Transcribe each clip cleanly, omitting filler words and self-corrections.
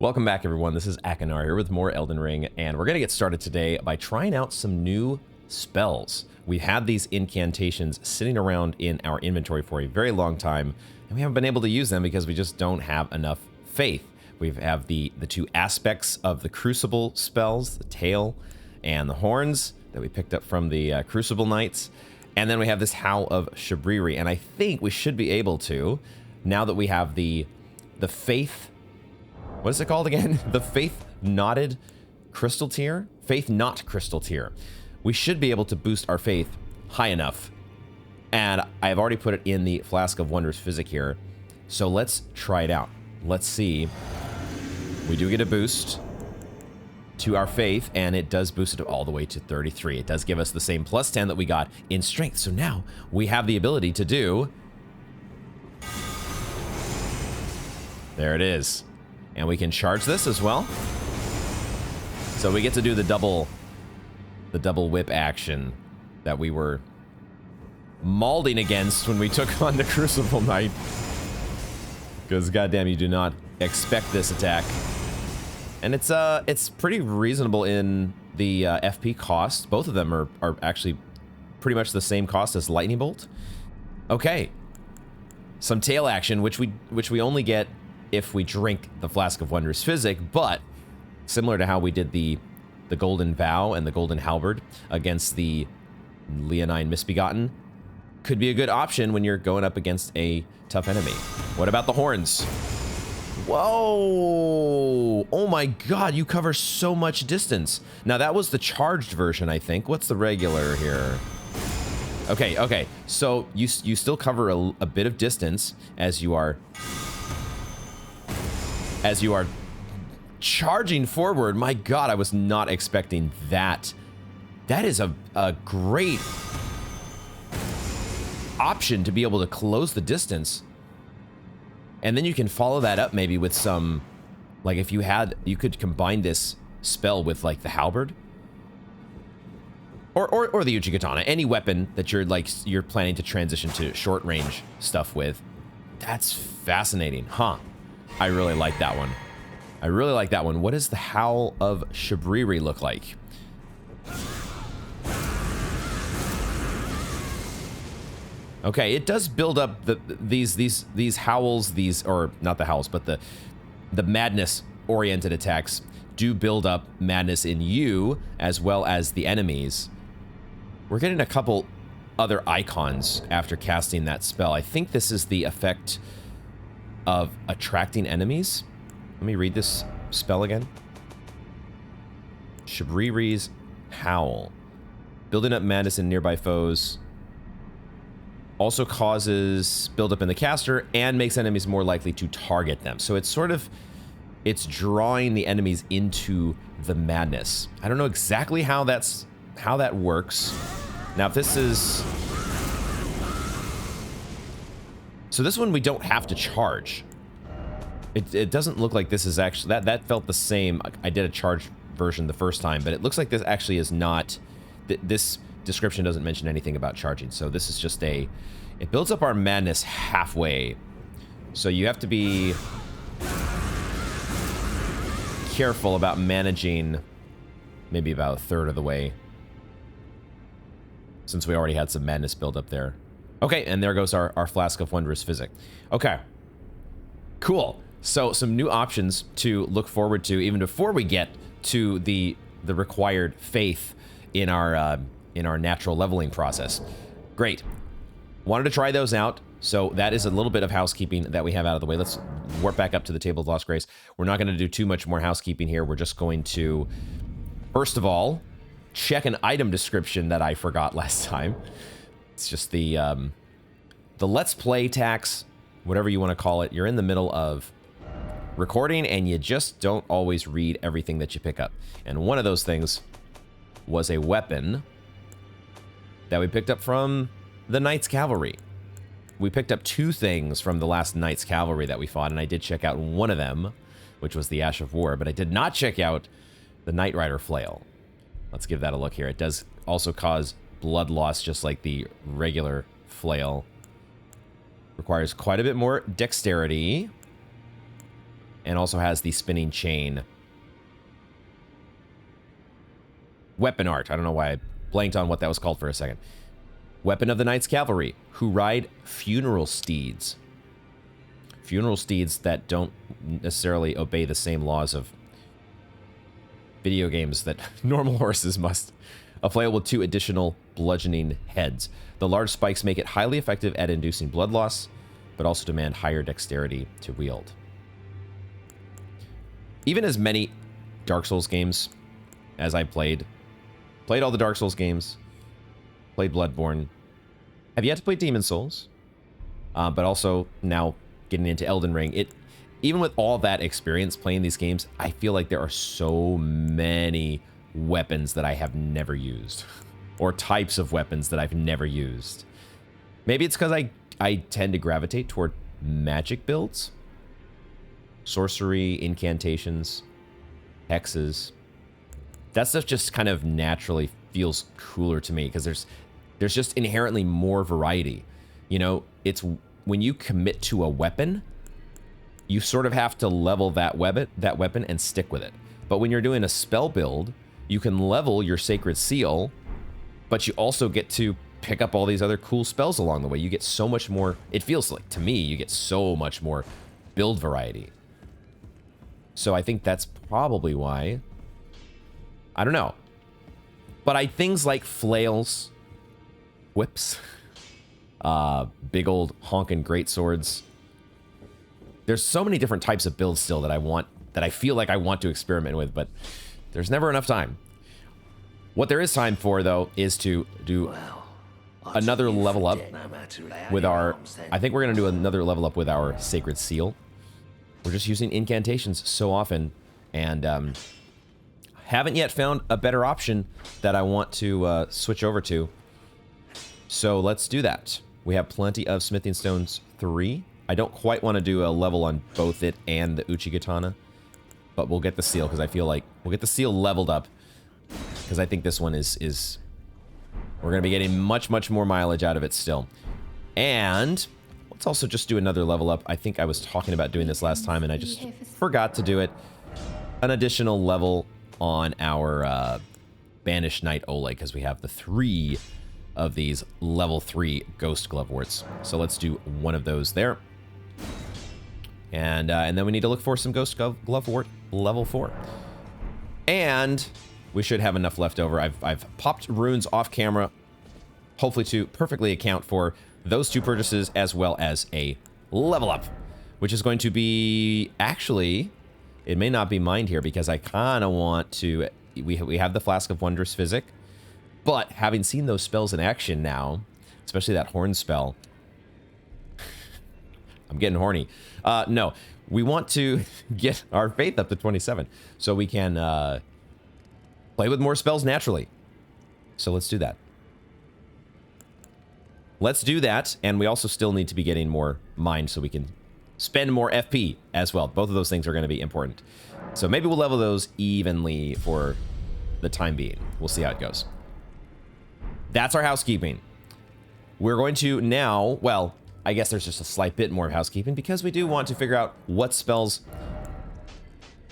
Welcome back, everyone. This is Akinar here with more Elden Ring, and we're going to get started today by trying out some new spells. We've had these incantations sitting around in our inventory for a very long time, and we haven't been able to use them because we just don't have enough faith. We have the two aspects of the Crucible spells, the tail and the horns that we picked up from the Crucible Knights, and then we have this Howl of Shabriri, and I think we should be able to, now that we have the faith. What is it called again? The Faith Knotted Crystal Tier? Faith Knot Crystal Tier. We should be able to boost our faith high enough. And I've already put it in the Flask of Wonders Physic here. So let's try it out. Let's see. We do get a boost to our faith, and it does boost it all the way to 33. It does give us the same plus 10 that we got in strength. So now we have the ability to do... There it is. And we can charge this as well. So we get to do the double whip action that we were mauling against when we took on the Crucible Knight. Because goddamn, you do not expect this attack. And it's pretty reasonable in the FP cost. Both of them are actually pretty much the same cost as Lightning Bolt. Okay. Some tail action, which we only get if we drink the Flask of Wonders Physic, but similar to how we did the Golden Vow and the Golden Halberd against the Leonine Misbegotten, could be a good option when you're going up against a tough enemy. What about the horns? Whoa! Oh my god, you cover so much distance. Now that was the charged version, I think. What's the regular here? Okay. So you still cover a bit of distance as you are charging forward. My god, I was not expecting that. That is a great option to be able to close the distance. And then you can follow that up maybe with some, like if you could combine this spell with like the halberd. Or the Uchigatana, any weapon that you're planning to transition to short range stuff with. That's fascinating, huh? I really like that one. I really like that one. What does the Howl of Shabriri look like? Okay, it does build up these howls, or not the howls, but the madness oriented attacks do build up madness in you as well as the enemies. We're getting a couple other icons after casting that spell. I think this is the effect of attracting enemies. Let me read this spell again. Shabriri's Howl. Building up madness in nearby foes. Also causes buildup in the caster and makes enemies more likely to target them. So it's drawing the enemies into the madness. I don't know exactly how that works. Now, if this is... So this one we don't have to charge. It doesn't look like this is actually... That felt the same. I did a charged version the first time, but it looks like this actually is not... This description doesn't mention anything about charging, so this is just a... It builds up our madness halfway. So you have to be careful about managing maybe about a third of the way, since we already had some madness build up there. Okay, and there goes our Flask of Wondrous Physic. Okay, cool. So some new options to look forward to even before we get to the required faith in our natural leveling process. Great. Wanted to try those out. So that is a little bit of housekeeping that we have out of the way. Let's warp back up to the Table of Lost Grace. We're not going to do too much more housekeeping here. We're just going to, first of all, check an item description that I forgot last time. It's just the Let's Play tax, whatever you want to call it. You're in the middle of recording and you just don't always read everything that you pick up. And one of those things was a weapon that we picked up from the Knights Cavalry. We picked up two things from the last Knights Cavalry that we fought, and I did check out one of them, which was the Ash of War, but I did not check out the Knight Rider Flail. Let's give that a look here. It does also cause blood loss, just like the regular flail. Requires quite a bit more dexterity. and also has the spinning chain weapon art. I don't know why I blanked on what that was called for a second. Weapon of the Knights Cavalry, who ride funeral steeds. Funeral steeds that don't necessarily obey the same laws of video games that normal horses must. A flail with 2 additional bludgeoning heads. The large spikes make it highly effective at inducing blood loss, but also demand higher dexterity to wield. Even as many Dark Souls games as I played all the Dark Souls games, played Bloodborne, have yet to play Demon Souls, but also now getting into Elden Ring. Even with all that experience playing these games, I feel like there are so many weapons that I have never used, or types of weapons that I've never used. Maybe it's because I tend to gravitate toward magic builds, sorcery, incantations, hexes. That stuff just kind of naturally feels cooler to me because there's just inherently more variety. You know, it's when you commit to a weapon, you sort of have to level that weapon and stick with it. But when you're doing a spell build, you can level your Sacred Seal, but you also get to pick up all these other cool spells along the way. You get so much more, it feels like, to me, you get so much more build variety. So I think that's probably why. I don't know. But things like flails, whips, big old honkin' greatswords. There's so many different types of builds still that I feel like I want to experiment with, but there's never enough time. What there is time for, though, is to do another level up with our... I think we're going to do another level up with our Sacred Seal. We're just using incantations so often, and haven't yet found a better option that I want to switch over to. So let's do that. We have plenty of Smithing Stones 3. I don't quite want to do a level on both it and the Uchigatana, but we'll get the seal because I feel like we'll get the seal leveled up because I think this one is we're going to be getting much more mileage out of it still. And let's also just do another level up. I think I was talking about doing this last time and I just forgot to do it. An additional level on our Banished Knight Oleg because we have the 3 of these level 3 Ghost Gloveworts. So let's do one of those there. And then we need to look for some Ghost Glovewort level 4. And we should have enough left over. I've popped runes off camera, hopefully to perfectly account for those 2 purchases as well as a level up, which is going to be... Actually, it may not be mined here because I kind of want to... We have the Flask of Wondrous Physic, but having seen those spells in action now, especially that Horn spell... I'm getting horny. No, we want to get our faith up to 27 so we can play with more spells naturally. So let's do that. Let's do that, and we also still need to be getting more mined so we can spend more FP as well. Both of those things are going to be important. So maybe we'll level those evenly for the time being. We'll see how it goes. That's our housekeeping. We're going to now, well, I guess there's just a slight bit more of housekeeping because we do want to figure out what spells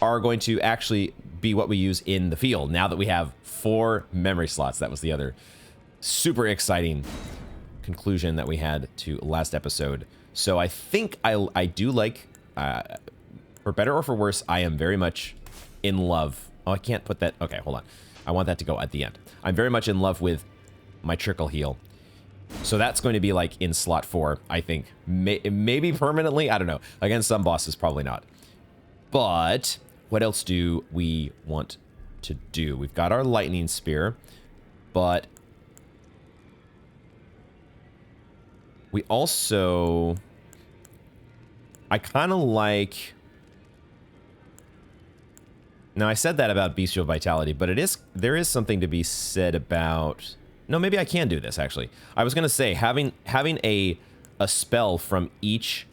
are going to actually be what we use in the field now that we have 4 memory slots. That was the other super exciting conclusion that we had to last episode. So I think I do like, for better or for worse, I am very much in love. Oh, I can't put that. Okay, hold on. I want that to go at the end. I'm very much in love with my Trickle Heal. So that's going to be like in slot 4, I think. Maybe permanently? I don't know. Against some bosses, probably not. But what else do we want to do? We've got our Lightning Spear, but we also... I kind of like... Now, I said that about Bestial Vitality, but there is something to be said about... No, maybe I can do this, actually. I was going to say, having a spell from each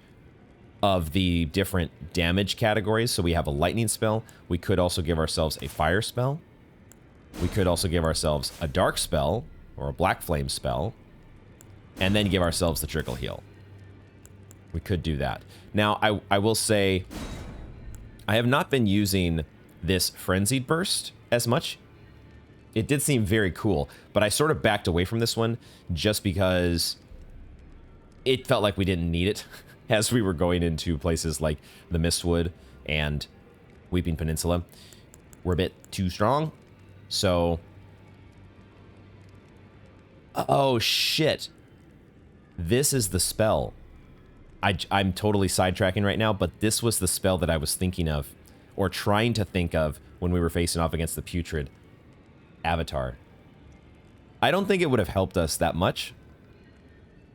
of the different damage categories. So we have a lightning spell. We could also give ourselves a fire spell. We could also give ourselves a dark spell or a black flame spell. And then give ourselves the Trickle Heal. We could do that. Now, I will say, I have not been using this Frenzied Burst as much. It did seem very cool, but I sort of backed away from this one just because it felt like we didn't need it as we were going into places like the Mistwood and Weeping Peninsula. We're a bit too strong, so... Oh, shit. This is the spell. I'm totally sidetracking right now, but this was the spell that I was thinking of, or trying to think of, when we were facing off against the Putrid Avatar. I don't think it would have helped us that much,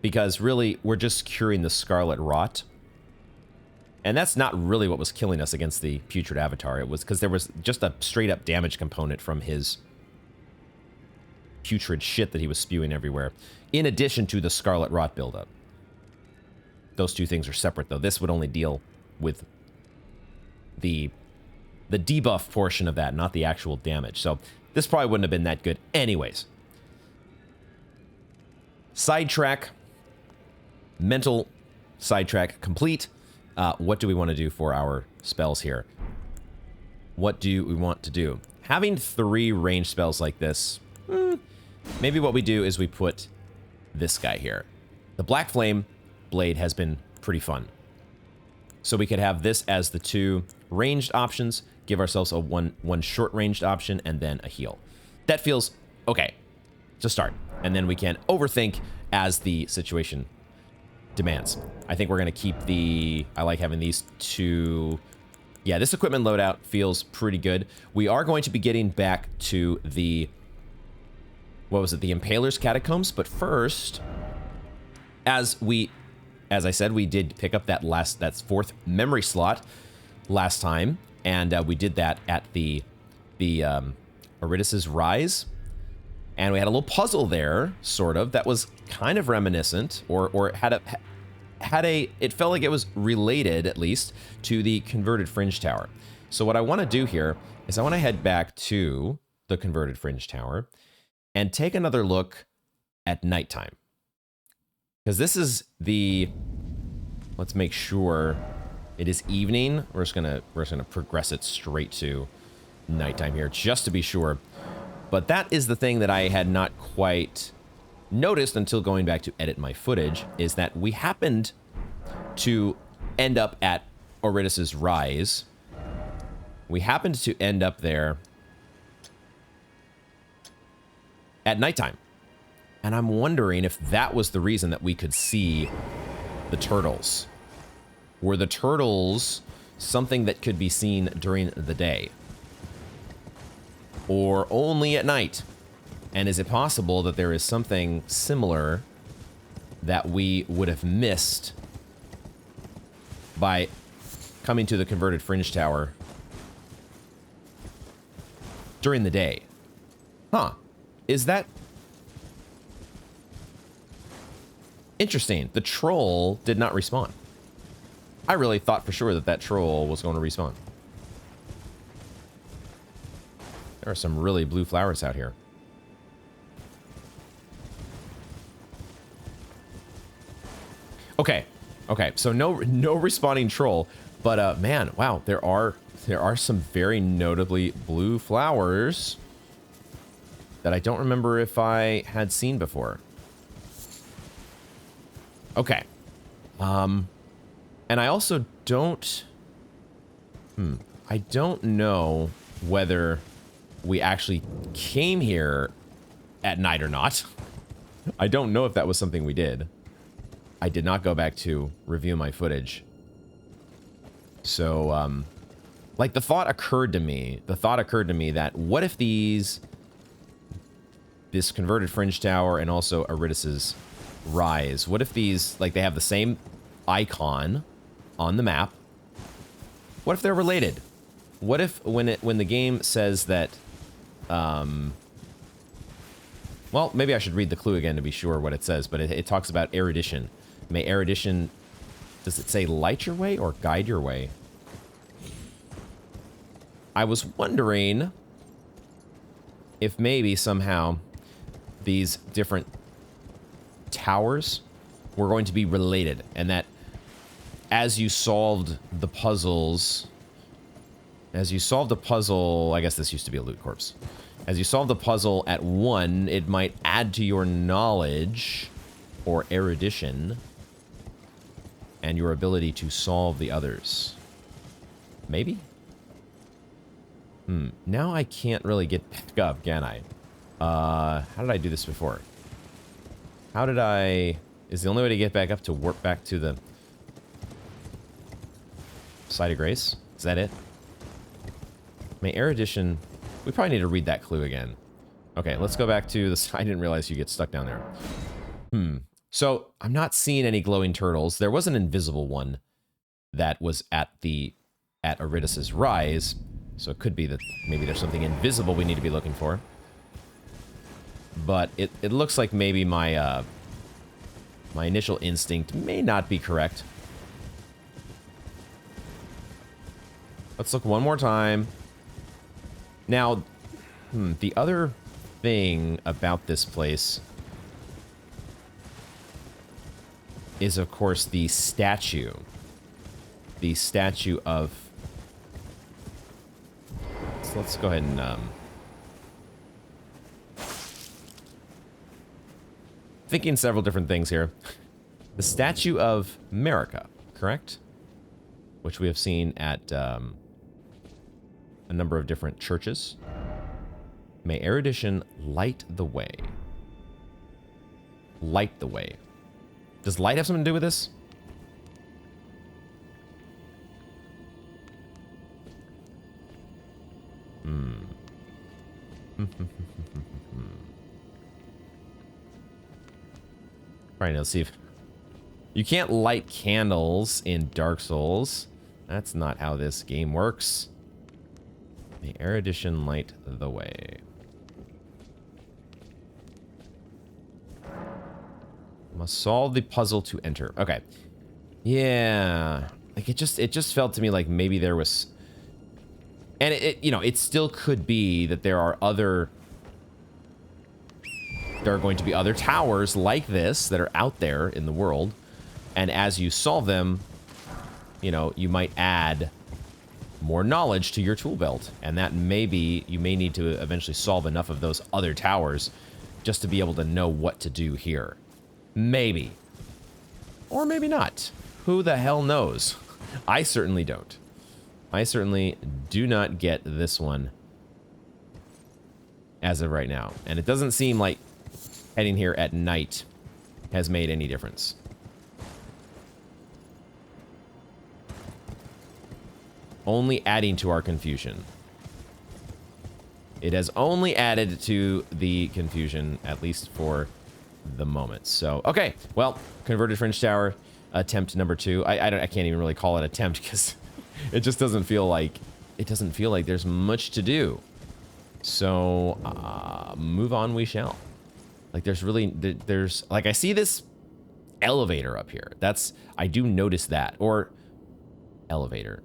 because really, we're just curing the Scarlet Rot. And that's not really what was killing us against the Putrid Avatar. It was because there was just a straight-up damage component from his putrid shit that he was spewing everywhere, in addition to the Scarlet Rot buildup. Those two things are separate, though. This would only deal with the debuff portion of that, not the actual damage. So this probably wouldn't have been that good anyways. Sidetrack. Mental sidetrack complete. What do we want to do for our spells here? What do we want to do? Having 3 ranged spells like this, maybe what we do is we put this guy here. The Black Flame Blade has been pretty fun. So we could have this as the 2 ranged options, give ourselves a one short ranged option, and then a heal. That feels okay to start. And then we can overthink as the situation demands. I think we're going to keep the... I like having these 2... Yeah, this equipment loadout feels pretty good. We are going to be getting back to the... What was it? The Impaler's Catacombs. But first, as I said, we did pick up that 4th memory slot last time. And we did that at the Eurydice's Rise. And we had a little puzzle there, sort of, that was kind of reminiscent, or it felt like it was related, at least, to the Converted Fringe Tower. So what I want to do here is I want to head back to the Converted Fringe Tower and take another look at nighttime. Because this is the... Let's make sure it is evening. We're just gonna progress it straight to nighttime here, just to be sure. But that is the thing that I had not quite noticed until going back to edit my footage, is that we happened to end up at Eurydice's Rise. We happened to end up there at nighttime. And I'm wondering if that was the reason that we could see the turtles. Were the turtles something that could be seen during the day? Or only at night? And is it possible that there is something similar that we would have missed by coming to the Converted Fringe Tower during the day? Huh. Is that... Interesting. The troll did not respawn. I really thought for sure that that troll was going to respawn. There are some really blue flowers out here. Okay. Okay, so no respawning troll, but man, wow, there are some very notably blue flowers that I don't remember if I had seen before. Okay. And I also don't I don't know whether we actually came here at night or not. I don't know if that was something we did. I did not go back to review my footage. So, like, the thought occurred to me that what if this Converted Fringe Tower and also Eurydice's Rise, what if these, like, they have the same icon on the map? What if they're related? What if when the game says that, well, maybe I should read the clue again to be sure what it says, but it talks about erudition. May erudition, does it say light your way or guide your way? I was wondering if maybe somehow these different towers were going to be related, and that as you solved the puzzles As you solve the puzzle, I guess this used to be a loot corpse. As you solve the puzzle at 1, it might add to your knowledge or erudition and your ability to solve the others. Maybe? Now I can't really get back up, can I? How did I do this before? How did I... Is the only way to get back up to warp back to the Site of Grace? Is that it? My erudition... We probably need to read that clue again. Okay, let's go back to the... I didn't realize you get stuck down there. So, I'm not seeing any glowing turtles. There was an invisible one that was at Aridus's Rise. So it could be that maybe there's something invisible we need to be looking for. But it looks like maybe my my initial instinct may not be correct. Let's look one more time. Now, the other thing about this place is, of course, the statue. The statue of... So let's go ahead and... Thinking several different things here. The statue of America, correct? Which we have seen at a number of different churches. May erudition light the way. Light the way. Does light have something to do with this? Right, let's see if... You can't light candles in Dark Souls. That's not how this game works. The erudition light the way. Must solve the puzzle to enter. Okay. Yeah. Like it just felt to me like maybe there was... And you know, it still could be that there are going to be other towers like this that are out there in the world. And as you solve them, you know, you might add more knowledge to your tool belt. And that maybe you may need to eventually solve enough of those other towers just to be able to know what to do here. Maybe. Or maybe not. Who the hell knows? I certainly don't. I certainly do not get this one as of right now. And it doesn't seem like heading here at night has made any difference. Only adding to our confusion. It has only added to the confusion, at least for the moment. So, okay. Well, converted fringe tower, attempt number 2. I can't even really call it attempt because it just doesn't feel like there's much to do. So, move on we shall. Like there's like I see this elevator up here. I do notice that. Or elevator.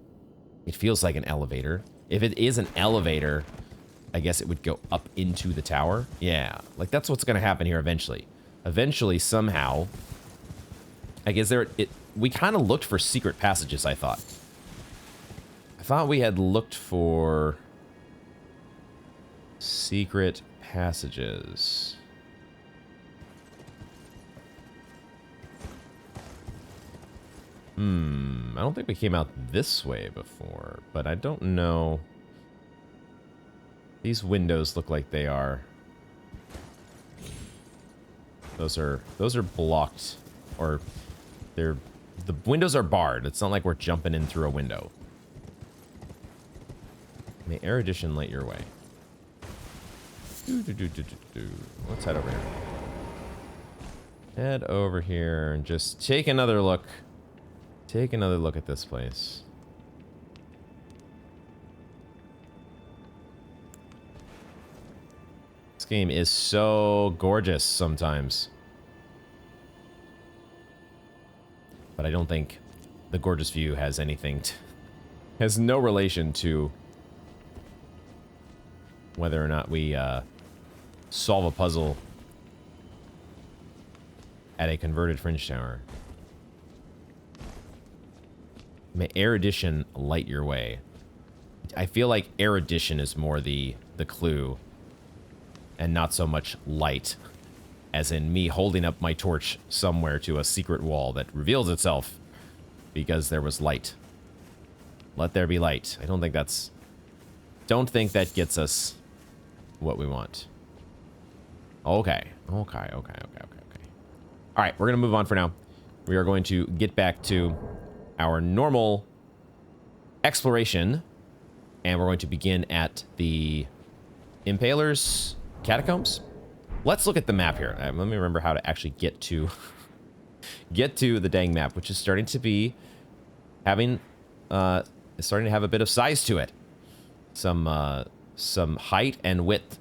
It feels like an elevator. If it is an elevator, I guess it would go up into the tower. Yeah, like that's what's gonna happen here eventually. Eventually, somehow, I guess we kind of looked for secret passages, I thought. I thought we had looked for secret passages. I don't think we came out this way before, but I don't know. These windows look like they are... Those are blocked, or the windows are barred. It's not like we're jumping in through a window. May erudition light your way. Let's head over here. Head over here and just take another look. Take another look at this place. This game is so gorgeous sometimes. But I don't think the gorgeous view has anything has no relation to whether or not we solve a puzzle at a converted fringe tower. May erudition light your way. I feel like erudition is more the clue, and not so much light, as in me holding up my torch somewhere to a secret wall that reveals itself because there was light. Let there be light. I don't think that's... Don't think that gets us what we want. Okay. Okay. All right, we're going to move on for now. We are going to get back to our normal exploration, and we're going to begin at the Impaler's Catacombs. Let's look at the map here. Let me remember how to actually get to the dang map, which is starting to be having it's starting to have a bit of size to it. Some height and width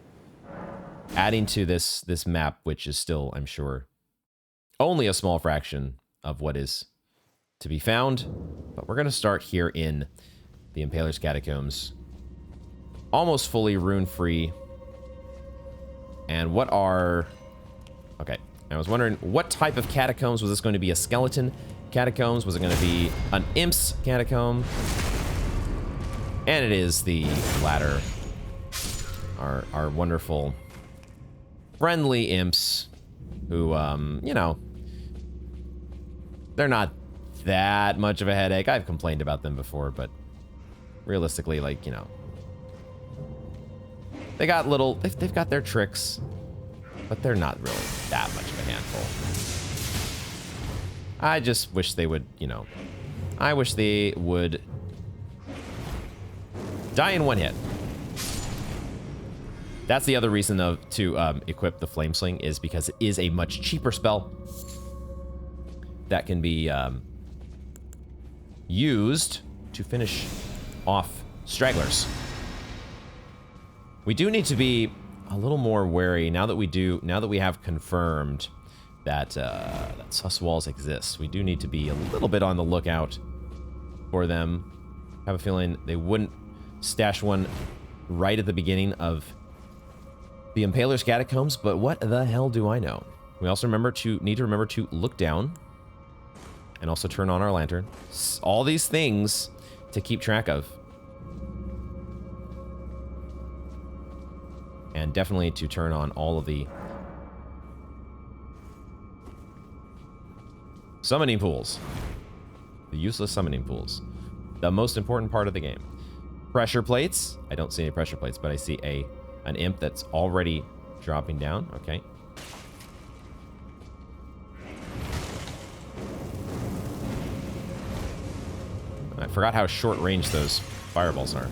adding to this map, which is still, I'm sure, only a small fraction of what is to be found. But we're going to start here in the Impaler's Catacombs. Almost fully rune-free. And what are... Okay, I was wondering, what type of catacombs? Was this going to be a skeleton catacombs? Was it going to be an imp's catacomb? And it is the latter. Our wonderful, friendly imps who, you know, they're not that much of a headache. I've complained about them before, but realistically, like, you know, they got little, they've got their tricks, but they're not really that much of a handful. I just wish they would, you know, I wish they would die in one hit. That's the other reason, though, to equip the Flame Sling, is because it is a much cheaper spell that can be used to finish off stragglers. We do need to be a little more wary now that we have confirmed that that sus walls exist. We do need to be a little bit on the lookout for them. I have a feeling they wouldn't stash one right at the beginning of the Impaler's Catacombs, but what the hell do I know? We also need to remember to look down and also turn on our lantern. All these things to keep track of. And definitely to turn on all of the summoning pools. The useless summoning pools. The most important part of the game. Pressure plates. I don't see any pressure plates, but I see an imp that's already dropping down. Okay. I forgot how short range those fireballs are.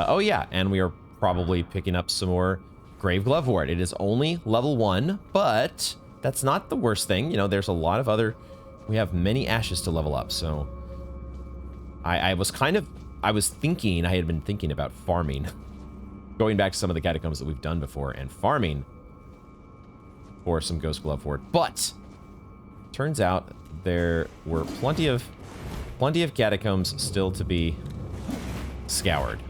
Oh yeah, and we are probably picking up some more Grave Glovewort. It is only level 1, but that's not the worst thing. You know, there's a lot of other... We have many ashes to level up, so... I had been thinking about farming. Going back to some of the catacombs that we've done before, and farming for some Ghost Glovewort. But, turns out there were plenty of catacombs still to be scoured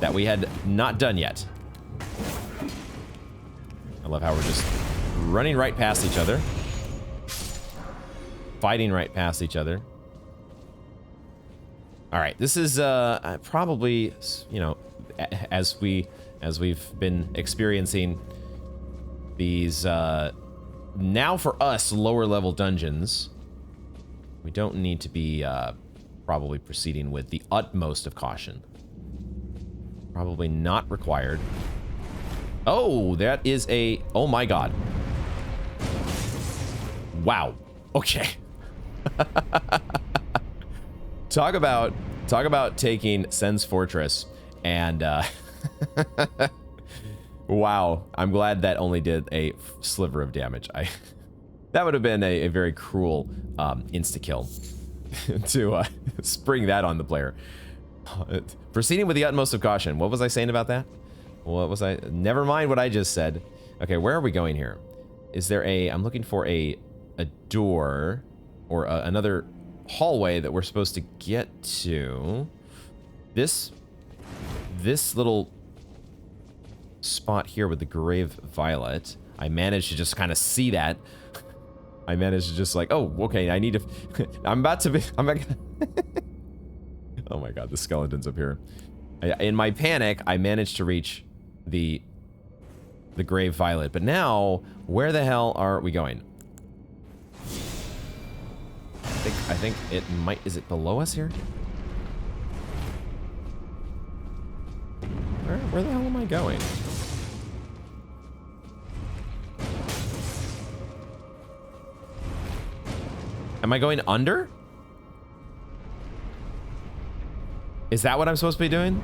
that we had not done yet. I love how we're just running right past each other, fighting right past each other. All right, this is probably, you know, as we've been experiencing these now for us lower level dungeons, we don't need to be probably proceeding with the utmost of caution. Probably not required. Oh, that is a... Oh my god. Wow. Okay. Talk about taking Sen's Fortress and wow. I'm glad that only did a sliver of damage. That would have been a very cruel insta-kill to spring that on the player. Proceeding with the utmost of caution. What was I saying about that? What was I? Never mind what I just said. Okay, where are we going here? Is there a... I'm looking for a door or another hallway that we're supposed to get to. This little spot here with the grave violet. I managed to just kind of see that. I managed to just like, oh, okay, I need to... I'm about to be... Oh my god, the skeleton's up here. In my panic, I managed to reach the grave violet. But now, where the hell are we going? I think it might... Is it below us here? Where the hell am I going? Am I going under? Is that what I'm supposed to be doing?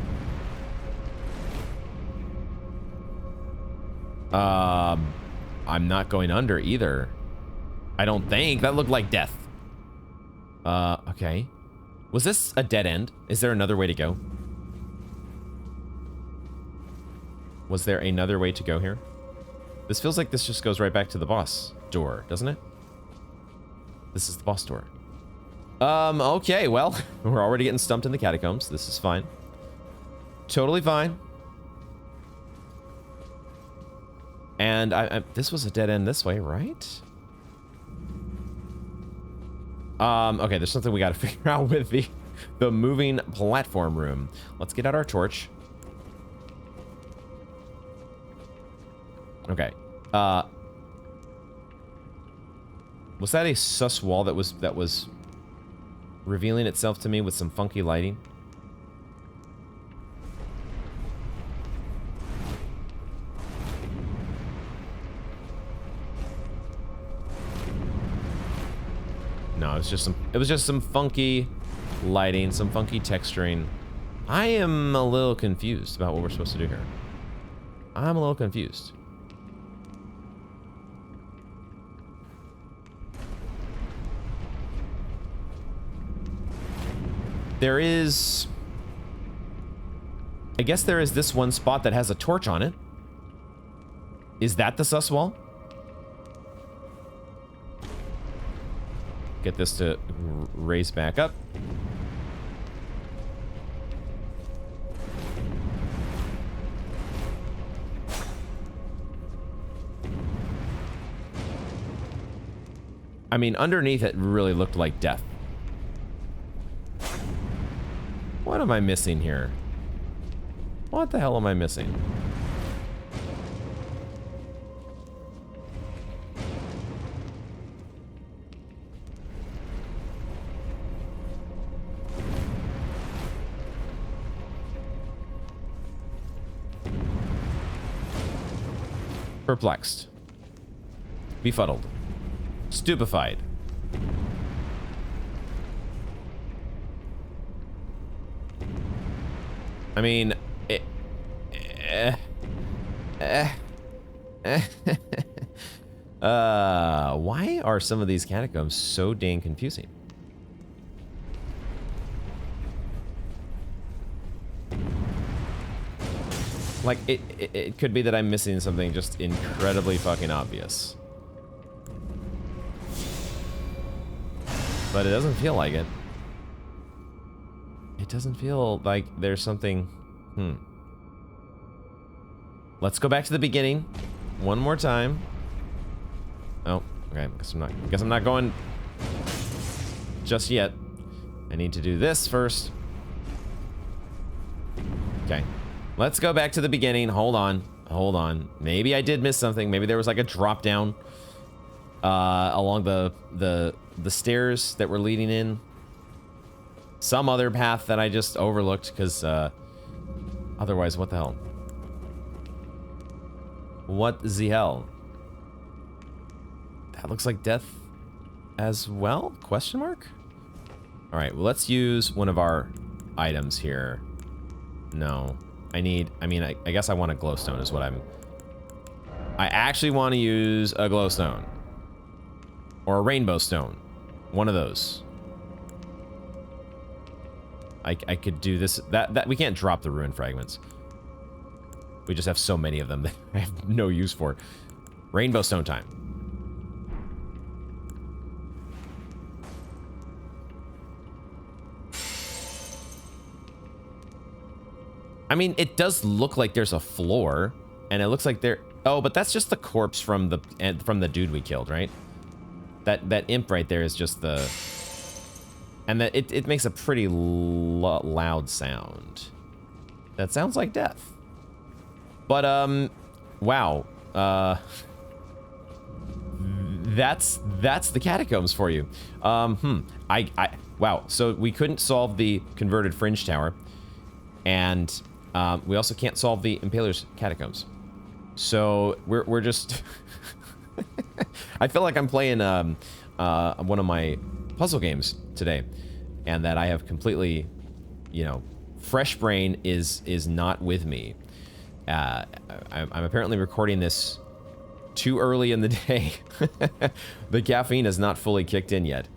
I'm not going under either. I don't think. That looked like death. Okay. Was this a dead end? Is there another way to go? Was there another way to go here? This feels like this just goes right back to the boss door, doesn't it? This is the boss door. Okay, well, we're already getting stumped in the catacombs. This is fine. Totally fine. And this was a dead end this way, right? Okay, there's something we gotta figure out with the moving platform room. Let's get out our torch. Okay. Was that a sus wall that was revealing itself to me with some funky lighting? No, it was just some funky lighting, some funky texturing. I am a little confused about what we're supposed to do here. I'm a little confused. There is... I guess there is this one spot that has a torch on it. Is that the sus wall? Get this to raise back up. I mean, underneath it really looked like death. What am I missing here? What the hell am I missing? Perplexed. Befuddled. Stupefied. I mean, why are some of these catacombs so dang confusing? Like, it could be that I'm missing something just incredibly fucking obvious. But it doesn't feel like it. It doesn't feel like there's something... Let's go back to the beginning. One more time. Oh, okay. Guess I'm not going just yet. I need to do this first. Okay. Let's go back to the beginning. Hold on. Hold on. Maybe I did miss something. Maybe there was like a drop down along the stairs that were leading in. Some other path that I just overlooked because otherwise, what the hell? What the hell? That looks like death as well? Question mark? All right, well, let's use one of our items here. No, I mean, I guess I want a glowstone is what I actually want to use a glowstone. Or a rainbow stone. One of those. I could do this. That we can't drop the ruin fragments. We just have so many of them that I have no use for. Rainbow stone time. I mean, it does look like there's a floor, and it looks like there... Oh, but that's just the corpse from the dude we killed, right? That imp right there is just the... And that it makes a pretty loud sound. That sounds like death. But, wow. That's the catacombs for you. Wow. So we couldn't solve the converted fringe tower, and we also can't solve the Impaler's catacombs. So we're just... I feel like I'm playing one of my puzzle games today, and that I have completely, you know, fresh brain is not with me. I'm apparently recording this too early in the day. The caffeine has not fully kicked in yet.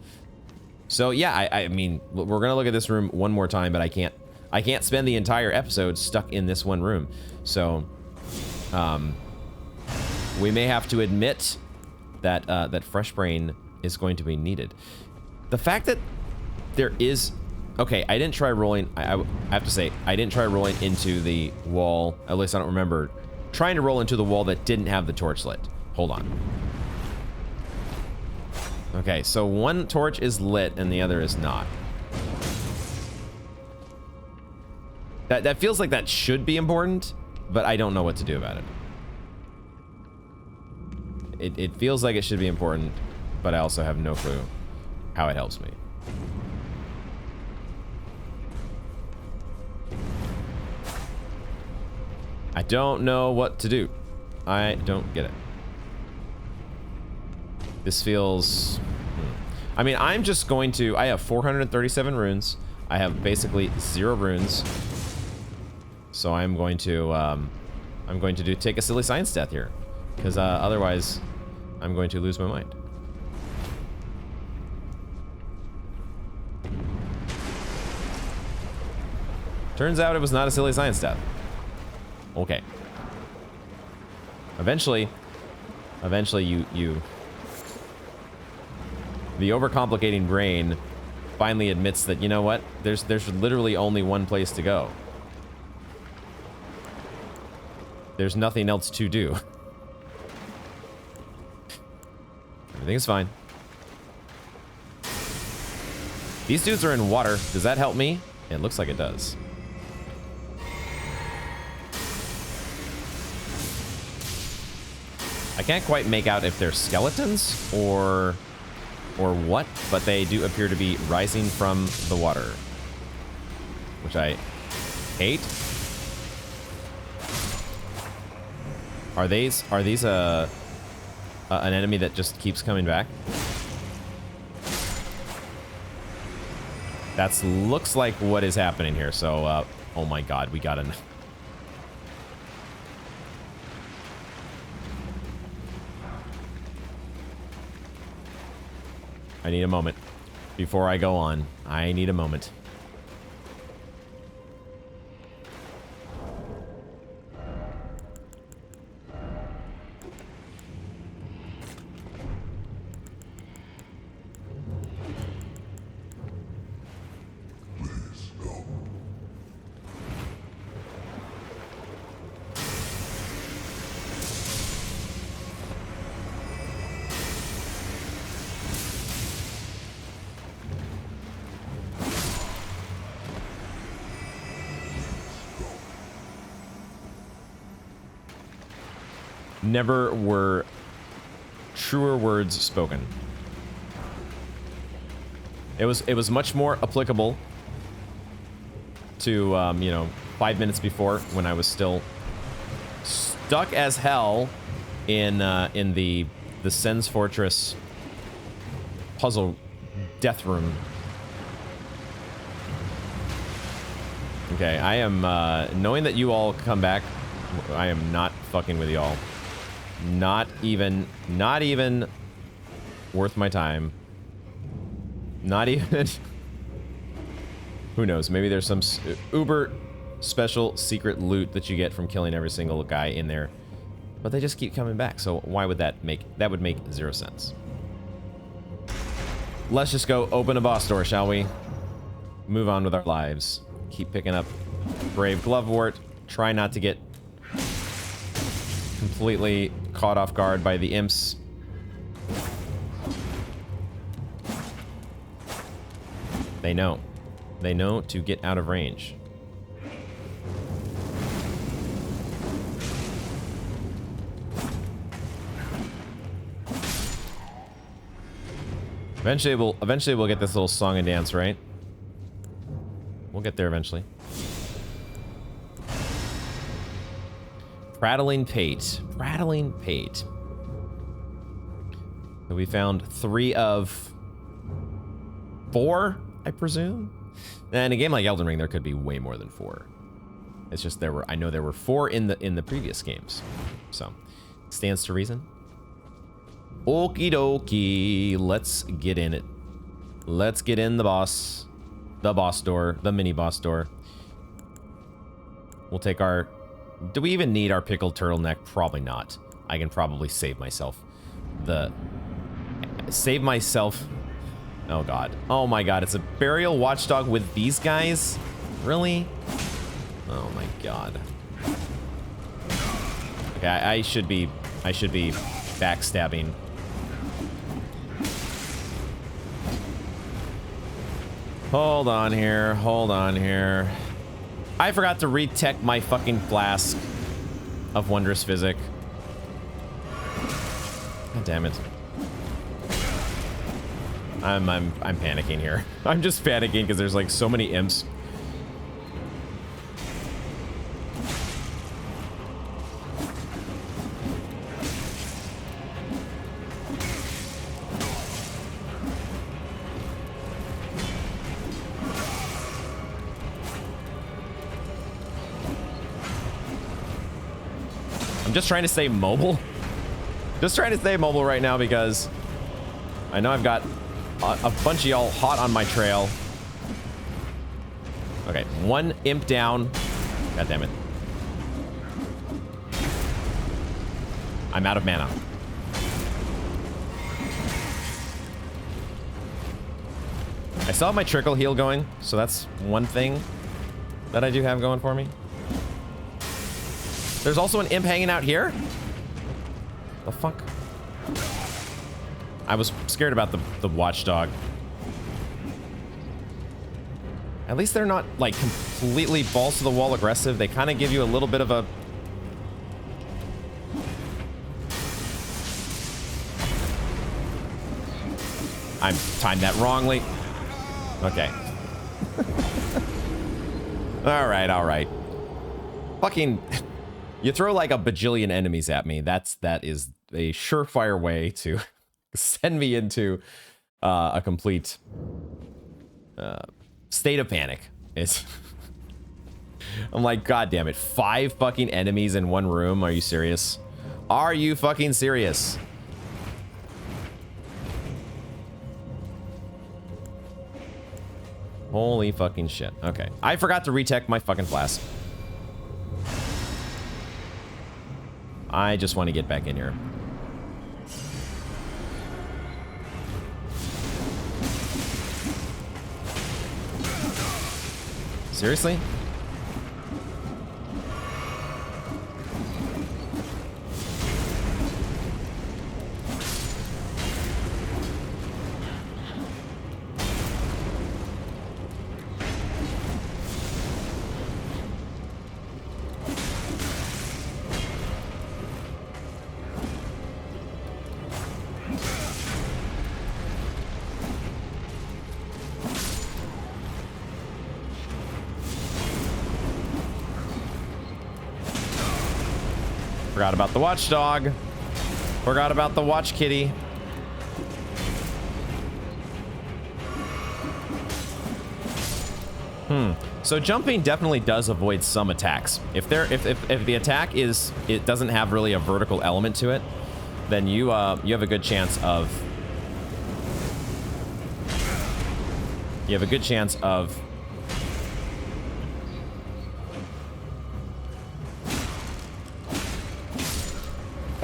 So yeah, I mean, we're gonna look at this room one more time, but I can't spend the entire episode stuck in this one room. So, we may have to admit that that fresh brain is going to be needed. The fact that there is... Okay, I didn't try rolling... I have to say, I didn't try rolling into the wall. At least I don't remember trying to roll into the wall that didn't have the torch lit. Hold on. Okay, so one torch is lit and the other is not. That feels like that should be important, but I don't know what to do about it. It feels like it should be important, but I also have no clue how it helps me. I don't know what to do. I don't get it. This feels... I mean, I'm just going to... I have 437 runes. I have basically 0 runes. So I'm going to take a silly science death here. Because otherwise, I'm going to lose my mind. Turns out it was not a silly science death. Okay. Eventually you... The overcomplicating brain finally admits that, you know what? There's literally only one place to go. There's nothing else to do. Everything is fine. These dudes are in water. Does that help me? It looks like it does. I can't quite make out if they're skeletons or what, but they do appear to be rising from the water, which I hate. Are these an enemy that just keeps coming back? That looks like what is happening here. So, oh my god, we got an... I need a moment before I go on. I need a moment. Never were truer words spoken. It was much more applicable to you know, 5 minutes before, when I was still stuck as hell in the Sen's Fortress puzzle death room. Okay, I am knowing that you all come back. I am not fucking with y'all. Not even worth my time. Not even... Who knows? Maybe there's some uber special secret loot that you get from killing every single guy in there. But they just keep coming back, so why would that make... That would make 0 sense. Let's just go open a boss door, shall we? Move on with our lives. Keep picking up Brave Glovewort. Try not to get completely caught off guard by the imps. They know. They know to get out of range. Eventually we'll get this little song and dance, right? We'll get there eventually. Prattling Pate. Prattling Pate. So we found 3 of 4, I presume? And in a game like Elden Ring, there could be way more than 4. It's just I know there were 4 in the previous games. So, stands to reason. Okie dokie, let's get in it. Let's get in the boss door, the mini boss door. We'll take our... Do we even need our pickled turtleneck? Probably not. I can probably save myself Oh god. Oh my god, it's a burial watchdog with these guys? Really? Oh my god. Okay, I should be backstabbing. Hold on here. I forgot to retech my fucking flask of wondrous physic. God damn it. I'm panicking here. I'm just panicking because there's like so many imps. Just trying to stay mobile. Just trying to stay mobile right now because I know I've got a bunch of y'all hot on my trail. Okay, 1 imp down. God damn it. I'm out of mana. I still have my trickle heal going, so that's one thing that I do have going for me. There's also an imp hanging out here? The fuck? I was scared about the watchdog. At least they're not, like, completely balls to the wall aggressive. They kind of give you a little bit of a... I'm timed that wrongly. Okay. All right. Fucking... You throw like a bajillion enemies at me. That is a surefire way to send me into a complete state of panic. I'm like, god damn it, 5 fucking enemies in one room. Are you serious? Are you fucking serious? Holy fucking shit. Okay, I forgot to retech my fucking flask. I just want to get back in here. Seriously? Forgot about the watchdog. Forgot about the watch kitty. So jumping definitely does avoid some attacks. If the attack it doesn't have really a vertical element to it, then you have a good chance of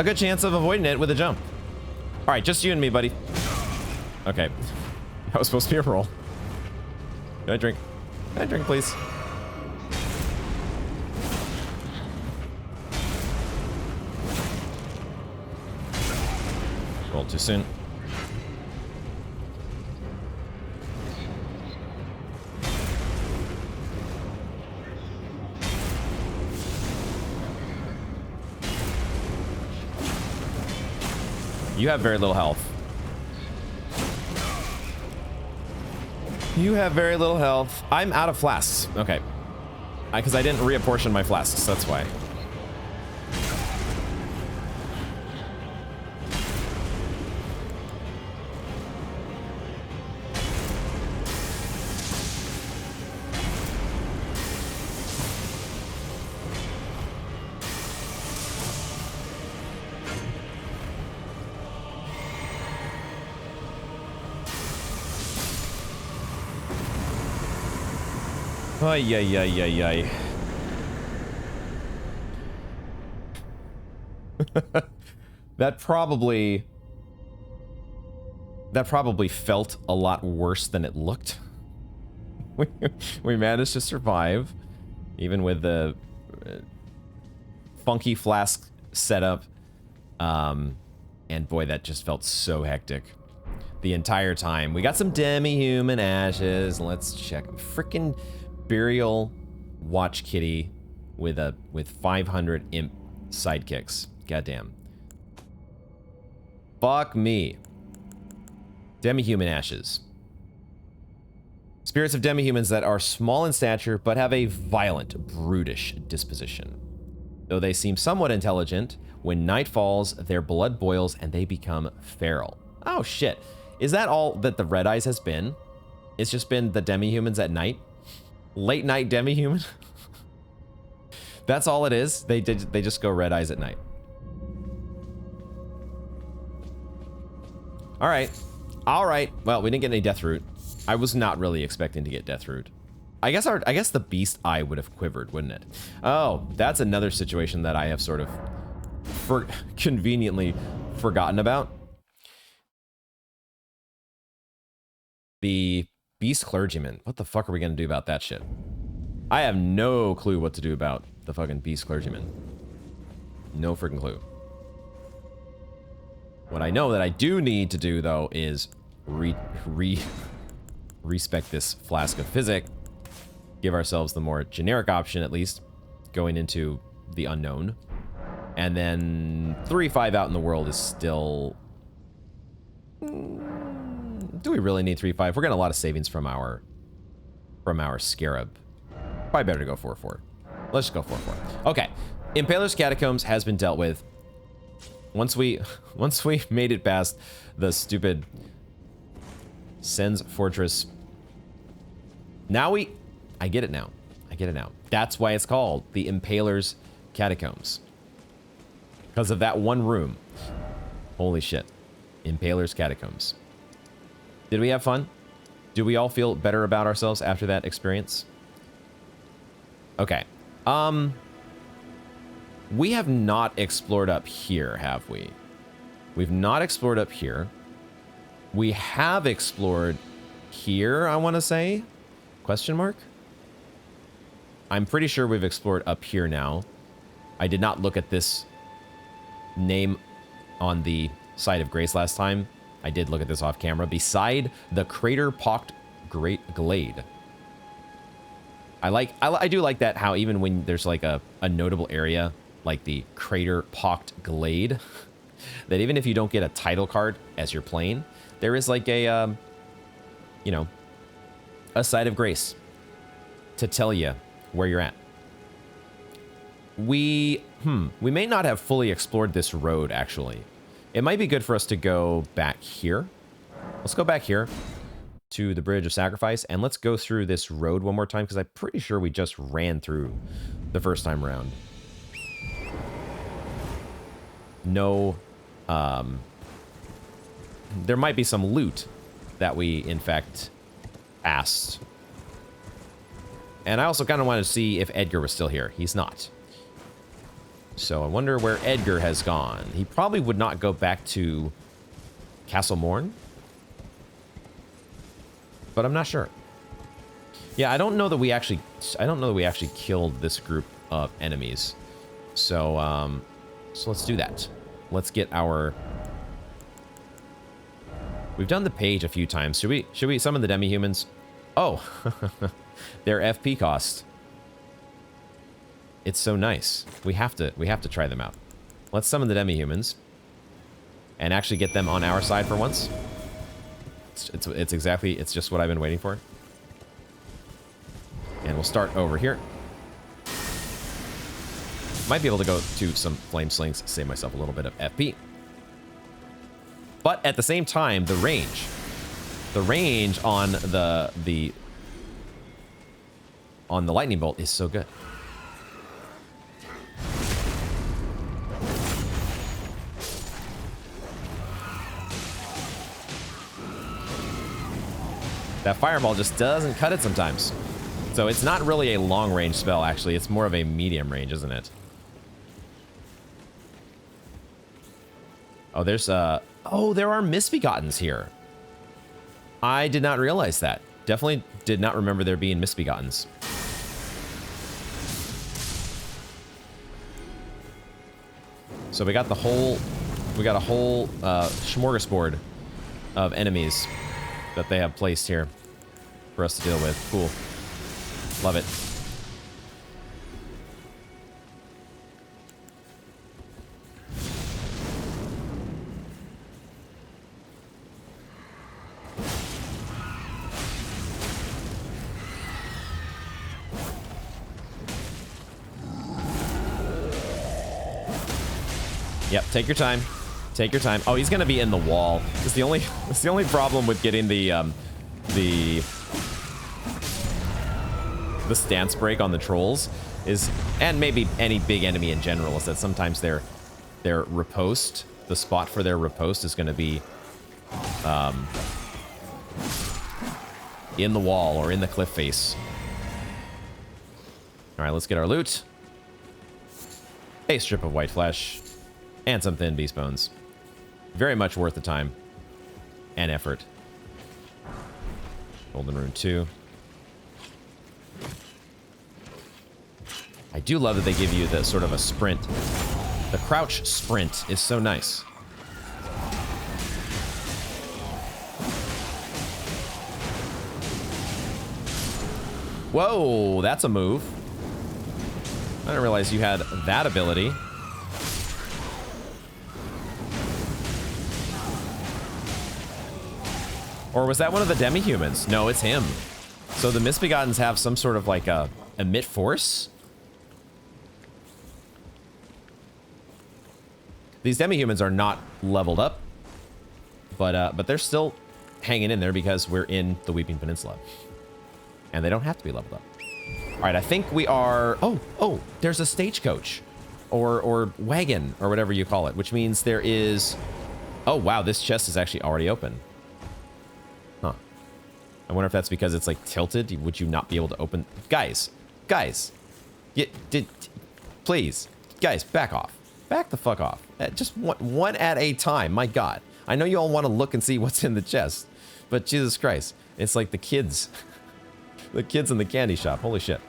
a good chance of avoiding it with a jump. All right, just you and me, buddy. Okay. That was supposed to be a roll. Can I drink? Can I drink, please? Roll too soon. You have very little health. You have very little health. I'm out of flasks. Okay. Because I didn't reapportion my flasks, that's why. Ay, ay, ay, ay, ay. That probably felt a lot worse than it looked. We managed to survive, even with the funky flask setup. And boy, that just felt so hectic the entire time. We got some demi-human ashes. Let's check. Frickin' Burial Watch Kitty with 500 imp sidekicks. Goddamn. Fuck me. Demi-human ashes. Spirits of demi-humans that are small in stature but have a violent, brutish disposition. Though they seem somewhat intelligent, when night falls, their blood boils and they become feral. Oh shit. Is that all that the Red Eyes has been? It's just been the demi-humans at night? Late night demi-human? That's all it is? They just go Red Eyes at night. Alright. Alright. Well, we didn't get any Death Root. I was not really expecting to get Death Root. I guess the Beast Eye would have quivered, wouldn't it? Oh, that's another situation that I have sort of conveniently forgotten about. The Beast Clergyman. What the fuck are we gonna do about that shit? I have no clue what to do about the fucking Beast Clergyman. No freaking clue. What I know that I do need to do, though, is respec this Flask of Physic. Give ourselves the more generic option, at least, going into the unknown. And then 3-5 out in the world is still... Do we really need 3-5? We're getting a lot of savings from our Scarab. Probably better to go 4-4. Let's just go 4-4. Okay. Impaler's Catacombs has been dealt with. Once we made it past the stupid Sen's Fortress. Now I get it now. I get it now. That's why it's called the Impaler's Catacombs. Because of that one room. Holy shit. Impaler's Catacombs. Did we have fun? Do we all feel better about ourselves after that experience? Okay. We have not explored up here, have we? We've not explored up here. We have explored here, I want to say. Question mark? I'm pretty sure we've explored up here now. I did not look at this name on the site of Grace last time. I did look at this off camera. Beside the crater-pocked Great Glade. I do like that, how even when there's like a notable area, like the crater-pocked Glade, that even if you don't get a title card as you're playing, there is like a, you know, a site of Grace to tell you where you're at. We may not have fully explored this road, actually. It might be good for us to go back here. Let's go back here to the Bridge of Sacrifice, and let's go through this road one more time, because I'm pretty sure we just ran through the first time around. No, there might be some loot that we, in fact, passed. And I also kind of wanted to see if Edgar was still here. He's not. So I wonder where Edgar has gone. He probably would not go back to Castle Morne, but I'm not sure. Yeah, I don't know that we actually killed this group of enemies. So so let's do that. Let's get our. We've done the page a few times. Should we summon the demi-humans? Oh, their FP cost. It's so nice. We have to try them out. Let's summon the demi-humans and actually get them on our side for once. It's just what I've been waiting for. And we'll start over here. Might be able to go to some flame slings, save myself a little bit of FP. But at the same time, the range on the lightning bolt is so good. That fireball just doesn't cut it sometimes. So it's not really a long range spell, actually. It's more of a medium range, isn't it? Oh, there's oh, there are misbegottens here. I did not realize that. Definitely did not remember there being misbegottens. So we got a whole smorgasbord of enemies that they have placed here for us to deal with. Cool. Love it. Yep, take your time. Take your time. Oh, he's gonna be in the wall. It's the only problem with getting the stance break on the trolls is, and maybe any big enemy in general, is that sometimes their riposte, the spot for their riposte is gonna be in the wall or in the cliff face. All right, let's get our loot. A strip of white flesh. And some thin beast bones. Very much worth the time and effort. Golden Rune 2. I do love that they give you the sort of a sprint. The crouch sprint is so nice. Whoa, that's a move. I didn't realize you had that ability. Or was that one of the demi-humans? No, it's him. So the misbegottens have some sort of like a emit force? These demi-humans are not leveled up, but they're still hanging in there because we're in the Weeping Peninsula. And they don't have to be leveled up. All right, I think we are... Oh, there's a stagecoach. Or wagon, or whatever you call it, which means there is... Oh, wow, this chest is actually already open. Huh. I wonder if that's because it's like tilted. Would you not be able to open... Guys. Please. Guys, back off. Back the fuck off. Just one at a time. My God. I know you all want to look and see what's in the chest, but Jesus Christ. It's like the kids. The kids in the candy shop. Holy shit.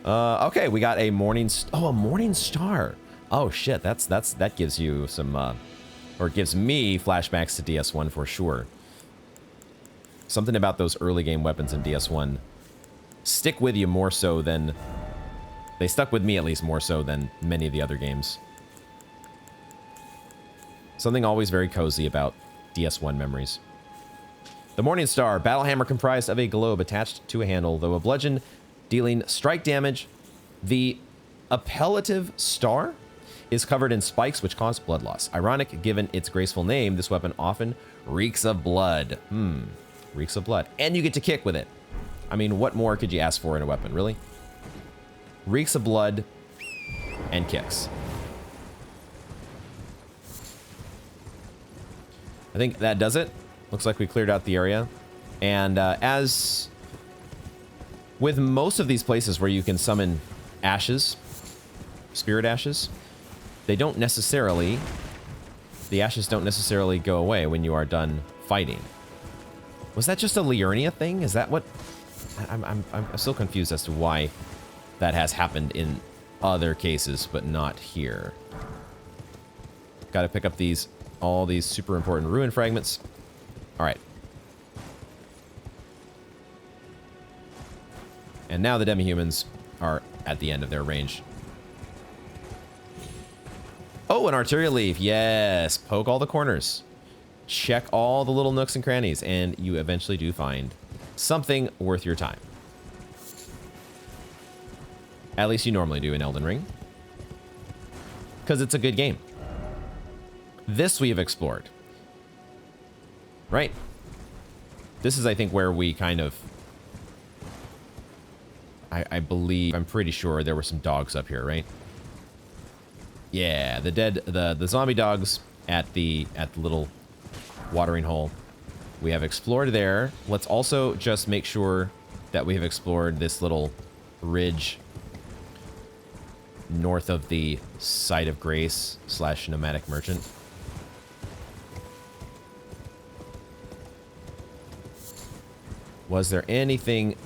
Okay, we got a morning... Oh, a morning star. Oh, shit. That gives you some... or gives me flashbacks to DS1 for sure. Something about those early game weapons in DS1 stick with you more so than... They stuck with me at least more so than many of the other games. Something always very cozy about DS1 memories. The Morning Star, battle hammer comprised of a globe attached to a handle, though a bludgeon dealing strike damage. The appellative star is covered in spikes which cause blood loss. Ironic, given its graceful name, this weapon often reeks of blood. Reeks of blood. And you get to kick with it. I mean, what more could you ask for in a weapon, really? Reeks of blood and kicks. I think that does it. Looks like we cleared out the area. And as with most of these places where you can summon ashes, spirit ashes, they don't necessarily, the ashes don't necessarily go away when you are done fighting. Was that just a Liurnia thing? Is that what? I'm still confused as to why that has happened in other cases, but not here. Got to pick up all these super important ruin fragments. All right. And now the demi-humans are at the end of their range. Oh, an arterial leaf. Yes. Poke all the corners. Check all the little nooks and crannies, and you eventually do find something worth your time. At least you normally do in Elden Ring. Because it's a good game. This we have explored. Right? This is, I think, where we kind of... I believe, I'm pretty sure there were some dogs up here, right? Yeah, the zombie dogs at the little watering hole. We have explored there. Let's also just make sure that we have explored this little ridge north of the Site of Grace / Nomadic Merchant. Was there anything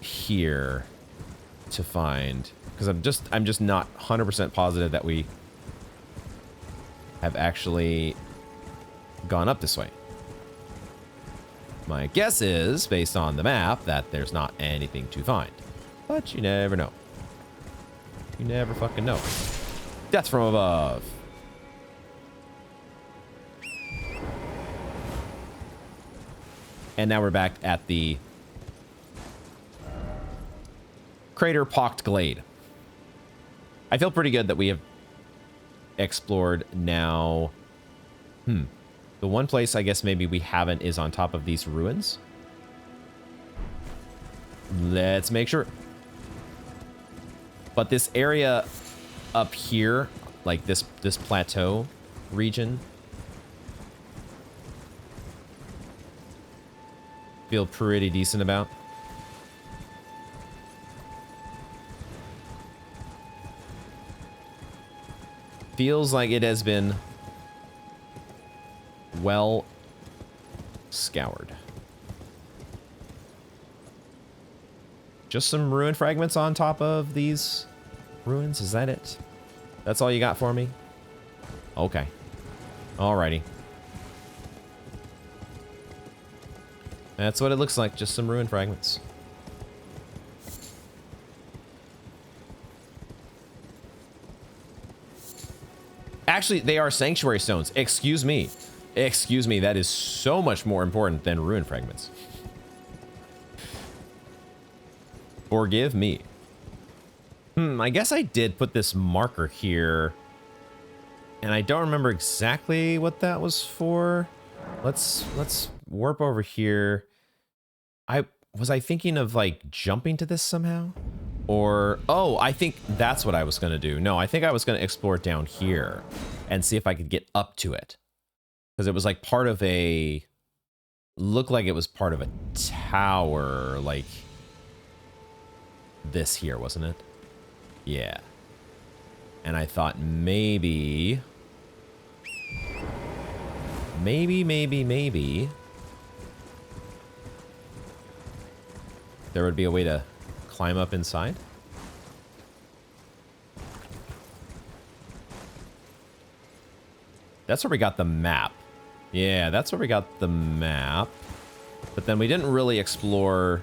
here to find? Because I'm just not 100% positive that we have actually gone up this way. My guess is, based on the map, that there's not anything to find. But you never know. You never fucking know. Death from above. And now we're back at the Crater Pocked Glade. I feel pretty good that we have explored now. The one place I guess maybe we haven't is on top of these ruins. Let's make sure. But this area up here, like this plateau region, feel pretty decent about. Feels like it has been well scoured. Just some ruin fragments on top of these ruins. Is that it? That's all you got for me? Okay. Alrighty. That's what it looks like. Just some ruin fragments. Actually, they are sanctuary stones. Excuse me. Excuse me. That is so much more important than ruin fragments. Forgive me. I guess I did put this marker here. And I don't remember exactly what that was for. Let's warp over here. Was I thinking of like jumping to this somehow? Or, oh, I think that's what I was going to do. No, I think I was going to explore down here and see if I could get up to it. Because it was like part of a, looked like it was part of a tower, like this here, wasn't it? Yeah. And I thought maybe there would be a way to climb up inside. That's where we got the map. Yeah, that's where we got the map. But then we didn't really explore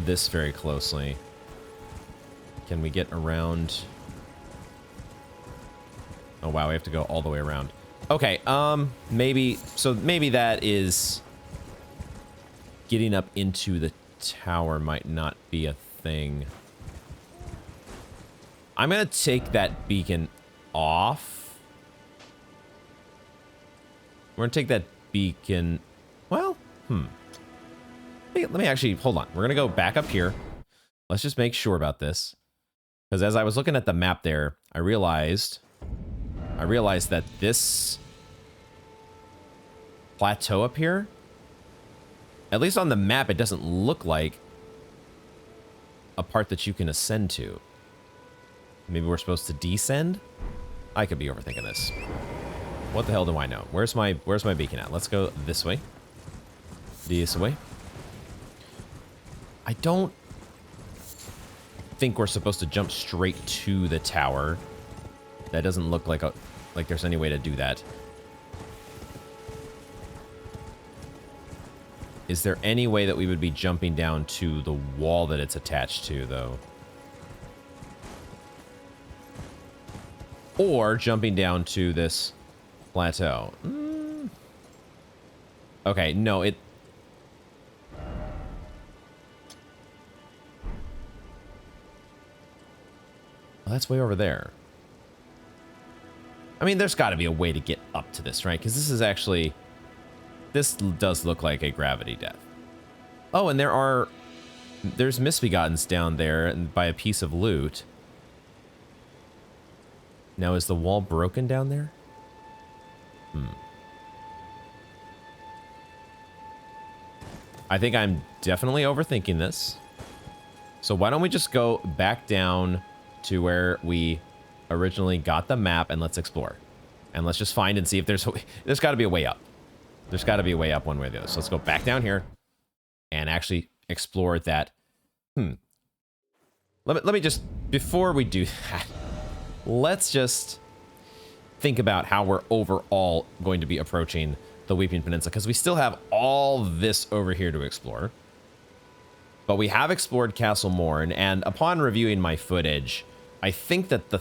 this very closely. Can we get around? Oh wow, we have to go all the way around. Okay, maybe that is getting up into the tower might not be a thing. I'm gonna take that beacon off. We're gonna take that beacon. Well, let me actually hold on. We're gonna go back up here. Let's just make sure about this, because as I was looking at the map there, I realized that this plateau up here, at least on the map, it doesn't look like a part that you can ascend to. Maybe we're supposed to descend? I could be overthinking this. What the hell do I know? Where's my beacon at? Let's go this way. This way. I don't think we're supposed to jump straight to the tower. That doesn't look like there's any way to do that. Is there any way that we would be jumping down to the wall that it's attached to, though? Or jumping down to this plateau? Okay, no, it... Well, that's way over there. I mean, there's got to be a way to get up to this, right? Because this is actually... This does look like a gravity death. Oh, and there's Misbegottens down there by a piece of loot. Now, is the wall broken down there? I think I'm definitely overthinking this. So why don't we just go back down to where we originally got the map and let's explore. And let's just find and see if there's got to be a way up. There's got to be a way up one way or the other. So let's go back down here and actually explore that. Let me just, before we do that, let's just think about how we're overall going to be approaching the Weeping Peninsula, because we still have all this over here to explore. But we have explored Castle Morne, and upon reviewing my footage, I think that the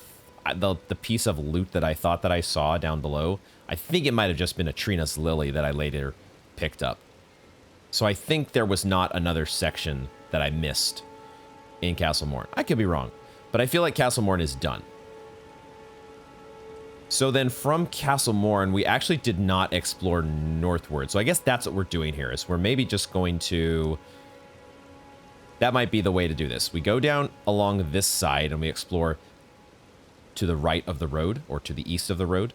piece of loot that I thought that I saw down below, I think it might have just been a Trina's Lily that I later picked up. So I think there was not another section that I missed in Castle Morne. I could be wrong, but I feel like Castle Morne is done. So then from Castle Morne, we actually did not explore northward. So I guess that's what we're doing here, is we're maybe just going to... That might be the way to do this. We go down along this side and we explore to the right of the road, or to the east of the road.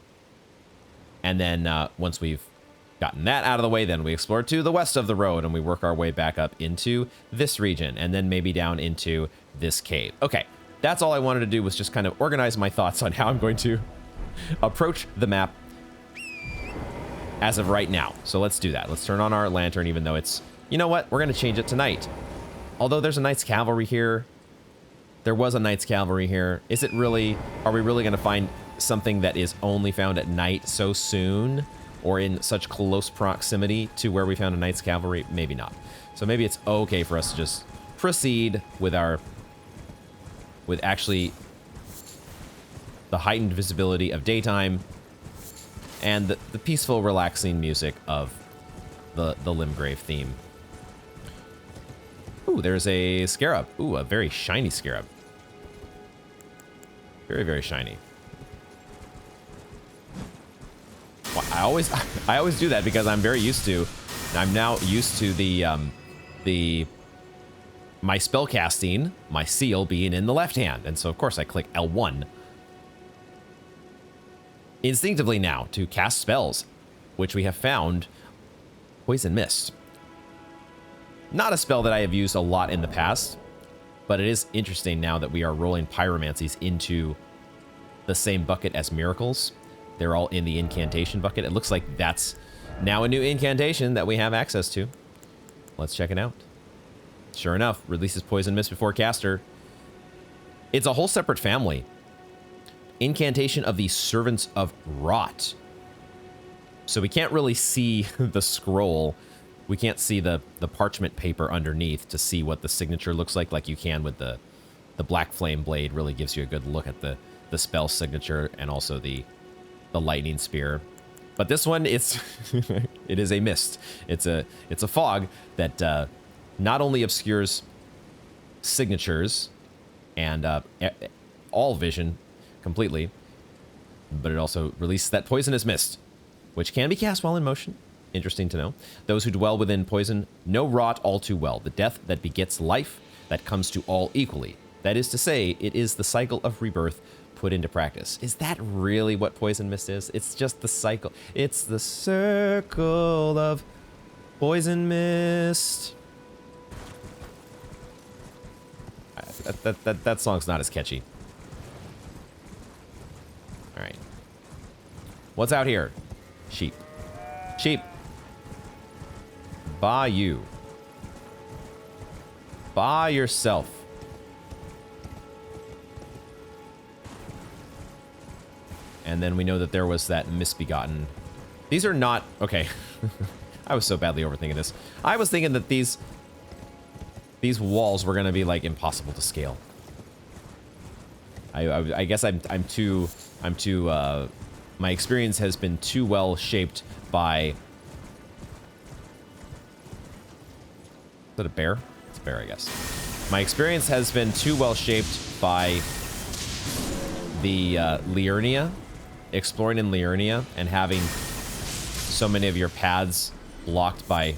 And then once we've gotten that out of the way, then we explore to the west of the road and we work our way back up into this region and then maybe down into this cave. Okay, that's all I wanted to do, was just kind of organize my thoughts on how I'm going to approach the map as of right now. So let's do that. Let's turn on our lantern, even though it's... You know what? We're going to change it to night. Although there's a Knights Cavalry here. There was a Knights Cavalry here. Is it really... Are we really going to find something that is only found at night so soon? Or in such close proximity to where we found a Knights Cavalry? Maybe not. So maybe it's okay for us to just proceed with our... With actually... the heightened visibility of daytime, and the peaceful, relaxing music of the Limgrave theme. Ooh, there's a scarab. Ooh, a very shiny scarab. Very, very shiny. Well, I always do that because I'm very used to... I'm now used to my spell casting, my seal being in the left hand, and so of course I click L1 instinctively now to cast spells, which we have found Poison Mist. Not a spell that I have used a lot in the past, but it is interesting now that we are rolling pyromancies into the same bucket as miracles. They're all in the incantation bucket. It looks like that's now a new incantation that we have access to. Let's check it out. Sure enough, releases Poison Mist before caster. It's a whole separate family. Incantation of the Servants of Rot. So we can't really see the scroll. We can't see the parchment paper underneath to see what the signature looks like you can with the Black Flame Blade. Really gives you a good look at the spell signature and also the lightning spear. But this one, it is a mist. It's a fog that not only obscures signatures and all vision completely, but it also releases that poisonous mist, which can be cast while in motion. Interesting to know. Those who dwell within poison know rot all too well, the death that begets life that comes to all equally. That is to say, it is the cycle of rebirth put into practice. Is that really what poison mist is? It's just the cycle. It's the circle of poison mist. That song's not as catchy. What's out here? Sheep. Sheep. Buy you. Buy yourself. And then we know that there was that misbegotten. These are not... Okay. I was so badly overthinking this. I was thinking that these walls were going to be, like, impossible to scale. I guess I'm too... my experience has been too well shaped by... Is that a bear? It's a bear, I guess. My experience has been too well shaped by the Liurnia, exploring in Liurnia, and having so many of your paths blocked by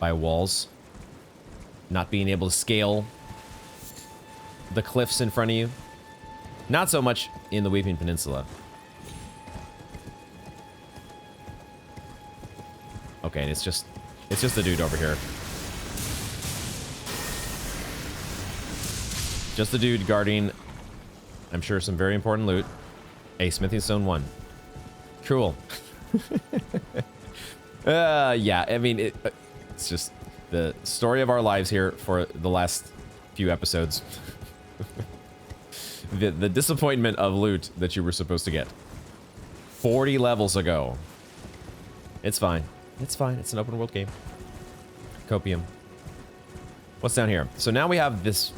walls. Not being able to scale the cliffs in front of you. Not so much in the Weeping Peninsula. Okay, and it's just the dude over here. Just the dude guarding, I'm sure, some very important loot. A smithing stone 1. Cool. Yeah, I mean, it's just the story of our lives here for the last few episodes. The disappointment of loot that you were supposed to get 40 levels ago. It's fine. It's fine. It's an open world game. Copium. What's down here? So now we have this.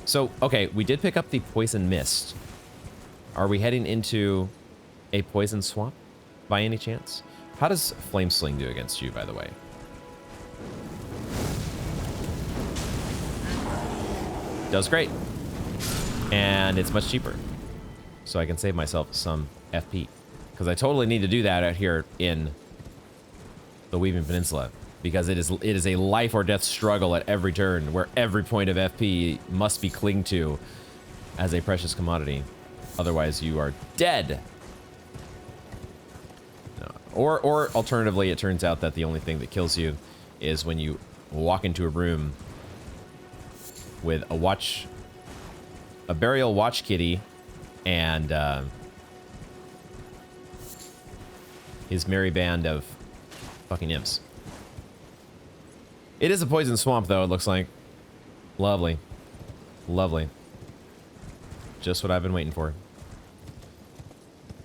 So, okay, we did pick up the poison mist. Are we heading into a poison swamp by any chance? How does Flame Sling do against you, by the way? Does great. And it's much cheaper. So I can save myself some FP. Because I totally need to do that out here in the Weeping Peninsula. Because it is a life or death struggle at every turn, where every point of FP must be clinged to as a precious commodity. Otherwise, you are dead. No. Or alternatively, it turns out that the only thing that kills you is when you walk into a room with a burial watch kitty, and his merry band of fucking imps. It is a poison swamp, though, it looks like. Lovely. Lovely. Just what I've been waiting for.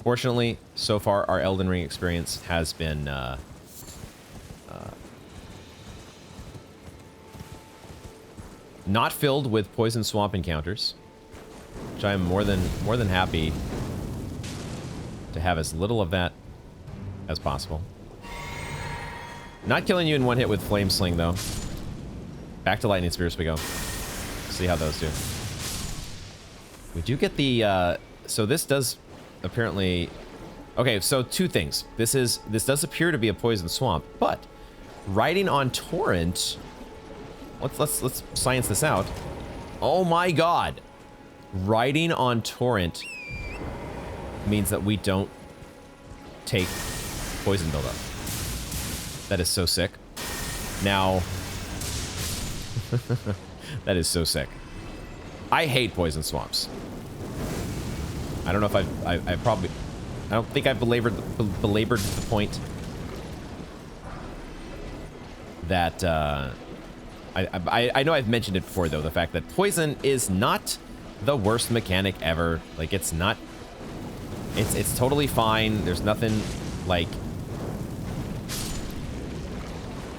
Fortunately, so far, our Elden Ring experience has been not filled with poison swamp encounters, which I am more than happy to have as little of that as possible. Not killing you in one hit with Flame Sling, though. Back to Lightning Spears we go. See how those do. We do get the, so this does apparently... Okay, so two things. This does appear to be a poison swamp, but riding on Torrent... Let's science this out. Oh my god! Riding on Torrent means that we don't take poison buildup. That is so sick. Now... that is so sick. I hate poison swamps. I don't know if I probably... I don't think I've belabored the point that... I know I've mentioned it before, though, the fact that poison is not the worst mechanic ever. Like, it's not... It's totally fine. There's nothing, like...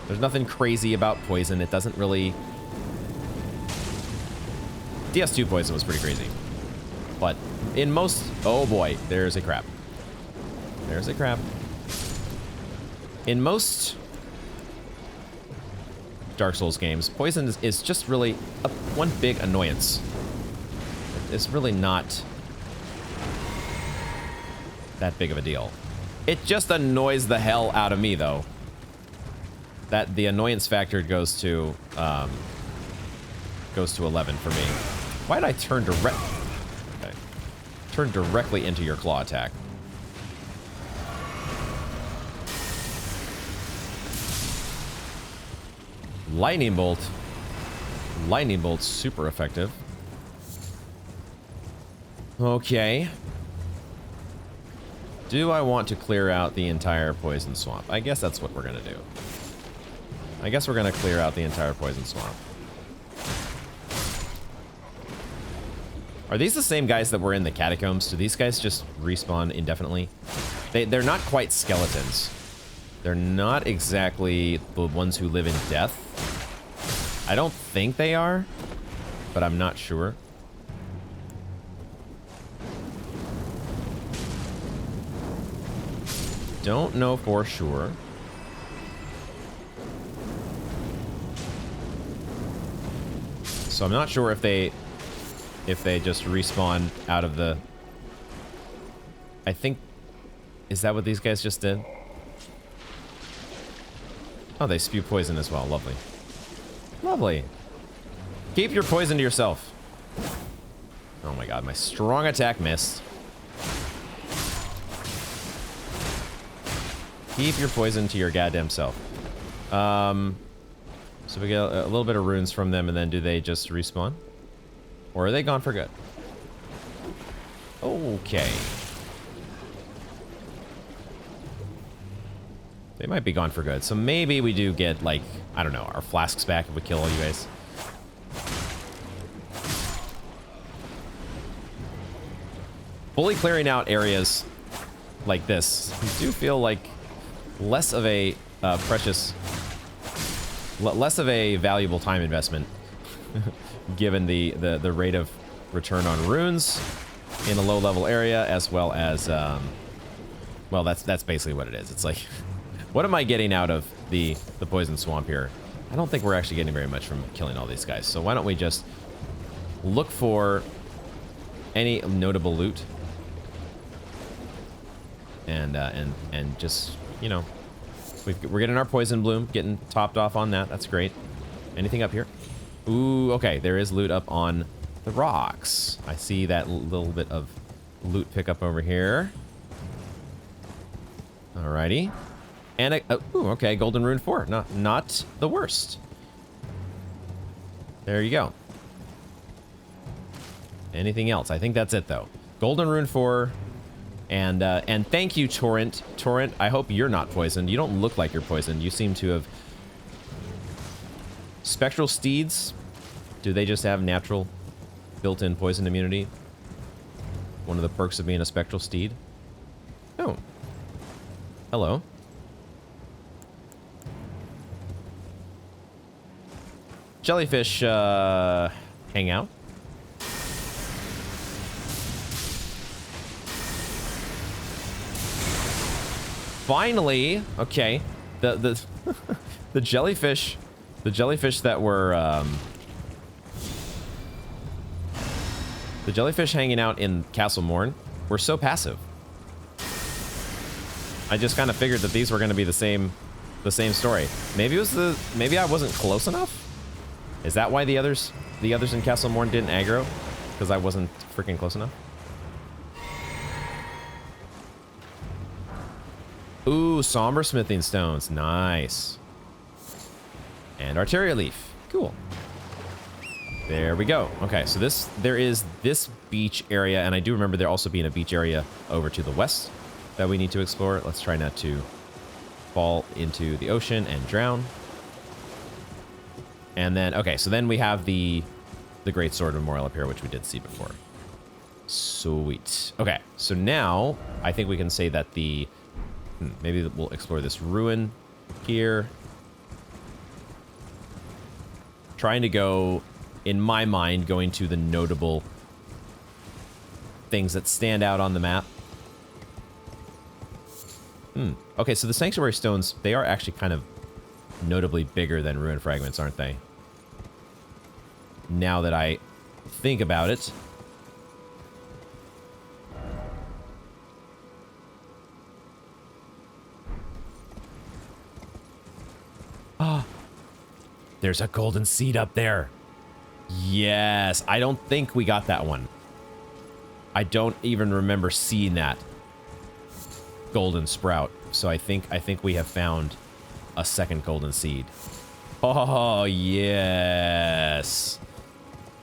There's nothing crazy about poison. It doesn't really... DS2 poison was pretty crazy. But in most... Oh boy, there's a crab. There's a crab. In most Dark Souls games, poison is just really one big annoyance. It's really not that big of a deal. It just annoys the hell out of me, though. That the annoyance factor goes to 11 for me. Why did I turn turn directly into your claw attack? Lightning bolt. Lightning bolt's super effective. Do I want to clear out the entire poison swamp? I guess that's what we're going to do. I guess we're going to clear out the entire poison swamp. Are these the same guys that were in the Catacombs? Do these guys just respawn indefinitely? They're not quite skeletons. They're not exactly the ones who live in death. I don't think they are, but I'm not sure. Don't know for sure. So I'm not sure if they just respawn out of the... I think... Is that what these guys just did? Oh, they spew poison as well. Lovely. Lovely. Keep your poison to yourself. Oh my god, my strong attack missed. Keep your poison to your goddamn self. So we get a little bit of runes from them, and then do they just respawn? Or are they gone for good? Okay. They might be gone for good. So maybe we do get, like, I don't know, our flasks back if we kill all you guys. Fully clearing out areas like this, you do feel like less of a less of a valuable time investment, given the rate of return on runes in a low-level area, as well as, well, that's basically what it is. It's like, what am I getting out of the poison swamp here? I don't think we're actually getting very much from killing all these guys. So why don't we just look for any notable loot, and just, you know, we're getting our poison bloom, getting topped off on that. That's great. Anything up here? Ooh, okay. There is loot up on the rocks. I see that little bit of loot pickup over here. Alrighty. And ooh, okay, Golden Rune 4. Not the worst. There you go. Anything else? I think that's it, though. Golden Rune 4. And thank you, Torrent. Torrent, I hope you're not poisoned. You don't look like you're poisoned. You seem to have... Spectral Steeds? Do they just have natural built-in poison immunity? One of the perks of being a Spectral Steed? Oh. Hello. Jellyfish, hang out. Finally, okay, the the jellyfish that were the jellyfish hanging out in Castle Morne were so passive. I just kind of figured that these were going to be the same story. Maybe I wasn't close enough. Is that why the others in Castle Morne didn't aggro? Because I wasn't freaking close enough. Ooh, somber smithing stones. Nice. And arteria leaf. Cool. There we go. Okay, so there is this beach area, and I do remember there also being a beach area over to the west that we need to explore. Let's try not to fall into the ocean and drown. And then, okay, so then we have the Great Sword Memorial up here, which we did see before. Sweet. Okay, so now I think we can say that the... maybe we'll explore this ruin here. Trying to go, in my mind, going to the notable things that stand out on the map. Okay, so the Sanctuary Stones, they are actually kind of notably bigger than Ruin Fragments, aren't they? Now that I think about it. Ah, there's a golden seed up there. Yes, I don't think we got that one. I don't even remember seeing that golden sprout. So I think we have found a second golden seed. Oh, yes.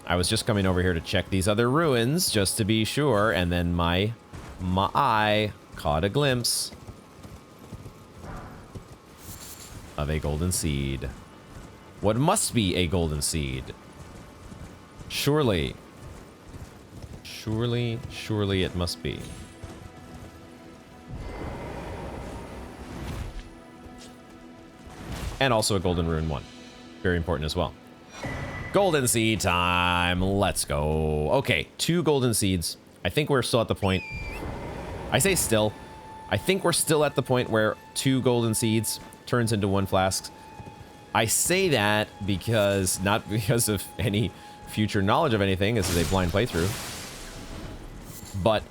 I was just coming over here to check these other ruins just to be sure, and then my eye Caught a glimpse of a golden seed. What must be a golden seed? Surely. Surely it must be. And also a golden rune one. Very important as well. Golden seed time. Let's go. Okay, 2 golden seeds. I think we're still at the point. I say still. I think we're still at the point where 2 golden seeds turns into 1 flask. I say that because, not because of any future knowledge of anything. This is a blind playthrough. But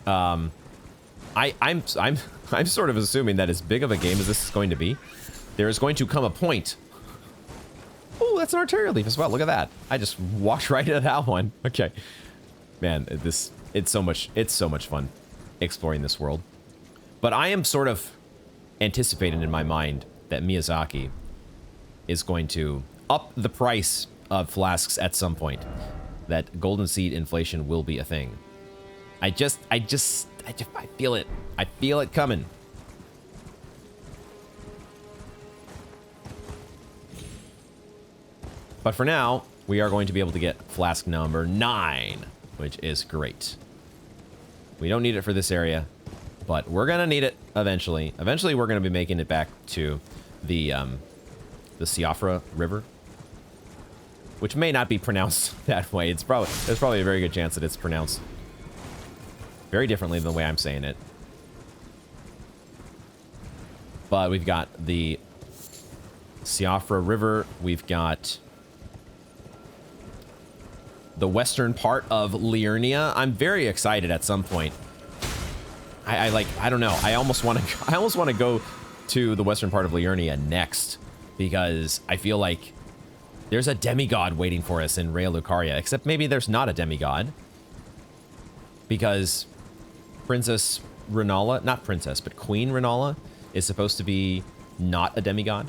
I'm sort of assuming that as big of a game as this is going to be, there is going to come a point. Oh, that's an arterial leaf as well. Look at that. I just walked right into that one. Okay. Man, it's so much fun exploring this world. But I am sort of anticipating in my mind that Miyazaki is going to up the price of flasks at some point. That golden seed inflation will be a thing. I feel it. I feel it coming. But for now, we are going to be able to get flask number 9, which is great. We don't need it for this area, but we're gonna need it eventually. Eventually, we're gonna be making it back to the Siofra River, which may not be pronounced that way. There's probably a very good chance that it's pronounced very differently than the way I'm saying it. But we've got the Siofra River. We've got the western part of Liurnia. I'm very excited at some point. I don't know. I almost want to go to the western part of Liurnia next, because I feel like there's a demigod waiting for us in Rea Lucaria, except maybe there's not a demigod, because Princess Renala, not princess, but Queen Renala is supposed to be not a demigod.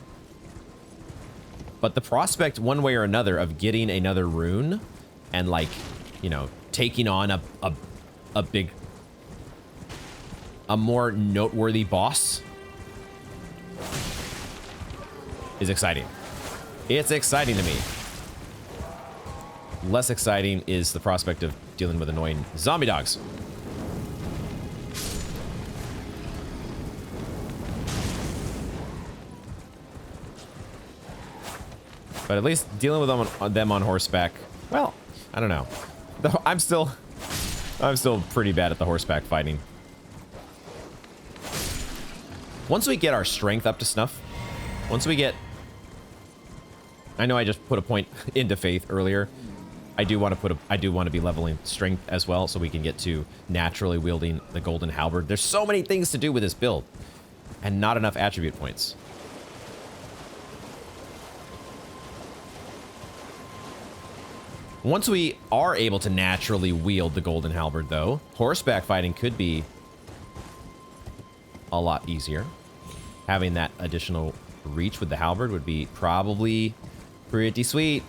But the prospect, one way or another, of getting another rune and, like, you know, taking on a more noteworthy boss is exciting. It's exciting to me. Less exciting is the prospect of dealing with annoying zombie dogs. But at least dealing with them on horseback, well, I don't know. Though I'm still pretty bad at the horseback fighting. Once we get our strength up to snuff, once we get, I know I just put a point into faith earlier. I do want to be leveling strength as well, so we can get to naturally wielding the golden halberd. There's so many things to do with this build, and not enough attribute points. Once we are able to naturally wield the golden halberd, though, horseback fighting could be a lot easier. Having that additional reach with the halberd would be probably pretty sweet.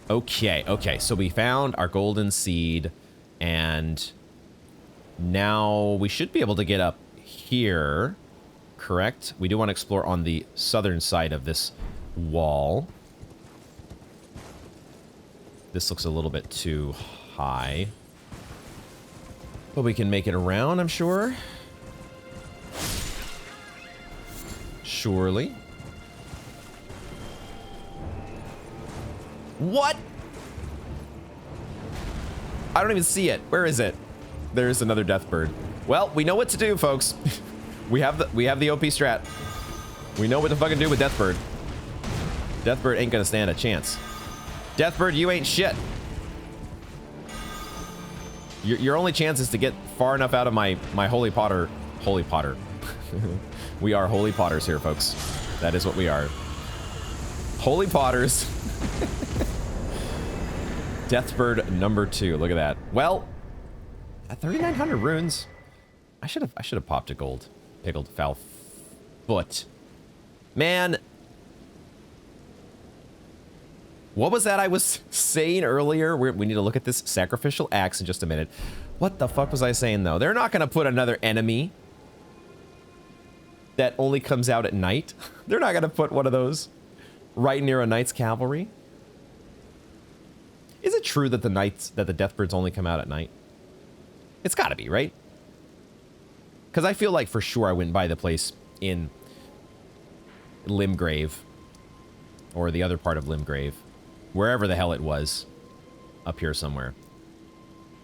Okay, so we found our golden seed, and now we should be able to get up here. Correct? We do want to explore on the southern side of this wall. This looks a little bit too high, but we can make it around, I'm sure. Surely. What? I don't even see it. Where is it? There's another Deathbird. Well, we know what to do, folks. We have the OP strat. We know what to fucking do with Deathbird. Deathbird ain't gonna stand a chance. Deathbird, you ain't shit. Your only chance is to get far enough out of my holy potter. Holy potter. We are holy potters here, folks. That is what we are. Holy potters. Deathbird number 2. Look at that. Well, at 3,900 runes, I should have popped a gold. Pickled foul foot. Man. What was that I was saying earlier? We need to look at this sacrificial axe in just a minute. What the fuck was I saying, though? They're not going to put another enemy that only comes out at night. They're not going to put one of those right near a knight's cavalry. Is it true that the Deathbirds only come out at night? It's got to be, right? Because I feel like for sure I went by the place in Limgrave, or the other part of Limgrave, wherever the hell it was, up here somewhere.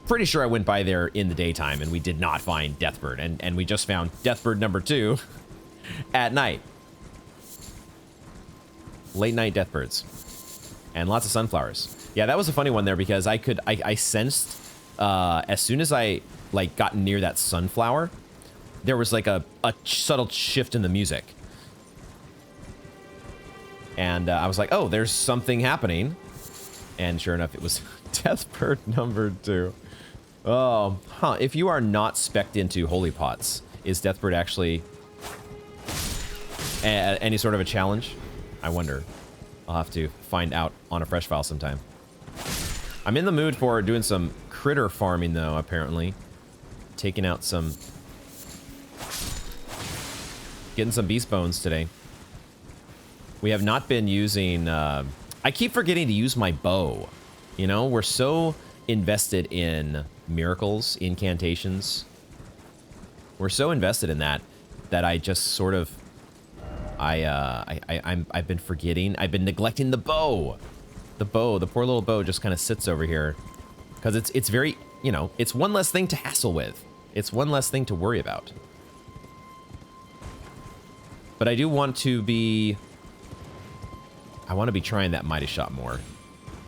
Pretty sure I went by there in the daytime and we did not find Deathbird, and we just found Deathbird number 2 at night. Late night Deathbirds. And lots of sunflowers. Yeah, that was a funny one there because I sensed as soon as I like got near that sunflower, there was like a subtle shift in the music. And I was like, oh, there's something happening. And sure enough, it was Deathbird number 2. Oh, huh. If you are not spec'd into holy pots, is Deathbird actually any sort of a challenge? I wonder. I'll have to find out on a fresh file sometime. I'm in the mood for doing some critter farming, though, apparently. Taking out some... Getting some beast bones today. We have not been using... I keep forgetting to use my bow. You know, we're so invested in miracles, incantations. We're so invested in that I just sort of... I've been forgetting. I've been neglecting the bow. The bow, the poor little bow just kind of sits over here. Because it's very, you know, it's one less thing to hassle with. It's one less thing to worry about. But I do want to be... I want to be trying that Mighty Shot more.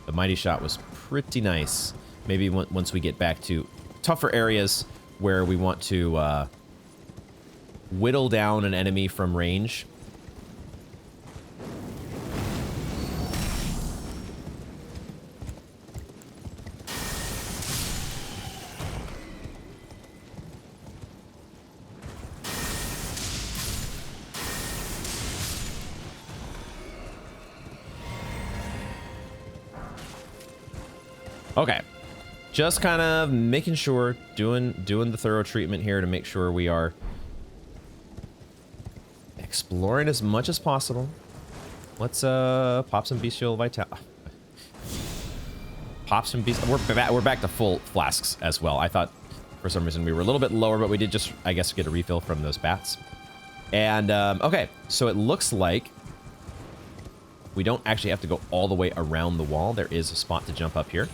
The Mighty Shot was pretty nice. Maybe once we get back to tougher areas where we want to whittle down an enemy from range. Okay, just kind of making sure, doing the thorough treatment here to make sure we are exploring as much as possible. Let's pop some bestial vital. Pop some beast. We're back to full flasks as well. I thought for some reason we were a little bit lower, but we did just, I guess, get a refill from those bats. And okay, so it looks like we don't actually have to go all the way around the wall. There is a spot to jump up here.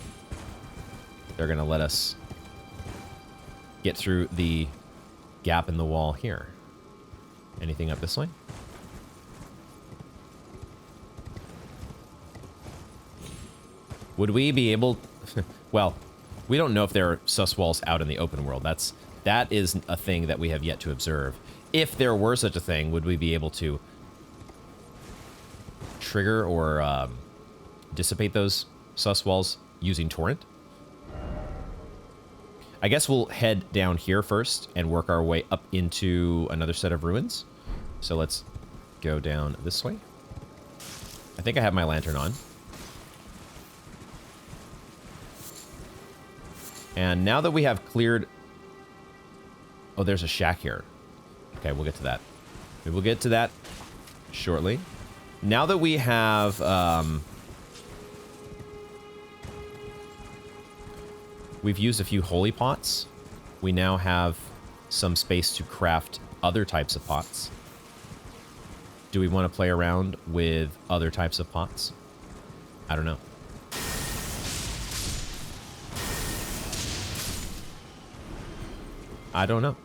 They're going to let us get through the gap in the wall here. Anything up this way? Would we be able... well, we don't know if there are sus walls out in the open world. That is a thing that we have yet to observe. If there were such a thing, would we be able to trigger or dissipate those sus walls using torrent? I guess we'll head down here first and work our way up into another set of ruins. So let's go down this way. I think I have my lantern on. And now that we have cleared... oh, there's a shack here. Okay, we'll get to that. We will get to that shortly. Now that we have... we've used a few holy pots. We now have some space to craft other types of pots. Do we want to play around with other types of pots? I don't know. I don't know.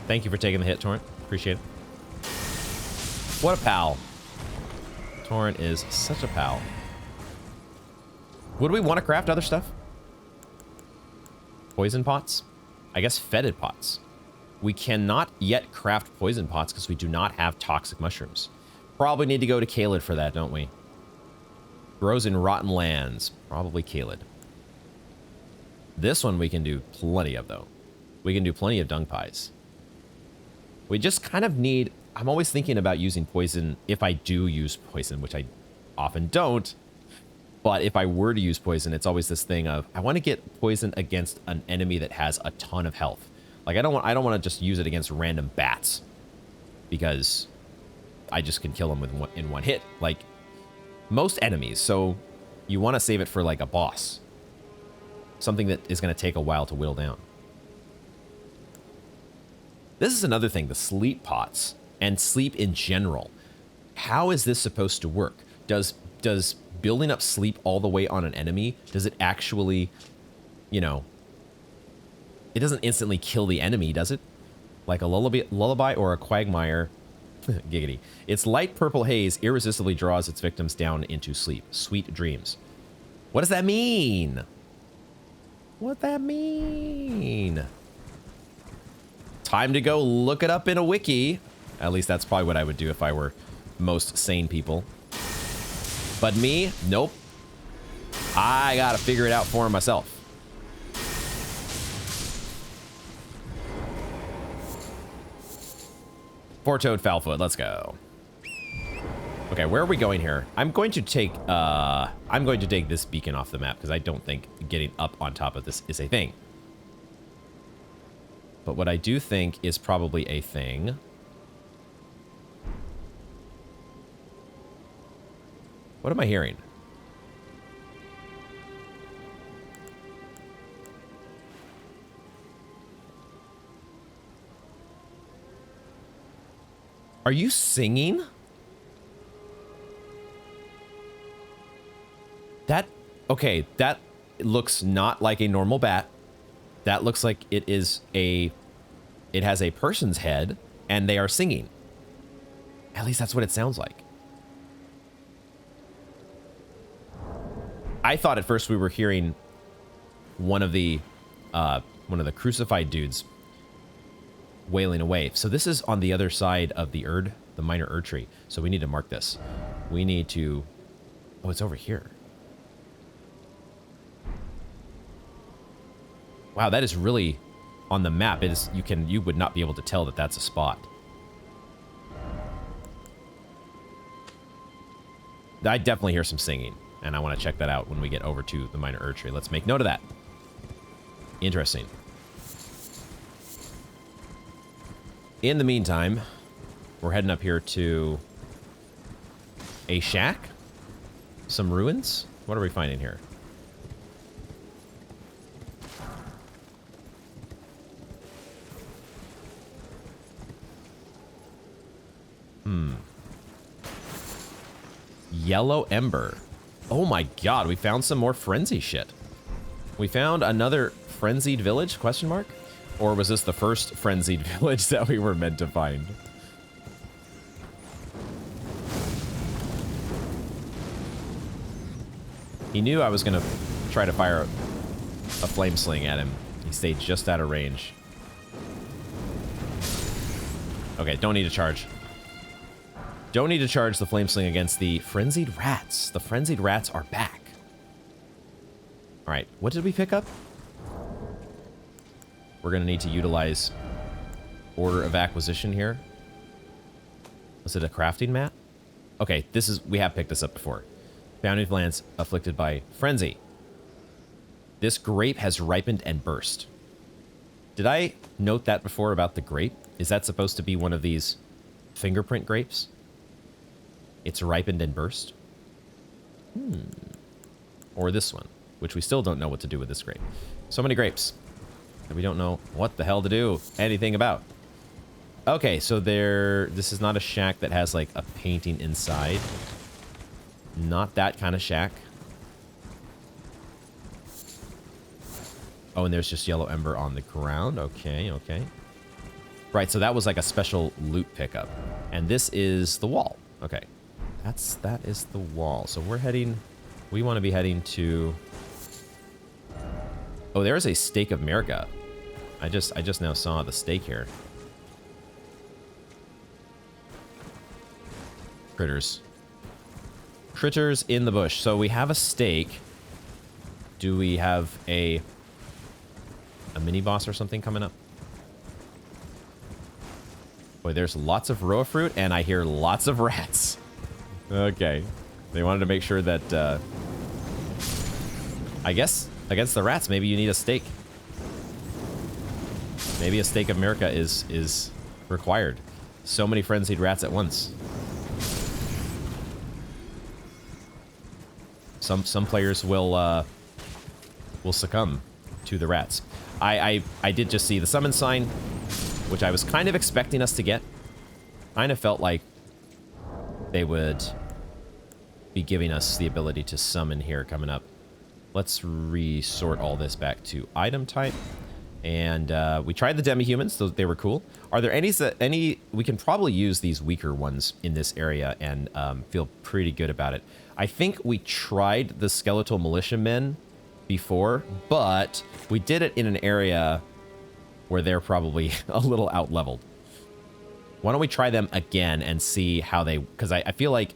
Thank you for taking the hit, Torrent. Appreciate it. What a pal. Torrent is such a pal. Would we want to craft other stuff? Poison pots? I guess fetid pots. We cannot yet craft poison pots because we do not have toxic mushrooms. Probably need to go to Caelid for that, don't we? Grows in rotten lands. Probably Caelid. This one we can do plenty of, though. We can do plenty of dung pies. We just kind of need I'm always thinking about using poison if I do use poison, which I often don't. But if I were to use poison, it's always this thing of I want to get poison against an enemy that has a ton of health. Like I don't want to just use it against random bats because I just can kill them with in one hit, like most enemies. So you want to save it for like a boss, something that is going to take a while to whittle down. This is another thing, the sleep pots and sleep in general. How is this supposed to work? Does building up sleep all the way on an enemy, does it actually, you know, it doesn't instantly kill the enemy, does it? Like a lullaby or a quagmire, giggity. Its light purple haze irresistibly draws its victims down into sleep. Sweet dreams. What does that mean? What that mean? Time to go look it up in a wiki. At least that's probably what I would do if I were most sane people. But me, nope. I gotta figure it out for myself. Four-toed Foulfoot, let's go. Okay, where are we going here? I'm going to take this beacon off the map because I don't think getting up on top of this is a thing. But what I do think is probably a thing. What am I hearing? Are you singing? Okay, that looks not like a normal bat. That looks like it has a person's head and they are singing. At least that's what it sounds like. I thought at first we were hearing one of the crucified dudes wailing away. So this is on the other side of the minor Erd tree. So we need to mark this. We need to, oh, it's over here. Wow, that is really on the map. It is, you would not be able to tell that that's a spot. I definitely hear some singing, and I want to check that out when we get over to the minor Erd tree. Let's make note of that. Interesting. In the meantime, we're heading up here to a shack, some ruins. What are we finding here? Yellow Ember. Oh my god, we found some more frenzy shit. We found another frenzied village, question mark? Or was this the first frenzied village that we were meant to find? He knew I was gonna try to fire a flame sling at him. He stayed just out of range. Okay, don't need to charge. Don't need to charge the flame sling against the frenzied rats. The frenzied rats are back. All right, what did we pick up? We're gonna need to utilize order of acquisition here. Was it a crafting mat? Okay, we have picked this up before. Bounty of lands afflicted by frenzy. This grape has ripened and burst. Did I note that before about the grape? Is that supposed to be one of these fingerprint grapes? It's ripened and burst? Or this one, which we still don't know what to do with this grape. So many grapes that we don't know what the hell to do anything about. Okay, so this is not a shack that has like a painting inside. Not that kind of shack. Oh, and there's just yellow ember on the ground. Okay, okay. Right, so that was like a special loot pickup. And this is the wall. Okay. That is the wall. So we want to be heading to... Oh, there is a stake of America. I just now saw the stake here. Critters. Critters in the bush. So we have a stake. Do we have a mini boss or something coming up? Boy, there's lots of roa fruit, and I hear lots of rats. Okay. They wanted to make sure that, I guess, against the rats, maybe you need a stake. Maybe a stake of America is required. So many frenzied rats at once. Some players will succumb to the rats. I did just see the summon sign, which I was kind of expecting us to get. Kind of felt like they would be giving us the ability to summon here coming up. Let's resort all this back to item type. And we tried the demi-humans, so they were cool. Are there any we can probably use these weaker ones in this area and feel pretty good about it. I think we tried the skeletal militiamen before, but we did it in an area where they're probably a little out-leveled. Why don't we try them again and see how they... Because I feel like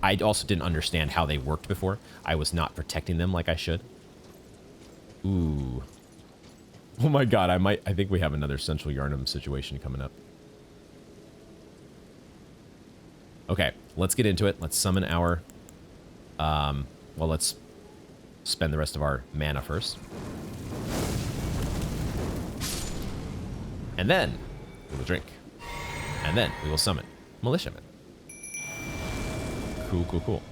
I also didn't understand how they worked before. I was not protecting them like I should. Ooh. Oh my god, I think we have another Central Yarnum situation coming up. Okay, let's get into it. Let's summon our... well, let's spend the rest of our mana first. And then we will drink. And then we will summon militiamen. Cool, cool, cool.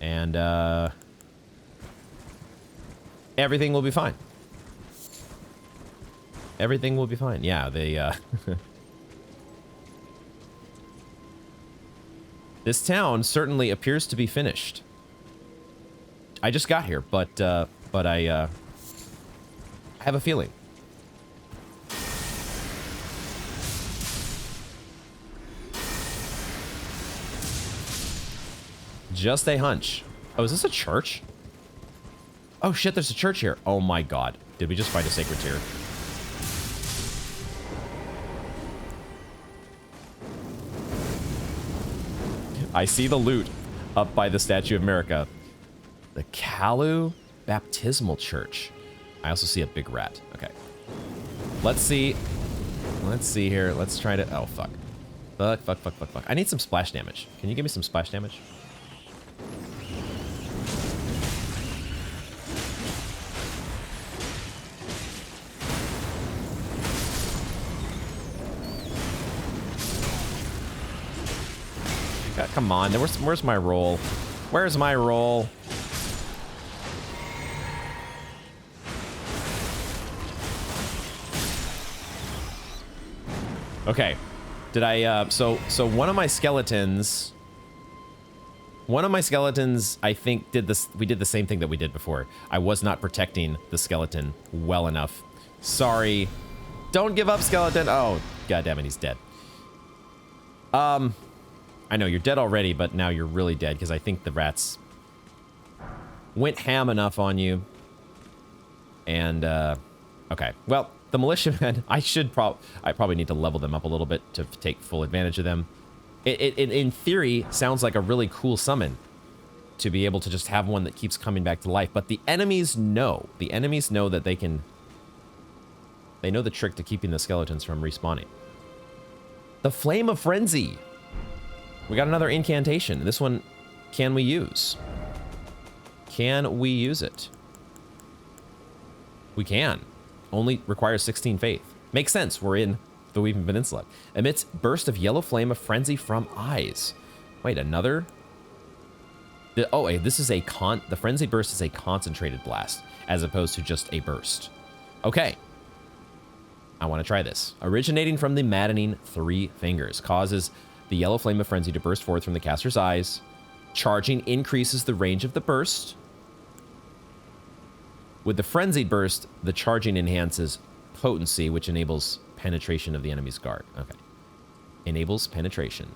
And everything will be fine. Everything will be fine. Yeah, they this town certainly appears to be finished. I just got here, but I have a feeling. Just a hunch. Oh, is this a church? Oh shit, there's a church here. Oh my god. Did we just find a sacred tear? I see the loot up by the Statue of America. The Kalu Baptismal Church. I also see a big rat. Okay. Let's see. Let's see here. Let's try to... Oh, fuck. Fuck, fuck, fuck, fuck, fuck. I need some splash damage. Can you give me some splash damage? God, come on. Where's my roll? Where's my roll? Okay. Did I, so one of my skeletons, I think we did the same thing that we did before. I was not protecting the skeleton well enough. Sorry. Don't give up, skeleton. Oh, goddammit, he's dead. I know you're dead already, but now you're really dead because I think the rats went ham enough on you. And, okay. Well, the militiamen, I probably need to level them up a little bit to take full advantage of them. It in theory sounds like a really cool summon to be able to just have one that keeps coming back to life. But the enemies know. The enemies know that they know the trick to keeping the skeletons from respawning. The Flame of Frenzy. We got another incantation. This one, can we use? Can we use it? We can. Only requires 16 faith. Makes sense. We're in the Weeping Peninsula. Emits burst of yellow flame of frenzy from eyes. Wait, another? Oh, this is the frenzy burst is a concentrated blast as opposed to just a burst. Okay. I want to try this. Originating from the maddening 3 fingers. Causes the yellow flame of frenzy to burst forth from the caster's eyes. Charging increases the range of the burst. With the frenzied burst, the charging enhances potency, which enables penetration of the enemy's guard. Okay. Enables penetration.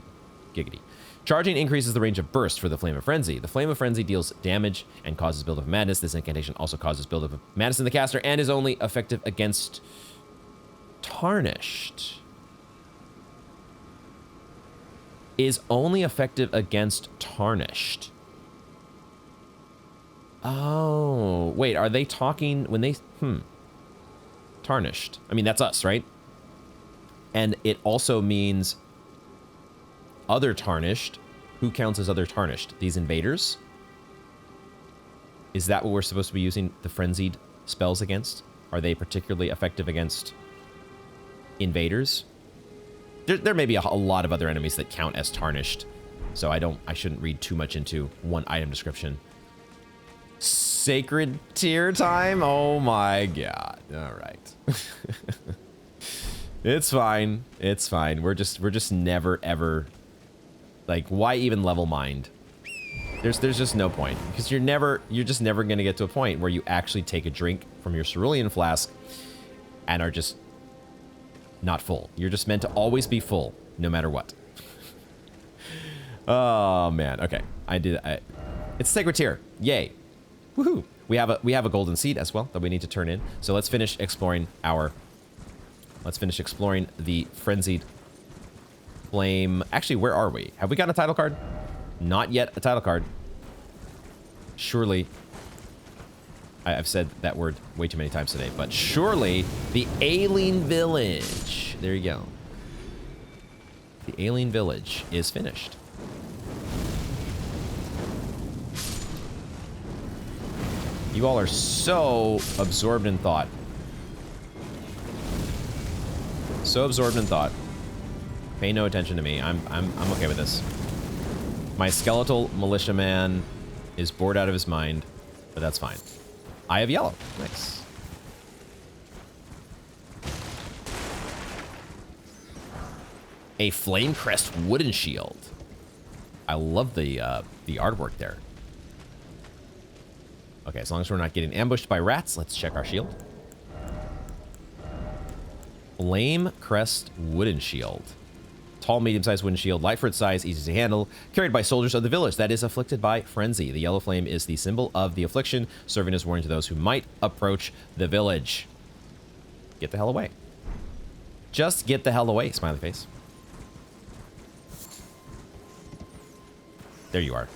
Giggity. Charging increases the range of burst for the Flame of Frenzy. The Flame of Frenzy deals damage and causes buildup of madness. This incantation also causes buildup of madness in the caster and is only effective against Tarnished. Is only effective against Tarnished. Oh, wait, are they talking when they... Tarnished. I mean, that's us, right? And it also means other tarnished. Who counts as other tarnished? These invaders? Is that what we're supposed to be using the frenzied spells against? Are they particularly effective against invaders? There may be a lot of other enemies that count as tarnished, so I shouldn't read too much into one item description. Sacred tier time? Oh my god. All right. It's fine. It's fine. We're just never ever, like, why even level mind? There's just no point, because you're just never going to get to a point where you actually take a drink from your cerulean flask and are just not full. You're just meant to always be full, no matter what. Oh man. Okay, it's sacred tier. Yay. Woohoo. We have a golden seed as well that we need to turn in. So let's finish exploring the frenzied flame. Actually, where are we? Have we gotten a title card? Not yet a title card. Surely, I've said that word way too many times today, but surely the Ailing Village. There you go. The Ailing Village is finished. You all are so absorbed in thought. So absorbed in thought. Pay no attention to me. I'm okay with this. My skeletal militiaman is bored out of his mind, but that's fine. Eye of Yellow. Nice. A Flame Crest wooden shield. I love the artwork there. Okay, as long as we're not getting ambushed by rats, let's check our shield. Flame Crest wooden shield. Tall, medium-sized wooden shield, light for its size, easy to handle, carried by soldiers of the village that is afflicted by frenzy. The yellow flame is the symbol of the affliction, serving as warning to those who might approach the village. Get the hell away. Just get the hell away, smiley face. There you are.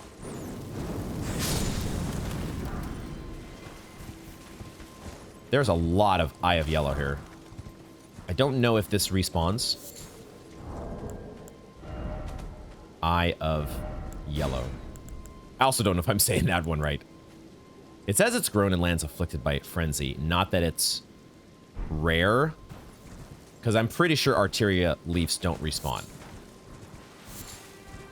There's a lot of Eye of Yellow here. I don't know if this respawns. Eye of Yellow. I also don't know if I'm saying that one right. It says it's grown in lands afflicted by frenzy, not that it's rare, because I'm pretty sure Arteria leaves don't respawn.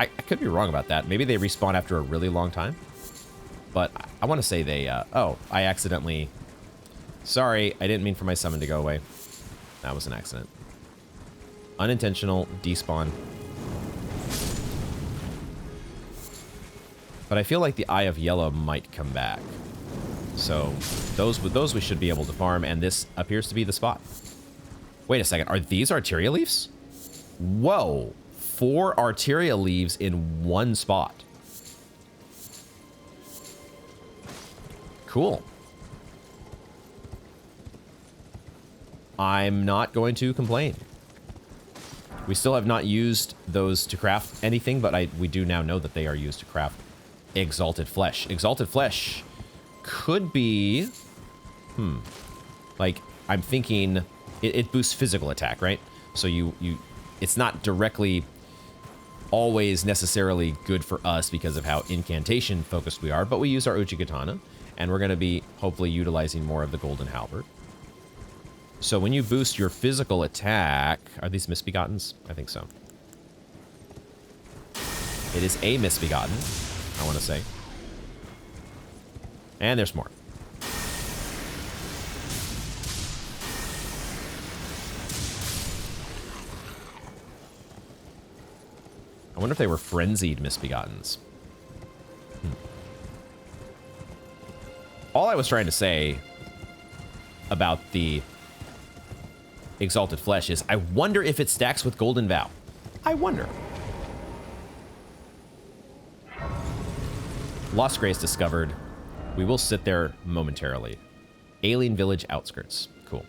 I could be wrong about that. Maybe they respawn after a really long time, but I want to say they, oh, I accidentally, sorry, I didn't mean for my summon to go away. That was an accident. Unintentional despawn. But I feel like the Eye of Yellow might come back. So those we should be able to farm, and this appears to be the spot. Wait a second, are these Arteria leaves? Whoa, 4 Arteria leaves in one spot. Cool. I'm not going to complain. We still have not used those to craft anything, but we do now know that they are used to craft Exalted Flesh. Exalted Flesh could be... Like, I'm thinking... It boosts physical attack, right? So it's not directly always necessarily good for us because of how incantation focused we are, but we use our Uchigatana, and we're going to be hopefully utilizing more of the Golden Halberd. So when you boost your physical attack... Are these Misbegottens? I think so. It is a Misbegotten, I want to say. And there's more. I wonder if they were frenzied Misbegottens. All I was trying to say about the Exalted Flesh is I wonder if it stacks with Golden Vow. I wonder. Lost Grace discovered. We will sit there momentarily. Ailing Village outskirts. Cool.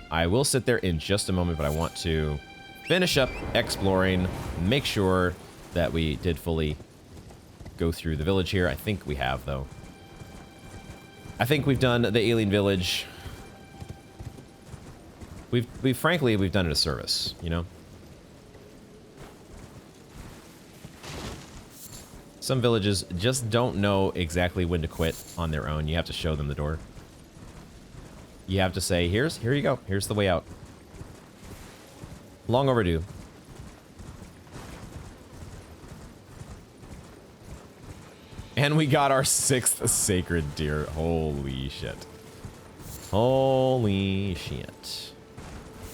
I will sit there in just a moment, but I want to finish up exploring, make sure that we did fully go through the village here. I think we have, though. I think we've done the Ailing Village. frankly, we've done it a service, you know? Some villages just don't know exactly when to quit on their own. You have to show them the door. You have to say, here you go. Here's the way out. Long overdue. And we got our 6th sacred deer. Holy shit. Holy shit.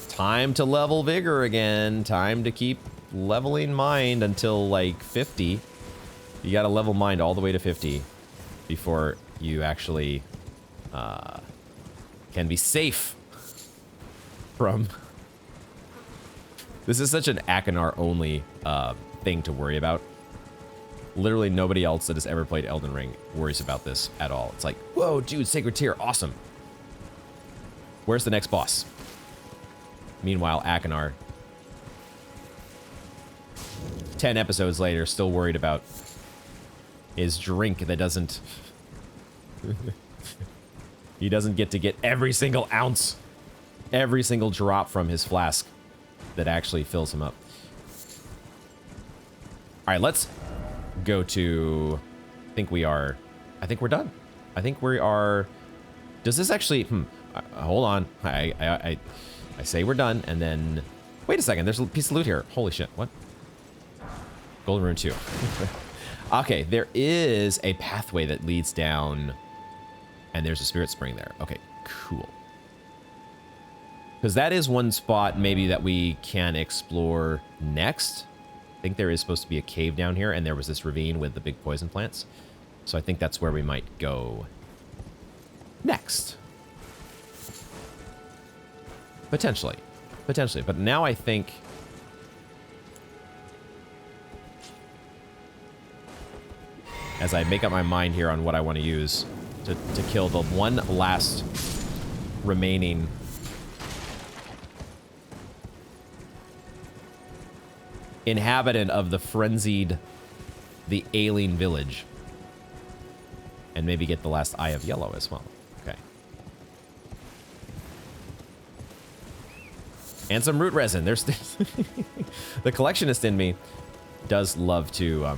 Time to level vigor again. Time to keep leveling mind until like 50. You gotta level mind all the way to 50 before you actually can be safe from... This is such an Akinar only thing to worry about. Literally nobody else that has ever played Elden Ring worries about this at all. It's like, whoa, dude, Sacred Tier, awesome. Where's the next boss? Meanwhile, Akinar, 10 episodes later, still worried about his drink that doesn't... He doesn't get to get every single ounce, every single drop from his flask that actually fills him up. All right, let's go to... I think we're done. I think we are... Does this actually... hold on. I say we're done, and then... Wait a second, there's a piece of loot here. Holy shit, what? Golden Rune 2. Okay, there is a pathway that leads down, and there's a spirit spring there. Okay, cool. Because that is one spot maybe that we can explore next. I think there is supposed to be a cave down here, and there was this ravine with the big poison plants. So I think that's where we might go next. Potentially. Potentially. But now I think... as I make up my mind here on what I want to use to kill the one last remaining inhabitant of the Ailing Village. And maybe get the last Eye of Yellow as well. Okay. And some root resin. There's the collectionist in me does love to...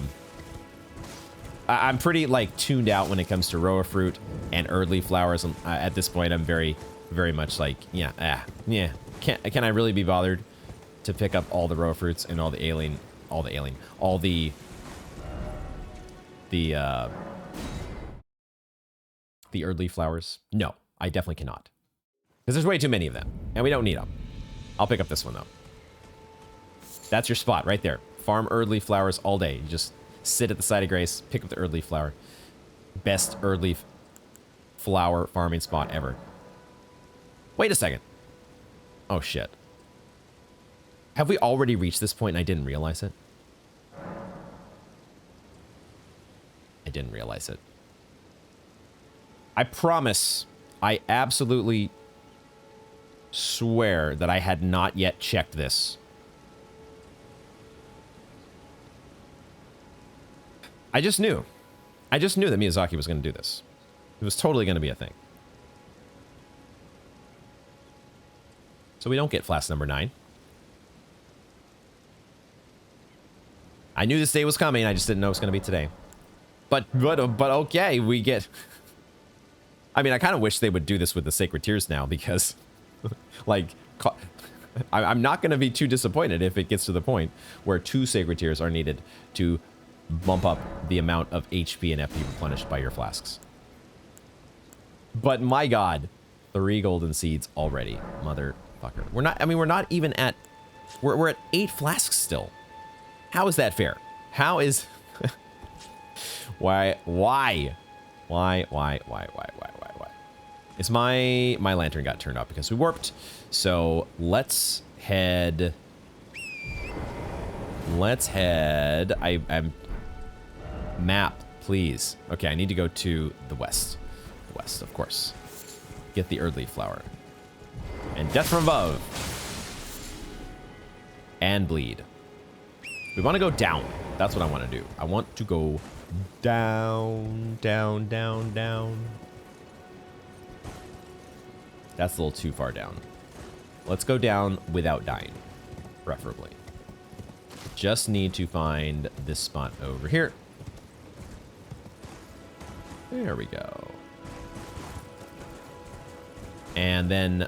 I'm pretty, like, tuned out when it comes to Roa fruit and Erdleaf flowers. At this point, I'm very, very much like, yeah. Can I really be bothered to pick up all the Roa fruits and all the Erdleaf flowers? No, I definitely cannot. Because there's way too many of them, and we don't need them. I'll pick up this one, though. That's your spot right there. Farm Erdleaf flowers all day. You just... sit at the side of Grace, pick up the Erdleaf flower. Best Erdleaf flower farming spot ever. Wait a second. Oh, shit. Have we already reached this point and I didn't realize it? I didn't realize it. I promise, I absolutely swear that I had not yet checked this. I just knew. I just knew that Miyazaki was going to do this. It was totally going to be a thing. So we don't get flask number 9. I knew this day was coming. I just didn't know it was going to be today. But okay, we get... I mean, I kind of wish they would do this with the Sacred Tears now because, like, I'm not going to be too disappointed if it gets to the point where 2 Sacred Tears are needed to bump up the amount of HP and FP replenished by your flasks. But my god, 3 golden seeds already, motherfucker. We're not even at, we're at 8 flasks still. How is that fair? How is, why? It's my lantern got turned off because we warped. So let's head, I'm map, please. Okay, I need to go to the west. The west, of course. Get the Erdleaf flower. And death from above. And bleed. We want to go down. That's what I want to do. I want to go down, down, down, down. That's a little too far down. Let's go down without dying, preferably. Just need to find this spot over here. There we go. And then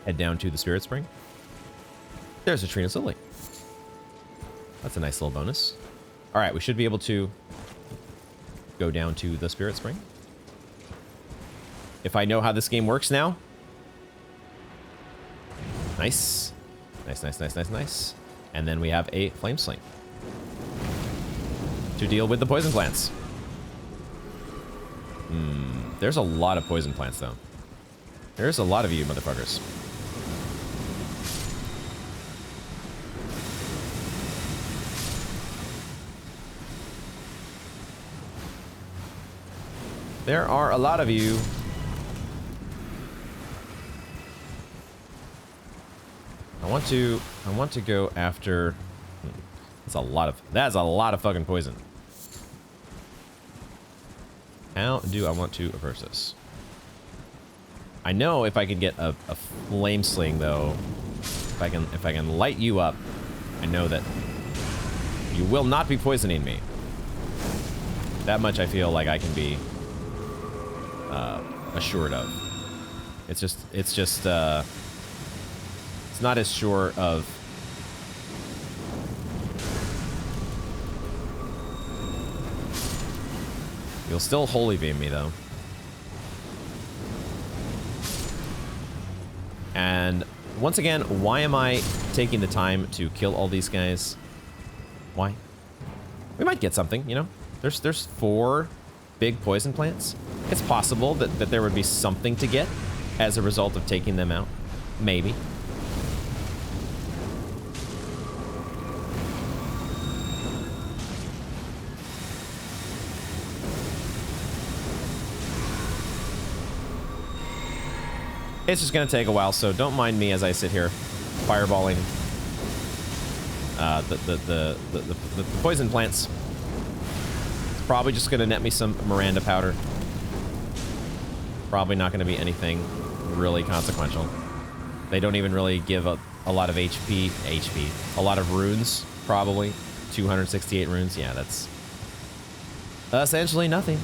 head down to the Spirit Spring. There's a Trina's Lily. That's a nice little bonus. All right, we should be able to go down to the Spirit Spring. If I know how this game works now. Nice. Nice, nice, nice, nice, nice. And then we have a Flame Sling to deal with the poison plants. There's a lot of poison plants, though. There's a lot of you motherfuckers. There are a lot of you. I want to go after. That's a lot of fucking poison. How do I want to averse this? I know if I can get a flame sling though, if I can light you up, I know that you will not be poisoning me. That much I feel like I can be assured of. It's not as sure of. You'll still holy beam me though. And once again, why am I taking the time to kill all these guys? Why? We might get something, you know? There's 4 big poison plants. It's possible that there would be something to get as a result of taking them out. Maybe. It's just going to take a while, so don't mind me as I sit here fireballing the poison plants. It's probably just going to net me some Miranda powder. Probably not going to be anything really consequential. They don't even really give a lot of HP, a lot of runes, probably. 268 runes, yeah, that's essentially nothing.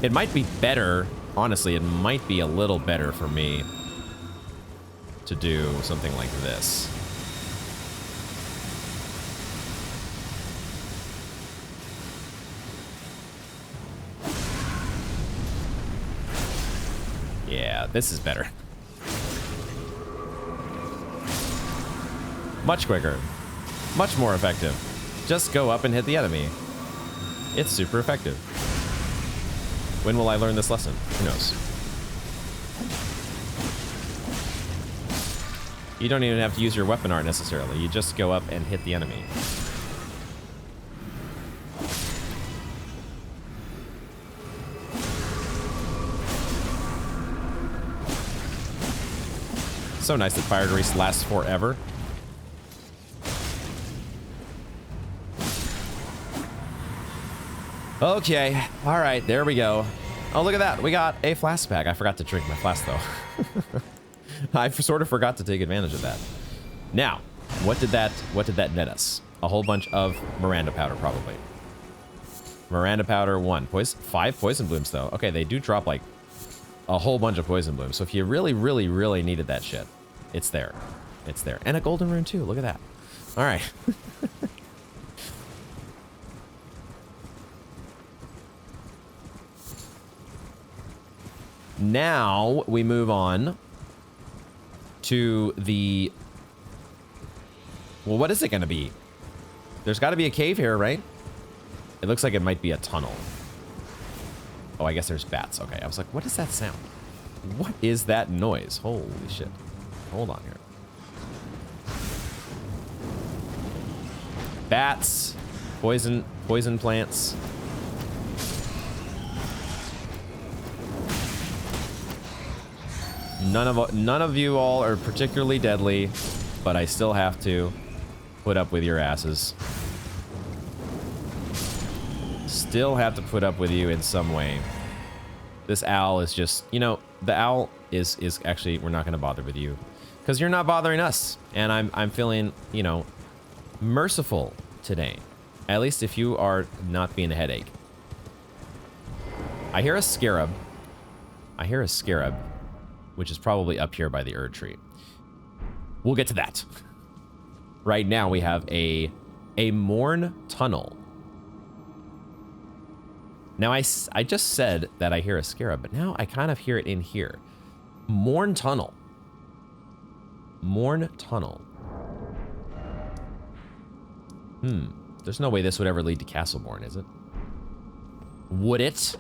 It might be better, honestly, it might be a little better for me to do something like this. Yeah, this is better. Much quicker. Much more effective. Just go up and hit the enemy. It's super effective. When will I learn this lesson? Who knows? You don't even have to use your weapon art necessarily. You just go up and hit the enemy. So nice that fire grease lasts forever. Okay, all right, there we go. Oh, look at that. We got a flask pack. I forgot to drink my flask, though. I sort of forgot to take advantage of that. Now, what did that net us? A whole bunch of Miranda powder, probably. Miranda powder 1. 5 poison blooms, though. Okay, they do drop, like, a whole bunch of poison blooms. So if you really, really, really needed that shit, it's there. It's there. And a golden rune, too. Look at that. All right. Now we move on to the... Well, what is it going to be? There's got to be a cave here, right? It looks like it might be a tunnel. Oh, I guess there's bats. Okay, I was like, what is that sound? What is that noise? Holy shit. Hold on here. Bats. Poison plants. None of you all are particularly deadly, but I still have to put up with your asses. Still have to put up with you in some way. This owl is just, you know, the owl is actually, we're not going to bother with you because you're not bothering us. And I'm feeling, you know, merciful today. At least if you are not being a headache. I hear a scarab. I hear a scarab, which is probably up here by the Erd tree. We'll get to that. Right now we have a Morne Tunnel. Now, I just said that I hear a scarab, but now I kind of hear it in here. Morne Tunnel. Morne Tunnel. There's no way this would ever lead to Castle Morne, is it? Would it?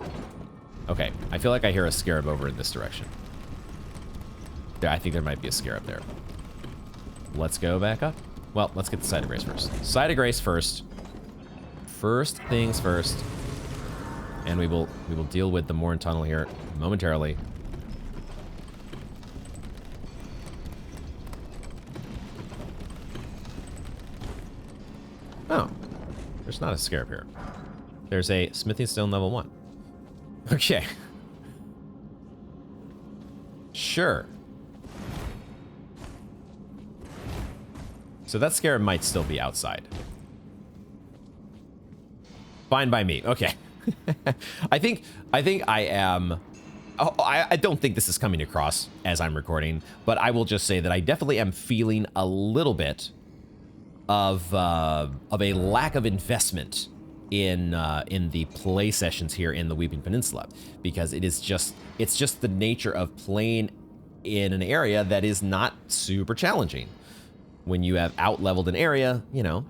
Okay, I feel like I hear a scarab over in this direction. Yeah, I think there might be a scarab there. Let's go back up. Well, let's get the Site of Grace first. Site of Grace first. First things first. And we will deal with the Morne Tunnel here momentarily. Oh, there's not a scarab here. There's a smithing stone level 1. Okay. Sure. So that scarab might still be outside. Fine by me. Okay. I think I am. Oh, I don't think this is coming across as I'm recording, but I will just say that I definitely am feeling a little bit of a lack of investment in the play sessions here in the Weeping Peninsula, because it's just the nature of playing in an area that is not super challenging. When you have out-leveled an area, you know,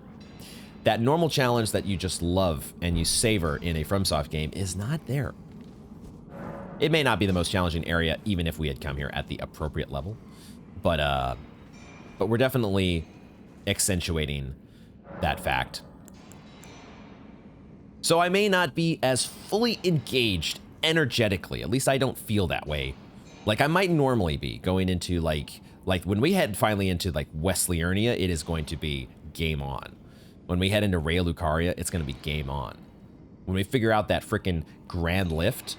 that normal challenge that you just love and you savor in a FromSoft game is not there. It may not be the most challenging area, even if we had come here at the appropriate level, but we're definitely accentuating that fact. So I may not be as fully engaged energetically. At least I don't feel that way. Like I might normally be going into like when we head finally into like West Liurnia, it is going to be game on. When we head into Raya Lucaria, it's going to be game on. When we figure out that freaking Grand Lift,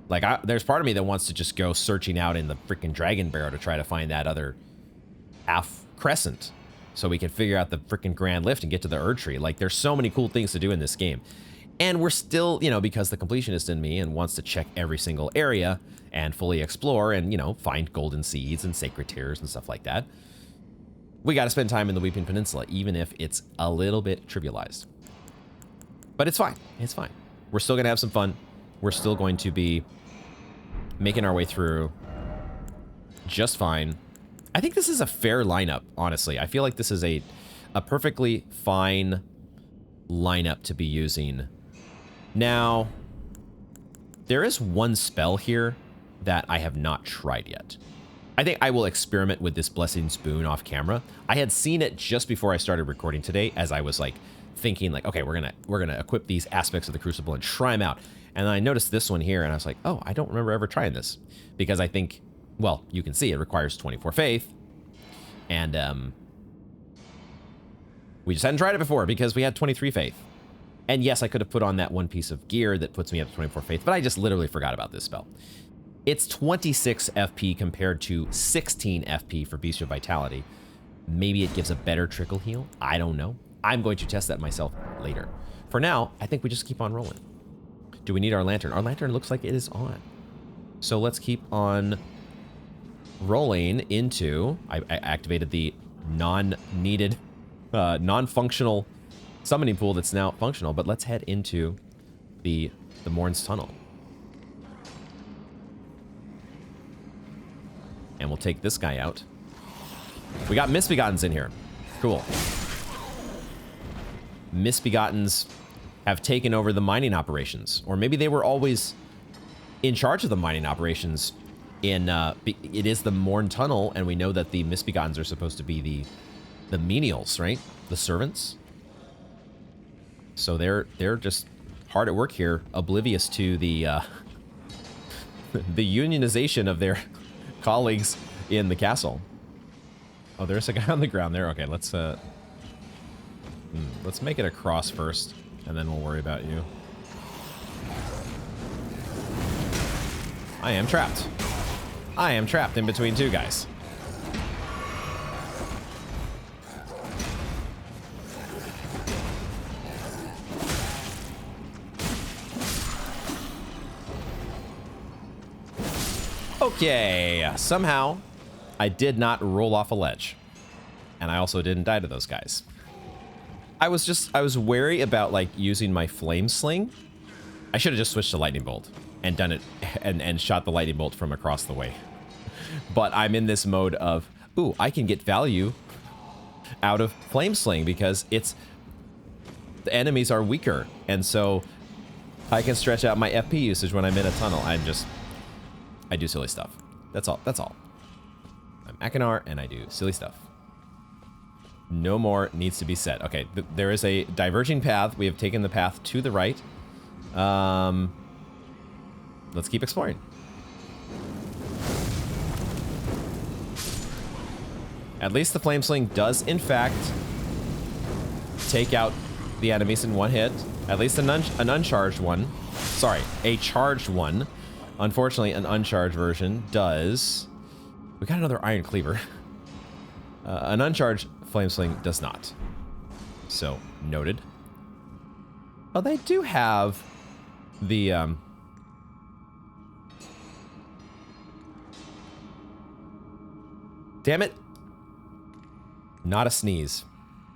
like there's part of me that wants to just go searching out in the freaking Dragon Barrow to try to find that other half crescent so we can figure out the freaking Grand Lift and get to the Erd Tree. Like there's so many cool things to do in this game. And we're still, you know, because the completionist in me and wants to check every single area and fully explore and, you know, find golden seeds and sacred tears and stuff like that. We got to spend time in the Weeping Peninsula, even if it's a little bit trivialized. But it's fine. It's fine. We're still going to have some fun. We're still going to be making our way through just fine. I think this is a fair lineup, honestly. I feel like this is a perfectly fine lineup to be using. Now, there is one spell here that I have not tried yet. I think I will experiment with this Blessing's Boon off camera. I had seen it just before I started recording today, as I was like thinking like, okay, we're gonna equip these aspects of the Crucible and try them out. And then I noticed this one here, and I was like, oh, I don't remember ever trying this, because I think, well, you can see it requires 24 faith, and we just hadn't tried it before because we had 23 faith. And yes, I could have put on that one piece of gear that puts me up to 24 faith, but I just literally forgot about this spell. It's 26 FP compared to 16 FP for Bestial Vitality. Maybe it gives a better trickle heal. I don't know. I'm going to test that myself later. For now, I think we just keep on rolling. Do we need our lantern? Our lantern looks like it is on. So let's keep on rolling into... I activated the non-needed, non-functional summoning pool that's now functional, but let's head into the Morne's Tunnel. And we'll take this guy out. We got Misbegottens in here. Cool. Misbegottens have taken over the mining operations. Or maybe they were always in charge of the mining operations. It is the Morne Tunnel, and we know that the Misbegottens are supposed to be the menials, right? The servants. So they're just hard at work here, oblivious to the the unionization of their colleagues in the castle. Oh, there's a guy on the ground there. Okay, let's make it across first. and then we'll worry about you. I am trapped. I am trapped in between two guys. Okay, somehow I did not roll off a ledge. And I also didn't die to those guys. I was wary about like using my flame sling. I should have just switched to lightning bolt and done it and shot the lightning bolt from across the way. But I'm in this mode of, ooh, I can get value out of flame sling because the enemies are weaker. And so I can stretch out my FP usage when I'm in a tunnel. I do silly stuff. That's all. I'm Akinar and I do silly stuff. No more needs to be said. Okay, there is a diverging path. We have taken the path to the right. Let's keep exploring. At least the flame sling does, in fact, take out the enemies in one hit. At least an uncharged one. Sorry, a charged one. Unfortunately, an uncharged version does. We got another iron cleaver. An uncharged flame sling does not. So, noted. Oh, they do have the, damn it. Not a sneeze.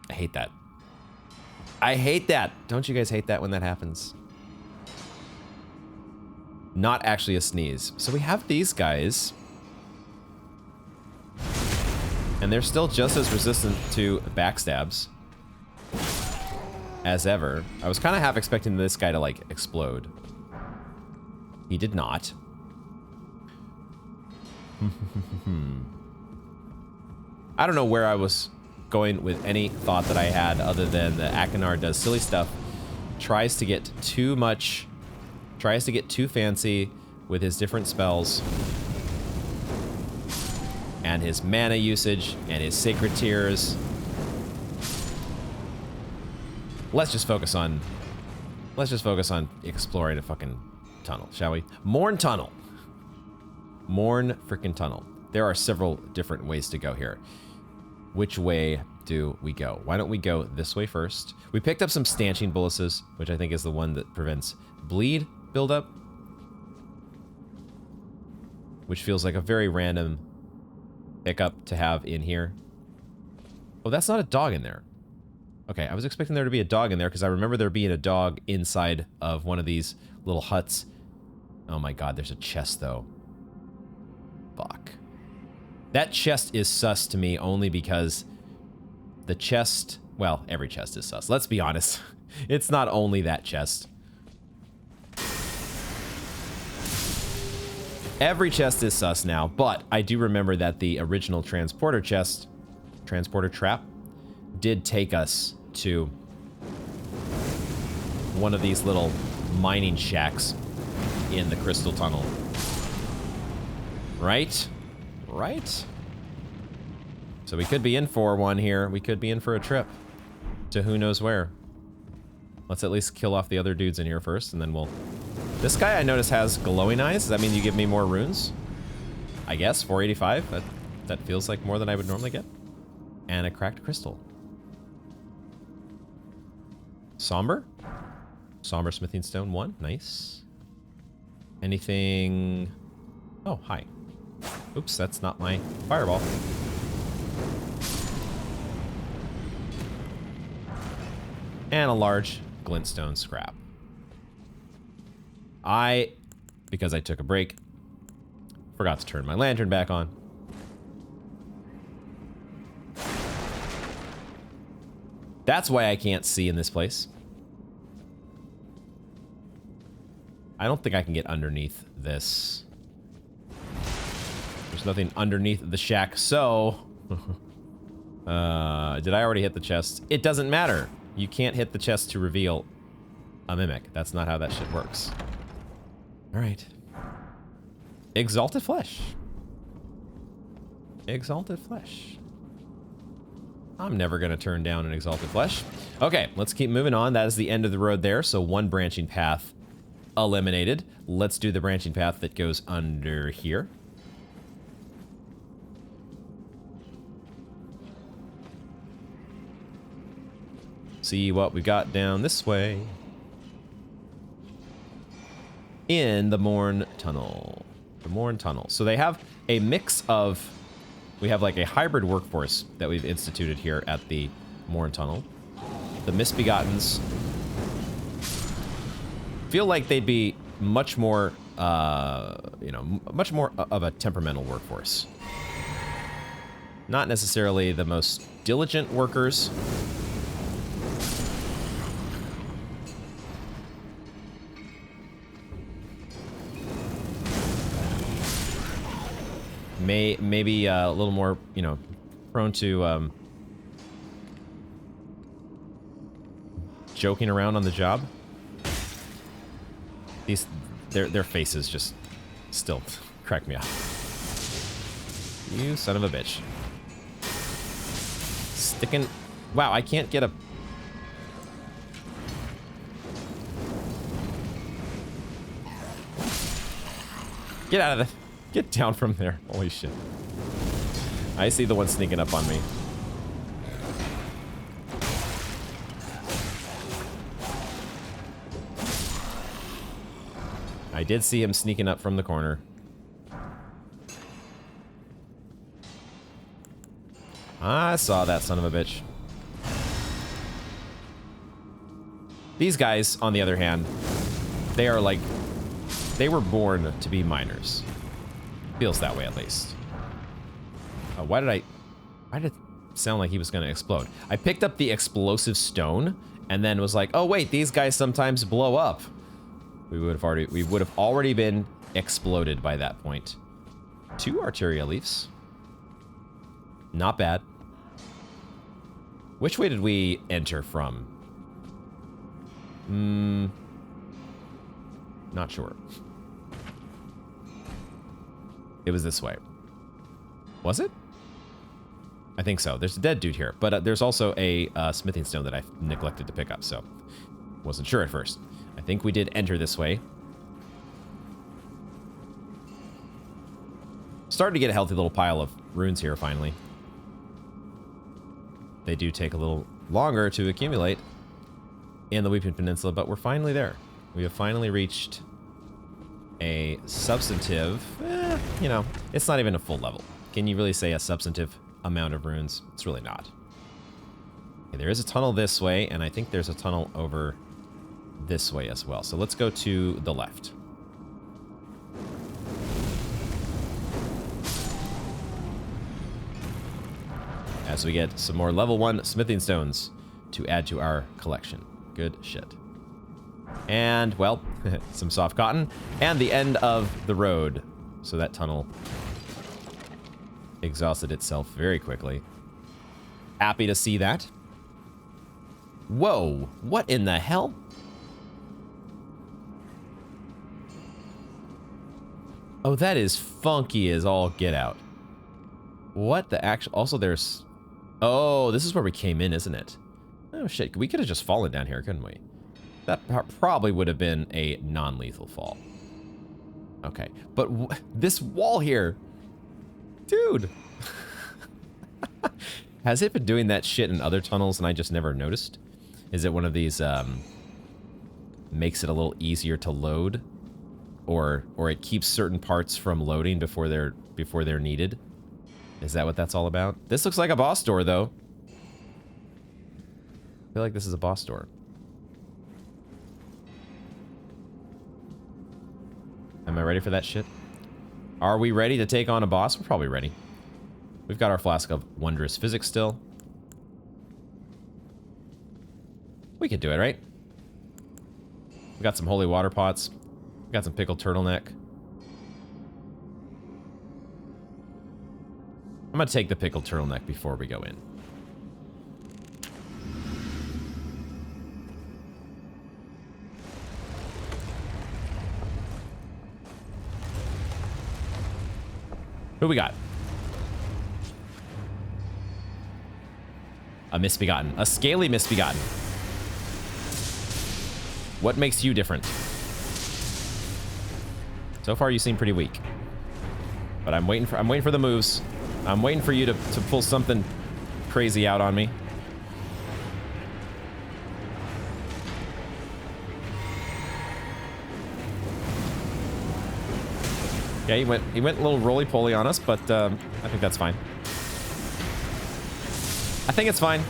I hate that. I hate that. Don't you guys hate that when that happens? Not actually a sneeze. So we have these guys. And they're still just as resistant to backstabs as ever. I was kind of half expecting this guy to, like, explode. He did not. I don't know where I was going with any thought that I had other than that Akinar does silly stuff, tries to get too much, tries to get too fancy with his different spells and his mana usage and his sacred tears. Let's just focus on exploring a fucking tunnel, shall we? Morne Tunnel. Morne frickin' Tunnel. There are several different ways to go here. Which way do we go? Why don't we go this way first? We picked up some stanching boluses, which I think is the one that prevents bleed buildup, which feels like a very random pickup to have in here. Oh, that's not a dog in there. Okay, I was expecting there to be a dog in there because I remember there being a dog inside of one of these little huts. Oh my god, there's a chest though. Fuck. That chest is sus to me only because the chest, well, every chest is sus. Let's be honest. It's not only that chest. Every chest is sus now, but I do remember that the original transporter trap, did take us to one of these little mining shacks in the Crystal Tunnel. Right? Right? So we could be in for one here. We could be in for a trip to who knows where. Let's at least kill off the other dudes in here first, and then we'll... This guy I notice has glowing eyes. Does that mean you give me more runes? I guess, 485. That feels like more than I would normally get. And a cracked crystal. Somber? Somber smithing stone 1. Nice. Anything... Oh, hi. Oops, that's not my fireball. And a large glintstone scrap. Because I took a break, forgot to turn my lantern back on. That's why I can't see in this place. I don't think I can get underneath this. There's nothing underneath the shack, so... did I already hit the chest? It doesn't matter. You can't hit the chest to reveal a mimic. That's not how that shit works. Alright. Exalted flesh. Exalted flesh. I'm never going to turn down an Exalted Flesh. Okay, let's keep moving on. That is the end of the road there, so one branching path eliminated. Let's do the branching path that goes under here. See what we got down this way. In the Morne Tunnel. The Morne Tunnel. So they have a mix of... We have like a hybrid workforce that we've instituted here at the Morne Tunnel. The Misbegottens feel like they'd be much more, you know, much more of a temperamental workforce. Not necessarily the most diligent workers. Maybe a little more, you know, prone to joking around on the job. Their faces just still crack me up. You son of a bitch. Sticking... Wow, I can't get a... Get out of the... Get down from there. Holy shit. I see the one sneaking up on me. I did see him sneaking up from the corner. I saw that son of a bitch. These guys, on the other hand, they are like... They were born to be miners. Feels that way, at least. Why did it sound like he was going to explode? I picked up the explosive stone and then was like, oh wait, these guys sometimes blow up. We would have already been exploded by that point. 2 Arteria Leafs. Not bad. Which way did we enter from? Not sure. It was this way. Was it? I think so. There's a dead dude here, but there's also a smithing stone that I neglected to pick up, so wasn't sure at first. I think we did enter this way. Starting to get a healthy little pile of runes here, finally. They do take a little longer to accumulate in the Weeping Peninsula, but we're finally there. We have finally reached a substantive, you know, it's not even a full level. Can you really say a substantive amount of runes? It's really not. Okay, there is a tunnel this way, and I think there's a tunnel over this way as well. So let's go to the left. As we get some more level 1 smithing stones to add to our collection. Good shit. And, well, some soft cotton. And the end of the road. So that tunnel exhausted itself very quickly. Happy to see that. Whoa, what in the hell? Oh, that is funky as all get out. What the actual... Also, there's... Oh, this is where we came in, isn't it? Oh, shit. We could have just fallen down here, couldn't we? That probably would have been a non-lethal fall. Okay. But this wall here... Dude! Has it been doing that shit in other tunnels and I just never noticed? Is it one of these, makes it a little easier to load? Or it keeps certain parts from loading before they're needed? Is that what that's all about? This looks like a boss door, though. I feel like this is a boss door. Am I ready for that shit? Are we ready to take on a boss? We're probably ready. We've got our flask of wondrous physics still. We could do it, right? We got some holy water pots. We got some pickled turtleneck. I'm gonna take the pickled turtleneck before we go in. Who we got? A misbegotten. A scaly misbegotten. What makes you different? So far, you seem pretty weak. But I'm waiting for the moves. I'm waiting for you to pull something crazy out on me. Yeah, he went a little roly-poly on us, but I think that's fine. I think it's fine.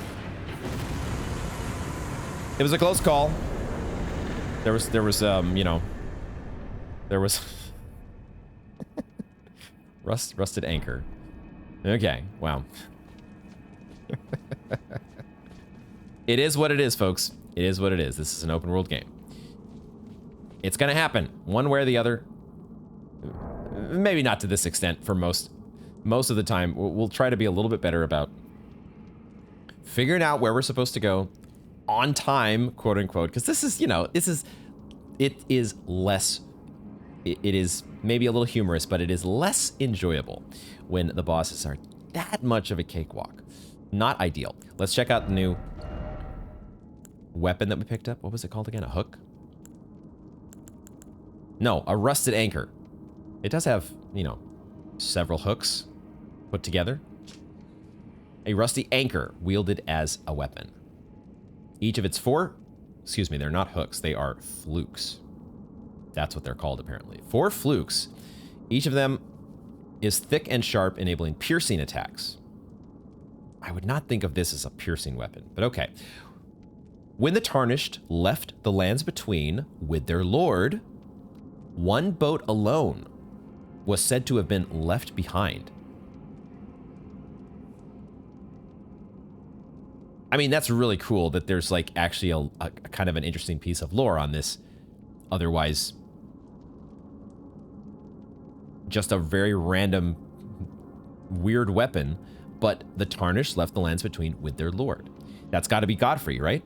It was a close call. There was you know, there was rusted anchor. Okay, wow. It is what it is, folks. It is what it is. This is an open world game. It's gonna happen one way or the other. Maybe not to this extent for most of the time. We'll try to be a little bit better about figuring out where we're supposed to go on time, quote unquote, because this is, you know, it is maybe a little humorous, but it is less enjoyable when the bosses are that much of a cakewalk. Not ideal. Let's check out the new weapon that we picked up. What was it called again? A hook? No, a rusted anchor. It does have, you know, several hooks put together. A rusty anchor wielded as a weapon. Each of its four, excuse me, they're not hooks, they are flukes. That's what they're called, apparently. 4 flukes. Each of them is thick and sharp, enabling piercing attacks. I would not think of this as a piercing weapon, but okay. When the Tarnished left the lands between with their lord, one boat alone was said to have been left behind. I mean, that's really cool that there's like actually a kind of an interesting piece of lore on this. Otherwise, just a very random, weird weapon. But the Tarnished left the lands between with their lord. That's got to be Godfrey, right?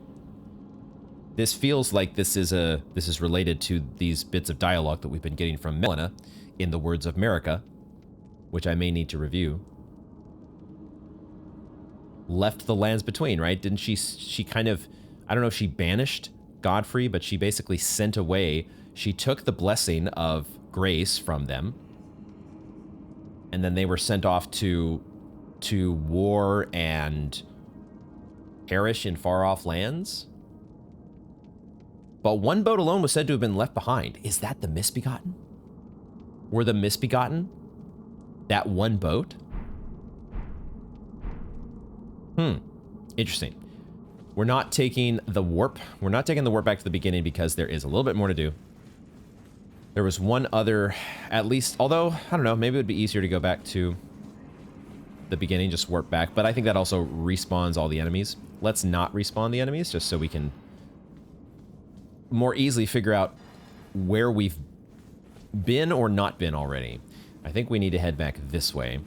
This feels like this is related to these bits of dialogue that we've been getting from Melina in the Words of Marika, which I may need to review. Left the lands between, right? Didn't she kind of, I don't know if she banished Godfrey, but she basically sent away, she took the blessing of grace from them, and then they were sent off to war and perish in far-off lands. But one boat alone was said to have been left behind. Is that the Misbegotten? Were the Misbegotten that one boat? Interesting. We're not taking the warp. We're not taking the warp back to the beginning because there is a little bit more to do. There was one other, at least, although, I don't know, maybe it would be easier to go back to the beginning, just warp back. But I think that also respawns all the enemies. Let's not respawn the enemies, just so we can more easily figure out where we've been or not been already. I think we need to head back this way.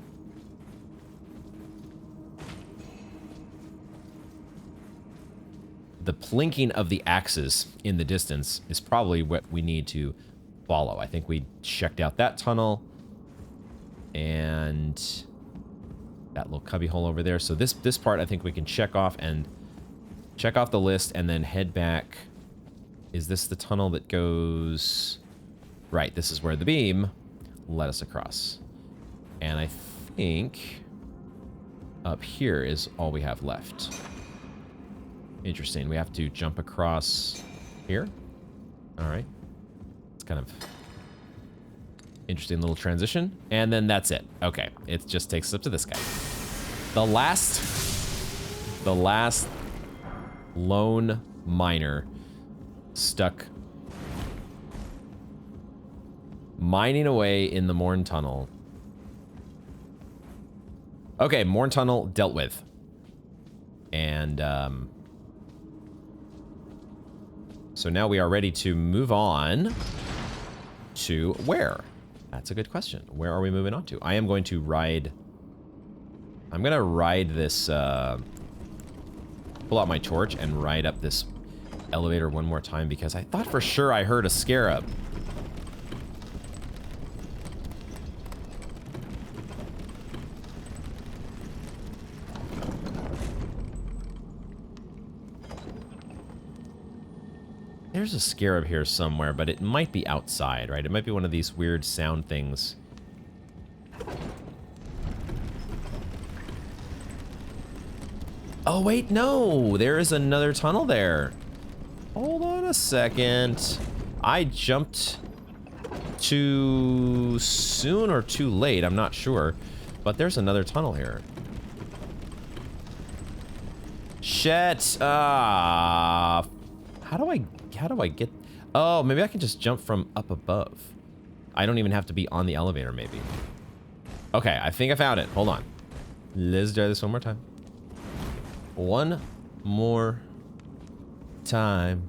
The plinking of the axes in the distance is probably what we need to follow. I think we checked out that tunnel and that little cubby hole over there. So this part I think we can check off the list and then head back. Is this the tunnel that goes... Right, this is where the beam led us across. And I think up here is all we have left. Interesting. We have to jump across here. All right. It's kind of interesting little transition. And then that's it. Okay. It just takes us up to this guy. The last lone miner stuck mining away in the Morne Tunnel. Okay, Morne Tunnel dealt with. And, so now we are ready to move on to where? That's a good question. Where are we moving on to? I am going to ride... I'm going to ride this... pull out my torch and ride up this elevator one more time because I thought for sure I heard a scarab. There's a scarab here somewhere, but it might be outside, right? It might be one of these weird sound things. Oh, wait, no! There is another tunnel there. Hold on a second. I jumped too soon or too late, I'm not sure. But there's another tunnel here. Shit! How do I get... Oh, maybe I can just jump from up above. I don't even have to be on the elevator, maybe. Okay, I think I found it. Hold on. Let's try this one more time. One more time.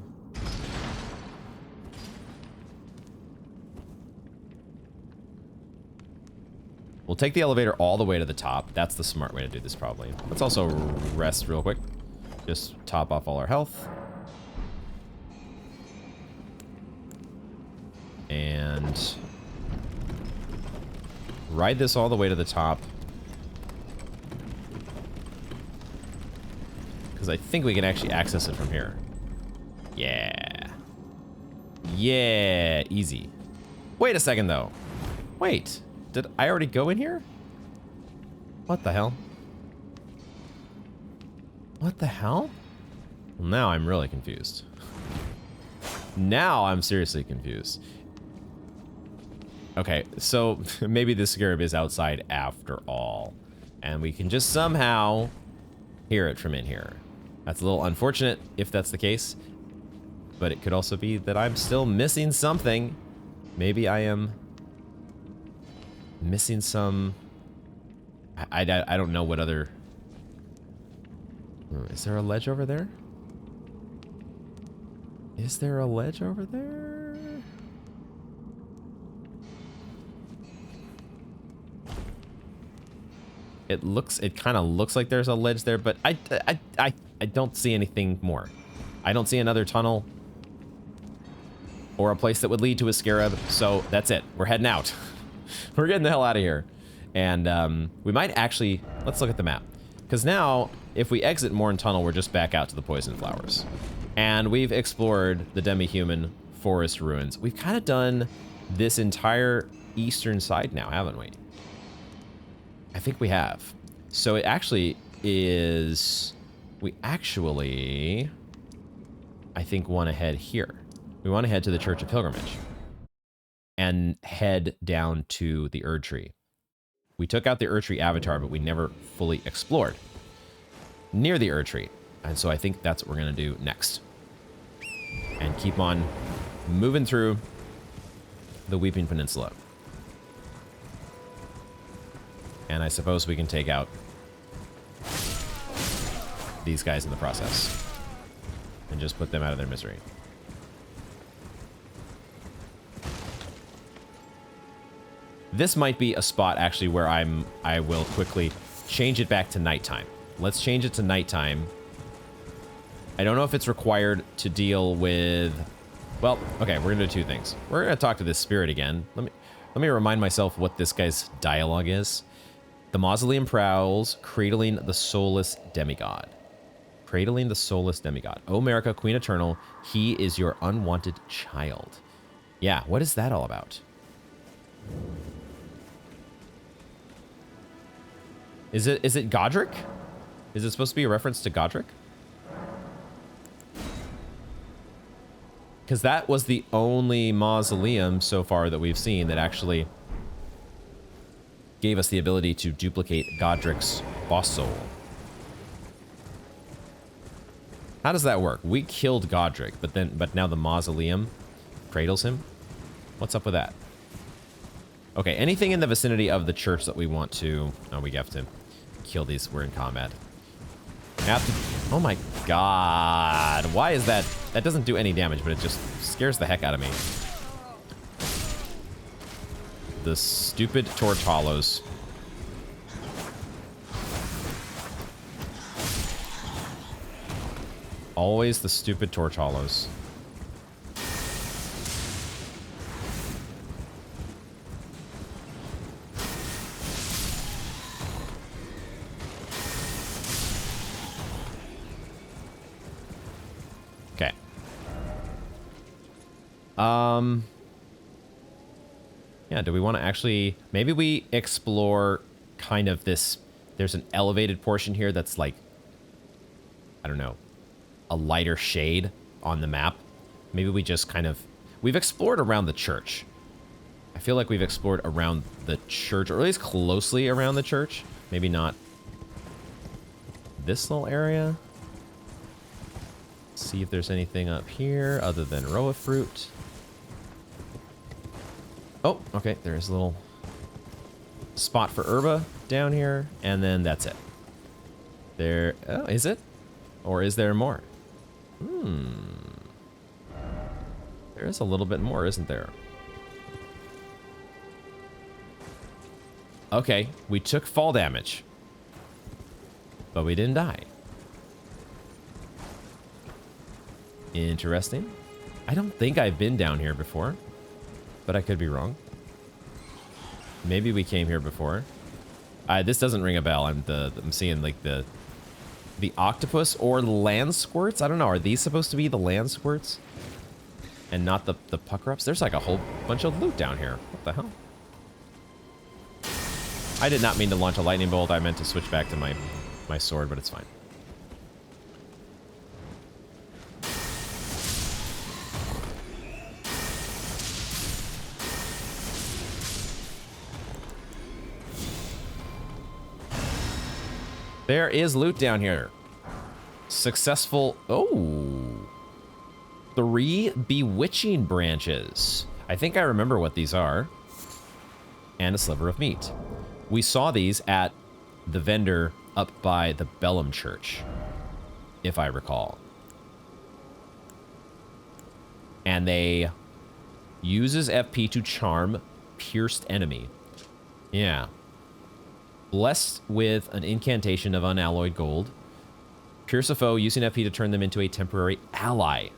We'll take the elevator all the way to the top. That's the smart way to do this, probably. Let's also rest real quick. Just top off all our health. And ride this all the way to the top. Because I think we can actually access it from here. Yeah. Yeah, easy. Wait a second, though. Wait, did I already go in here? What the hell? What the hell? Well, now I'm really confused. Now I'm seriously confused. Okay, so maybe this scarab is outside after all. And we can just somehow hear it from in here. That's a little unfortunate if that's the case. But it could also be that I'm still missing something. Maybe I am missing some... I don't know what other... Is there a ledge over there? Is there a ledge over there? It kind of looks like there's a ledge there, but I don't see anything more. I don't see another tunnel or a place that would lead to a scarab, so that's it. We're heading out. We're getting the hell out of here. And we might actually, let's look at the map. Because now, if we exit Morne Tunnel, we're just back out to the poison flowers. And we've explored the demi-human forest ruins. We've kind of done this entire eastern side now, haven't we? I think we have. So it actually is... We actually, I think, want to head here. We want to head to the Church of Pilgrimage. And head down to the Erd Tree. We took out the Erd Tree avatar, but we never fully explored near the Erd Tree. And so I think that's what we're going to do next. And keep on moving through the Weeping Peninsula. And I suppose we can take out these guys in the process. And just put them out of their misery. This might be a spot actually where I will quickly change it back to nighttime. Let's change it to nighttime. I don't know if it's required to deal with... Well, okay, we're gonna do two things. We're gonna talk to this spirit again. Let me remind myself what this guy's dialogue is. The mausoleum prowls, cradling the soulless demigod. Cradling the soulless demigod. O America, Queen Eternal, he is your unwanted child. Yeah, what is that all about? Is it Godric? Is it supposed to be a reference to Godric? Because that was the only mausoleum so far that we've seen that actually gave us the ability to duplicate Godric's boss soul. How does that work? We killed Godric, but now the mausoleum cradles him? What's up with that? Okay, anything in the vicinity of the church that we want to... Oh, we have to kill these. We're in combat. Oh my god. Why is that? That doesn't do any damage, but it just scares the heck out of me. The stupid torch hollows. Always the stupid torch hollows. Okay. Yeah, do we want to actually... Maybe we explore kind of this... There's an elevated portion here that's like... I don't know. A lighter shade on the map. Maybe we just kind of... We've explored around the church. I feel like we've explored around the church, or at least closely around the church. Maybe not this little area. See if there's anything up here other than Roa fruit. Oh, okay. There's a little spot for herba down here, and then that's it. There. Oh, is it? Or is there more? There is a little bit more, isn't there? Okay, we took fall damage, but we didn't die. Interesting. I don't think I've been down here before, but I could be wrong. Maybe we came here before. This doesn't ring a bell. I'm seeing like the octopus or land squirts. I don't know. Are these supposed to be the land squirts and not the pucker-ups? There's like a whole bunch of loot down here. What the hell? I did not mean to launch a lightning bolt. I meant to switch back to my sword, but it's fine. There is loot down here. Successful... Oh. 3 bewitching branches. I think I remember what these are. And a sliver of meat. We saw these at the vendor up by the Bellum Church, if I recall. And they uses FP to charm pierced enemy. Yeah. Blessed with an incantation of unalloyed gold. Pierce a foe using FP to turn them into a temporary ally.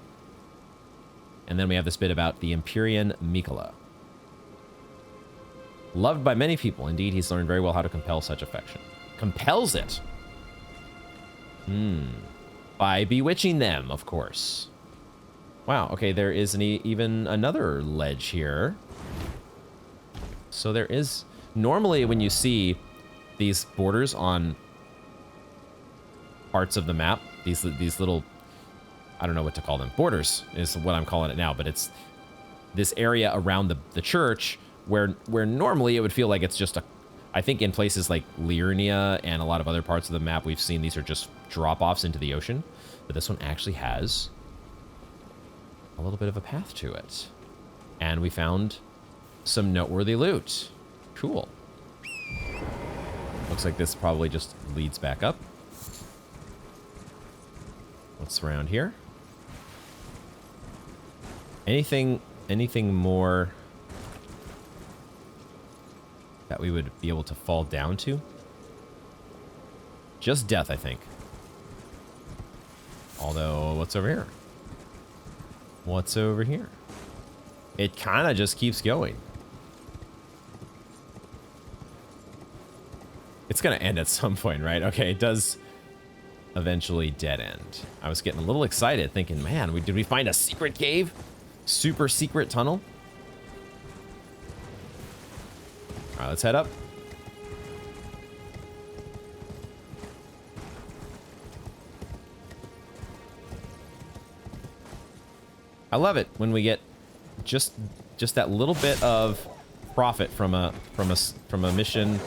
And then we have this bit about the Empyrean Mikola. Loved by many people. Indeed, he's learned very well how to compel such affection. Compels it. By bewitching them, of course. Wow, okay, there is even another ledge here. So there is... Normally, when you see these borders on parts of the map, these little... I don't know what to call them. Borders is what I'm calling it now, but it's this area around the church... Where normally it would feel like it's just a... I think in places like Liurnia and a lot of other parts of the map we've seen, these are just drop-offs into the ocean. But this one actually has a little bit of a path to it. And we found some noteworthy loot. Cool. Looks like this probably just leads back up. What's around here? Anything more... that we would be able to fall down to? Just death, I think. Although, what's over here? What's over here? It kind of just keeps going. It's going to end at some point, right? Okay, it does eventually dead end. I was getting a little excited thinking, man, did we find a secret cave? Super secret tunnel? All right, let's head up. I love it when we get just that little bit of profit from a mission,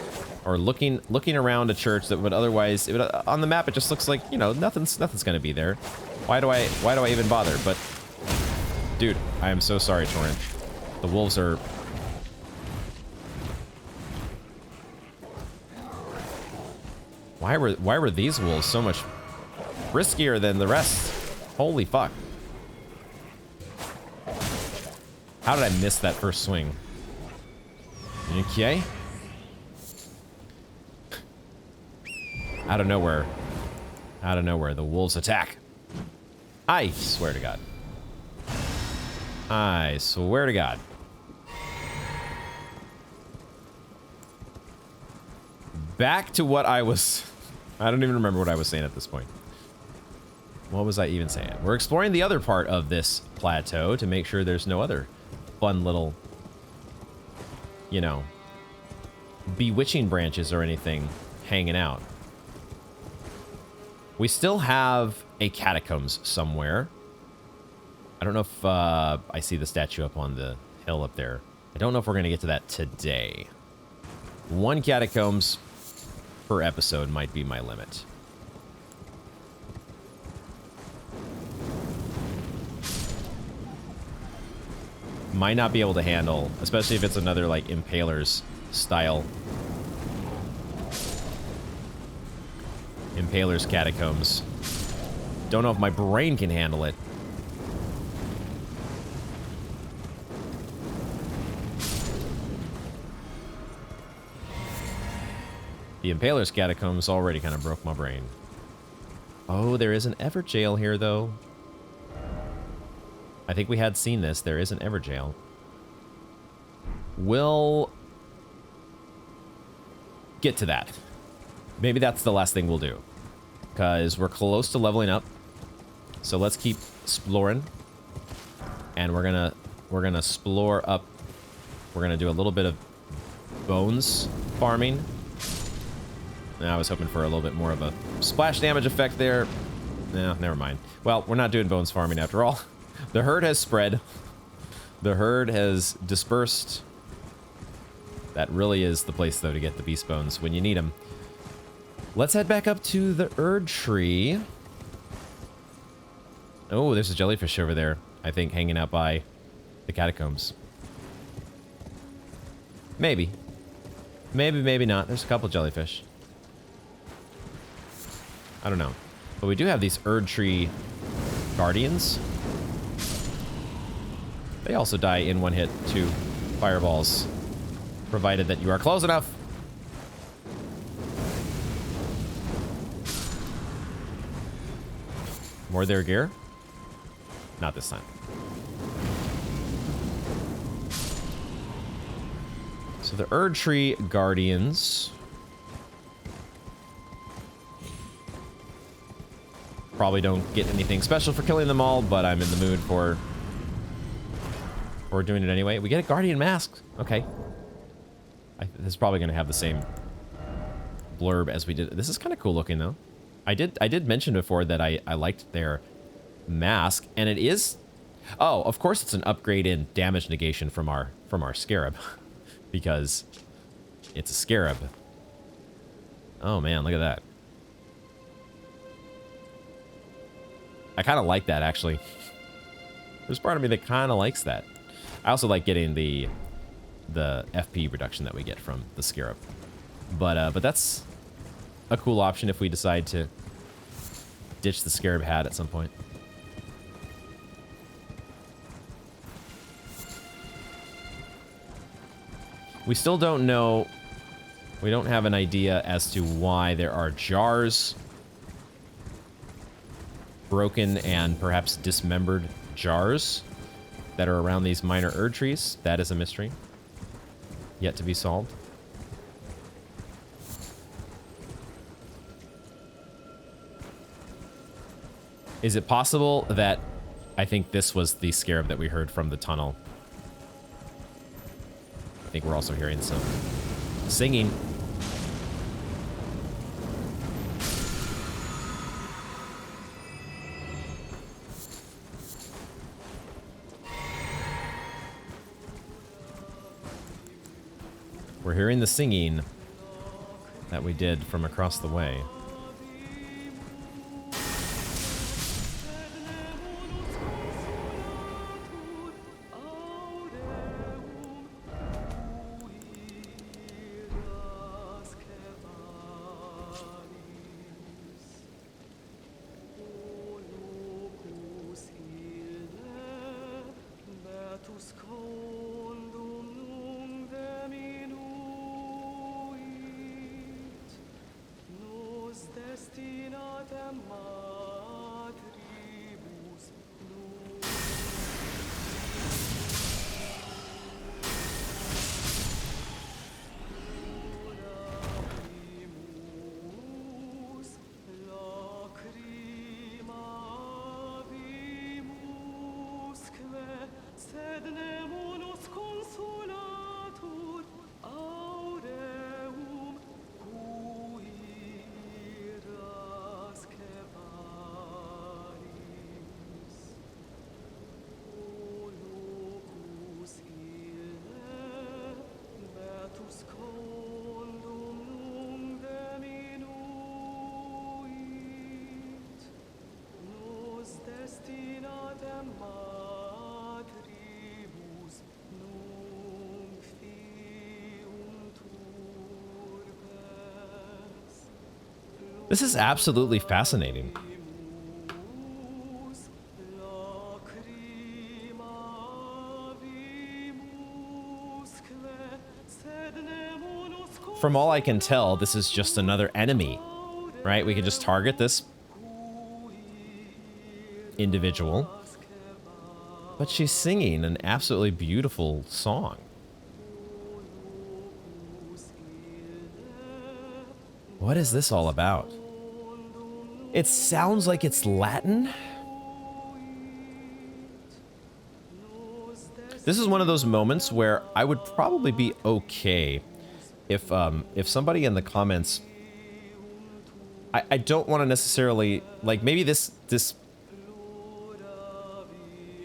or looking around a church that would otherwise on the map it just looks like, you know, nothing's gonna be there. Why do I even bother? But dude, I am so sorry, Torrent. The wolves are... Why were these wolves so much riskier than the rest? Holy fuck. How did I miss that first swing? Okay. Out of nowhere, the wolves attack. I swear to God. I swear to God. Back to what I was... I don't even remember what I was saying at this point. What was I even saying? We're exploring the other part of this plateau to make sure there's no other fun little, you know, bewitching branches or anything hanging out. We still have a catacombs somewhere. I don't know if I see the statue up on the hill up there. I don't know if we're going to get to that today. 1 catacombs per episode might be my limit. Might not be able to handle, especially if it's another like Impaler's style. Impaler's Catacombs. Don't know if my brain can handle it. The Impaler's Catacombs already kind of broke my brain. Oh, there is an Everjail here, though. I think we had seen this. There is an Everjail. We'll get to that. Maybe that's the last thing we'll do, because we're close to leveling up. So let's keep exploring, and we're gonna explore up. We're gonna do a little bit of bones farming. And I was hoping for a little bit more of a splash damage effect there. No, never mind. Well, we're not doing bones farming after all. The herd has spread. The herd has dispersed. That really is the place, though, to get the beast bones when you need them. Let's head back up to the Erd tree. Oh, there's a jellyfish over there, I think, hanging out by the catacombs. Maybe. Maybe, maybe not. There's a couple jellyfish. I don't know. But we do have these Erd tree guardians. They also die in one hit to fireballs, provided that you are close enough. More their gear? Not this time. So the Erd tree guardians probably don't get anything special for killing them all, but I'm in the mood for doing it anyway. We get a guardian mask. Okay. This is probably going to have the same blurb as we did. This is kind of cool looking, though. I did mention before that I liked their mask, and it is... Oh, of course it's an upgrade in damage negation from our scarab, because it's a scarab. Oh man, look at that. I kind of like that, actually. There's part of me that kind of likes that. I also like getting the FP reduction that we get from the scarab. But that's a cool option if we decide to ditch the scarab hat at some point. We still don't know. We don't have an idea as to why there are jars. Broken and perhaps dismembered jars that are around these minor Erd trees. That is a mystery. Yet to be solved. Is it possible that I think this was the scarab that we heard from the tunnel? I think we're also hearing some singing. We're hearing the singing that we did from across the way. This is absolutely fascinating. From all I can tell, this is just another enemy, right? We can just target this individual. But she's singing an absolutely beautiful song. What is this all about? It sounds like it's Latin. This is one of those moments where I would probably be okay if somebody in the comments, I don't want to necessarily, like, maybe this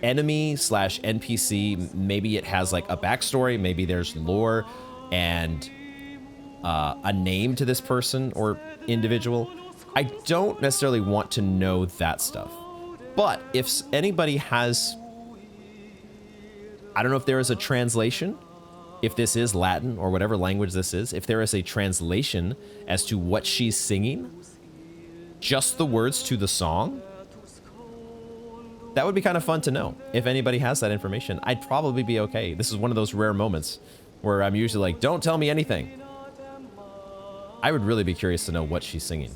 enemy slash NPC, maybe it has like a backstory, maybe there's lore and a name to this person or individual. I don't necessarily want to know that stuff. But if anybody has, I don't know if there is a translation, if this is Latin or whatever language this is, if there is a translation as to what she's singing, just the words to the song, that would be kind of fun to know. If anybody has that information, I'd probably be okay. This is one of those rare moments where I'm usually like, don't tell me anything. I would really be curious to know what she's singing.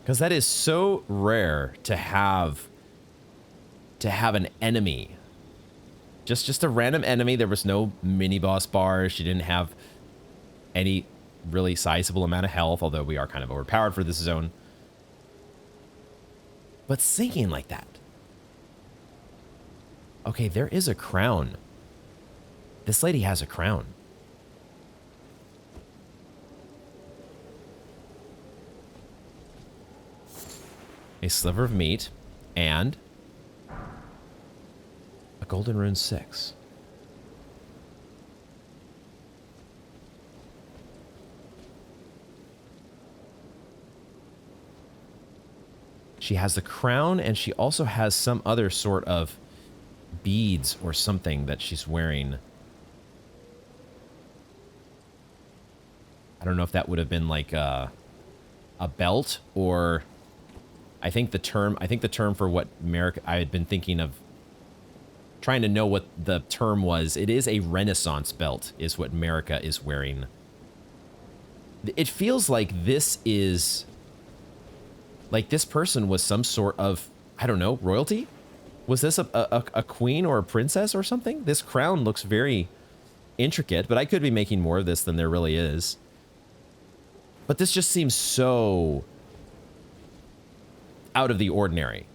Because that is so rare to have an enemy. Just a random enemy. There was no mini boss bar. She didn't have any really sizable amount of health, although we are kind of overpowered for this zone. But singing like that. Okay, there is a crown. This lady has a crown. A sliver of meat, and a golden rune 6. She has the crown, and she also has some other sort of beads or something that she's wearing. I don't know if that would have been like a belt, or I think the term for what Merrick, I had been thinking of trying to know what the term was. It is a Renaissance belt is what Marika is wearing. It feels like this is, like this person was some sort of, I don't know, royalty? Was this a queen or a princess or something? This crown looks very intricate, but I could be making more of this than there really is. But this just seems so out of the ordinary.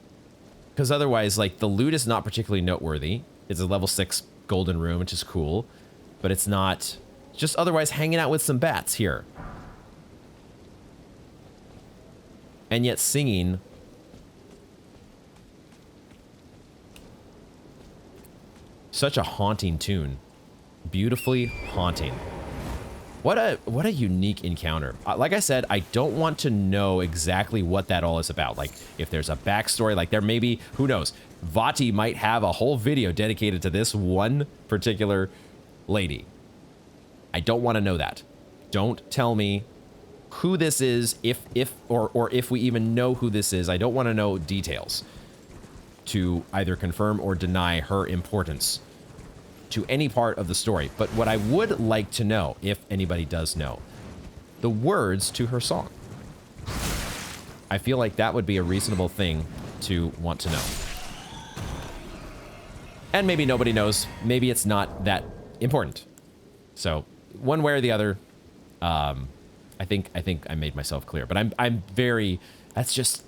Because otherwise, like, the loot is not particularly noteworthy. It's a level 6 golden rune, which is cool. But it's not, just otherwise hanging out with some bats here. And yet singing. Such a haunting tune. Beautifully haunting. What a unique encounter. Like I said, I don't want to know exactly what that all is about. Like, if there's a backstory, like there may be, who knows, Vati might have a whole video dedicated to this one particular lady. I don't want to know that. Don't tell me who this is, if we even know who this is. I don't want to know details to either confirm or deny her importance to any part of the story. But what I would like to know, if anybody does know, the words to her song. I feel like that would be a reasonable thing to want to know. And maybe nobody knows. Maybe it's not that important. So one way or the other, I think I made myself clear. But I'm very, that's just,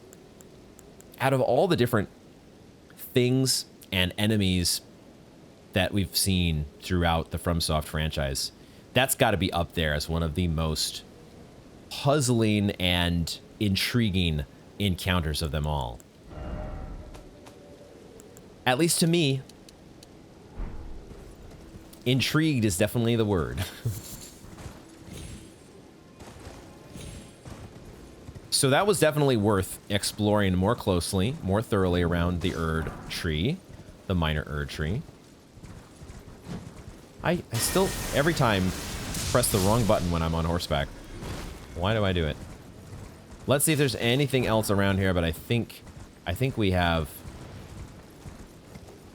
out of all the different things and enemies that we've seen throughout the FromSoft franchise, that's got to be up there as one of the most puzzling and intriguing encounters of them all. At least to me, intrigued is definitely the word. So that was definitely worth exploring more closely, more thoroughly around the Erd tree, the minor Erd tree. I still, every time, press the wrong button when I'm on horseback. Why do I do it? Let's see if there's anything else around here, but I think we have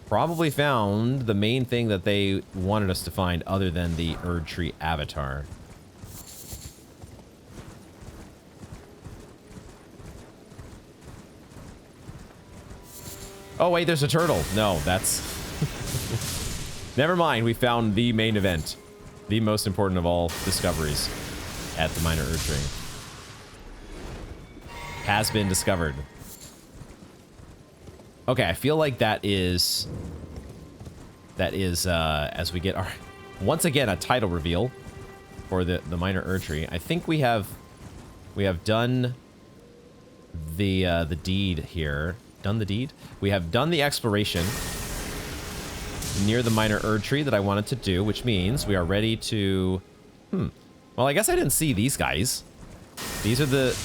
probably found the main thing that they wanted us to find other than the Erd tree avatar. Oh, wait, there's a turtle. No, that's... Never mind, we found the main event. The most important of all discoveries at the minor Erd tree. Has been discovered. Okay, I feel like that is, as we get our... Once again, a title reveal for the minor Erd tree. I think we have done the deed here. Done the deed? We have done the exploration near the minor Erd tree that I wanted to do, which means we are ready to... Well, I guess I didn't see these guys. These are the...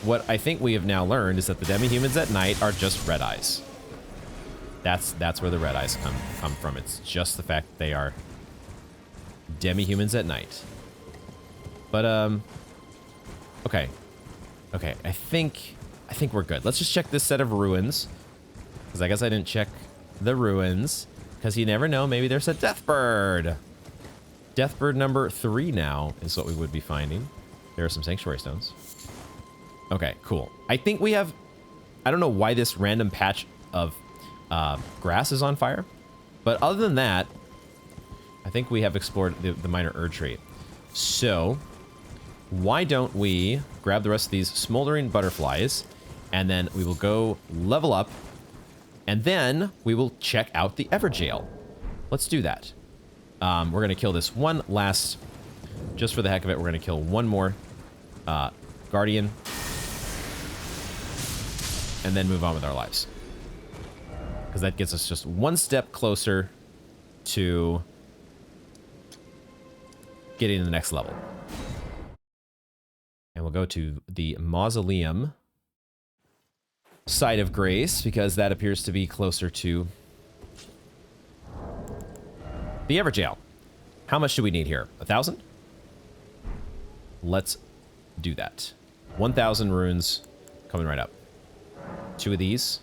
What I think we have now learned is that the demi-humans at night are just red eyes. That's where the red eyes come from. It's just the fact that they are demi-humans at night. But, okay. Okay, I think we're good. Let's just check this set of ruins. Because I guess I didn't check the ruins. Because you never know, maybe there's a Deathbird. Deathbird number 3 now is what we would be finding. There are some sanctuary stones. Okay, cool. I think we have... I don't know why this random patch of grass is on fire. But other than that, I think we have explored the minor Erd tree. So, why don't we grab the rest of these smoldering butterflies, and then we will go level up, and then we will check out the Everjail. Let's do that. We're going to kill this one last... Just for the heck of it, we're going to kill one more Guardian. And then move on with our lives. Because that gets us just one step closer to getting to the next level. And we'll go to the Mausoleum site of grace, because that appears to be closer to the Everjail. How much do we need here? 1,000? Let's do that. 1,000 runes coming right up. 2 of these.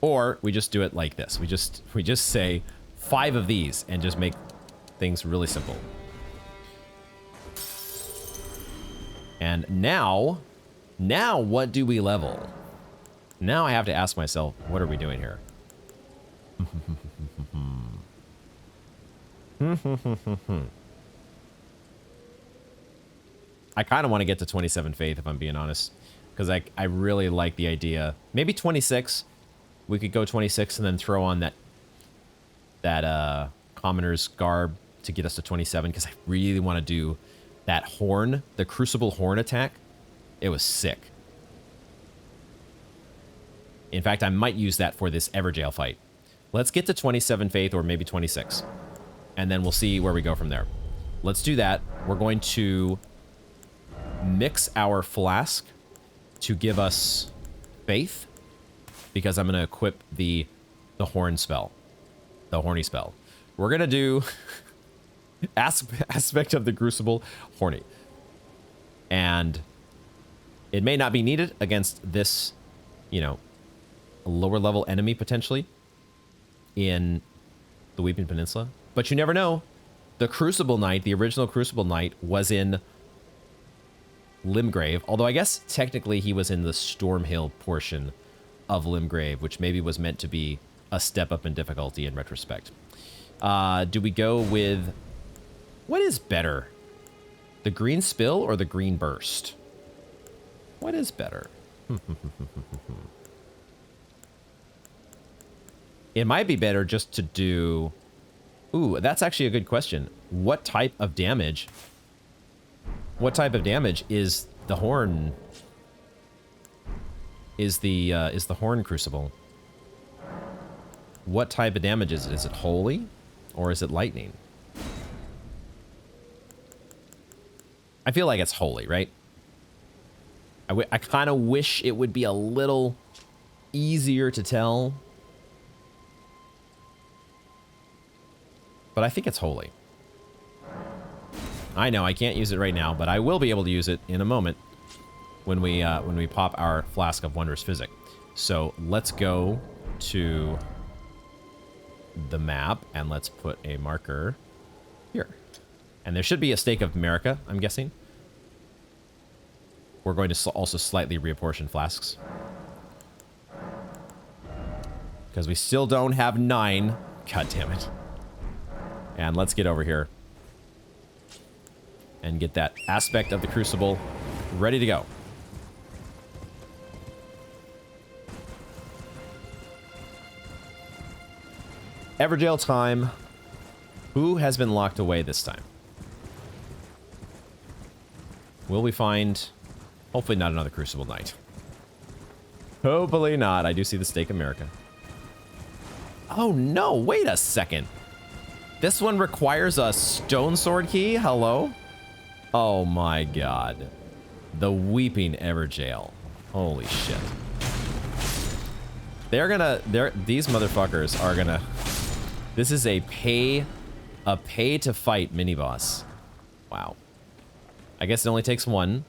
Or we just do it like this. We just say 5 of these and just make things really simple. And now what do we level? Now I have to ask myself, what are we doing here? I kind of want to get to 27 faith, if I'm being honest. Because I really like the idea. Maybe 26. We could go 26 and then throw on that commoner's garb to get us to 27. Because I really want to do that horn, the crucible horn attack. It was sick. In fact, I might use that for this Everjail fight. Let's get to 27 faith, or maybe 26. And then we'll see where we go from there. Let's do that. We're going to mix our flask to give us faith, because I'm going to equip the horn spell, the horny spell. We're going to do aspect of the crucible horny. And it may not be needed against this, you know, lower level enemy potentially in the Weeping Peninsula. But you never know. The Crucible Knight, the original Crucible Knight, was in Limgrave. Although I guess technically he was in the Stormhill portion of Limgrave, which maybe was meant to be a step up in difficulty in retrospect. Do we go with... What is better? The green spill or the green burst? What is better? It might be better just to do... Ooh, that's actually a good question. What type of damage? What type of damage is the horn? Is the horn crucible? What type of damage is it? Is it holy, or is it lightning? I feel like it's holy, right? I kind of wish it would be a little easier to tell. But I think it's holy. I know I can't use it right now, but I will be able to use it in a moment when we pop our Flask of Wondrous Physic. So let's go to the map and let's put a marker here. And there should be a Stake of America, I'm guessing. We're going to also slightly reapportion flasks. Because we still don't have 9. God damn it. And let's get over here and get that aspect of the Crucible ready to go. Everjail time. Who has been locked away this time? Will we find... Hopefully not another Crucible Knight. Hopefully not. I do see the Stake of America. Oh no, wait a second. This one requires a stone sword key? Hello? Oh my god. The Weeping Everjail. Holy shit. These motherfuckers are gonna... This is a pay to fight mini boss. Wow. I guess it only takes 1.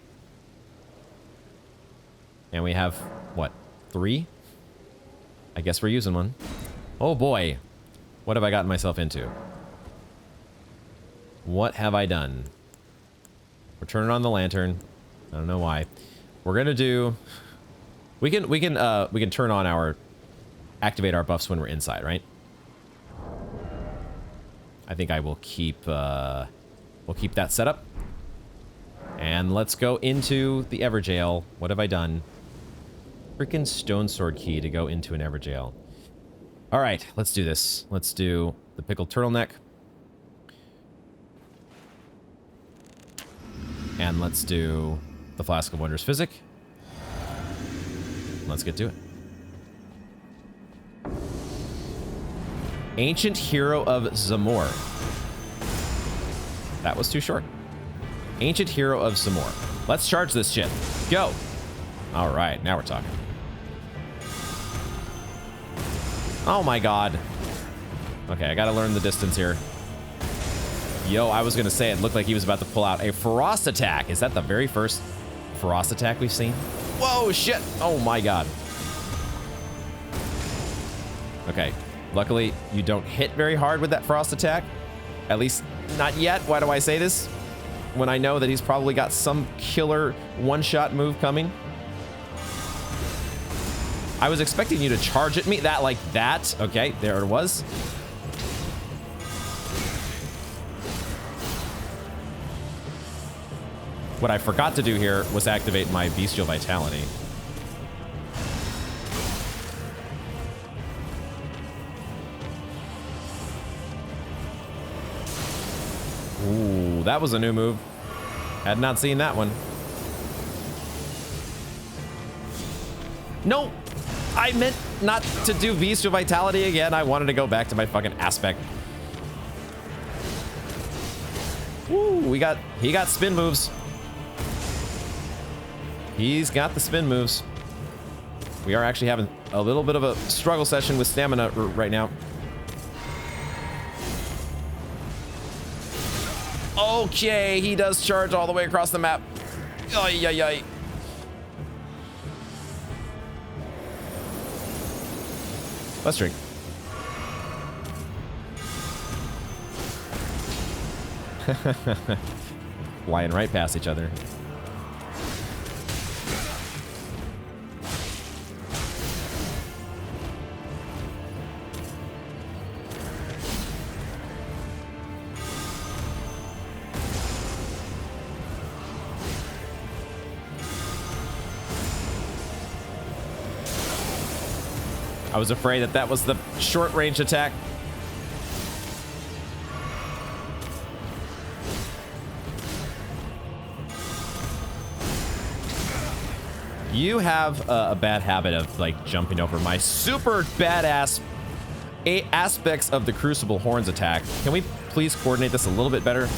And we have, what, 3? I guess we're using 1. Oh boy. What have I gotten myself into? What have I done? We're turning on the lantern. I don't know why. We're gonna do... We can turn on our... Activate our buffs when we're inside, right? I think I will keep... we'll keep that set up. And let's go into the Everjail. What have I done? Freaking stone sword key to go into an Everjail. All right, let's do this. Let's do the pickled turtleneck. And let's do the Flask of Wondrous Physic. Let's get to it. Ancient Hero of Zamor. That was too short. Ancient Hero of Zamor. Let's charge this shit. Go. All right, now we're talking. Oh my god. Okay, I gotta learn the distance here. Yo, I was gonna say it looked like he was about to pull out a Frost attack. Is that the very first Frost attack we've seen? Whoa, shit. Oh my god. Okay, luckily you don't hit very hard with that Frost attack. At least not yet. Why do I say this? When I know that he's probably got some killer one-shot move coming. I was expecting you to charge at me that like that. Okay, there it was. What I forgot to do here was activate my Bestial Vitality. Ooh, that was a new move. Had not seen that one. No! I meant not to do Bestial Vitality again. I wanted to go back to my fucking aspect. Woo, he got spin moves. He's got the spin moves. We are actually having a little bit of a struggle session with stamina right now. Okay, he does charge all the way across the map. Ay, ay, ay. Let's drink. Flying right past each other. I was afraid that that was the short-range attack. You have a bad habit of like jumping over my super badass aspects of the Crucible Horns attack. Can we please coordinate this a little bit better?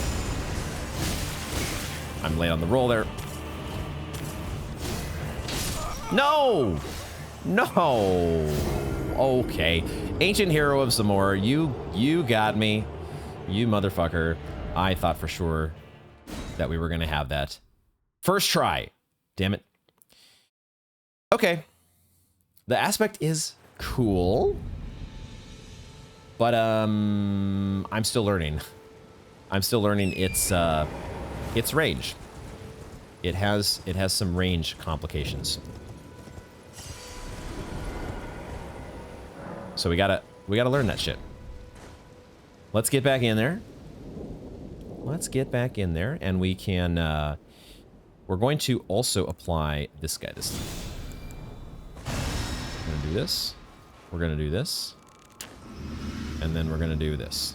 I'm late on the roll there. No! No! Okay. Ancient hero of Zamor, you got me. You motherfucker. I thought for sure that we were gonna have that. First try. Damn it. Okay. The aspect is cool. But I'm still learning. I'm still learning its range. It has some range complications. So we gotta learn that shit. Let's get back in there. Let's get back in there, and we can. We're going to also apply this guy this time. We're gonna do this. We're gonna do this, and then we're gonna do this.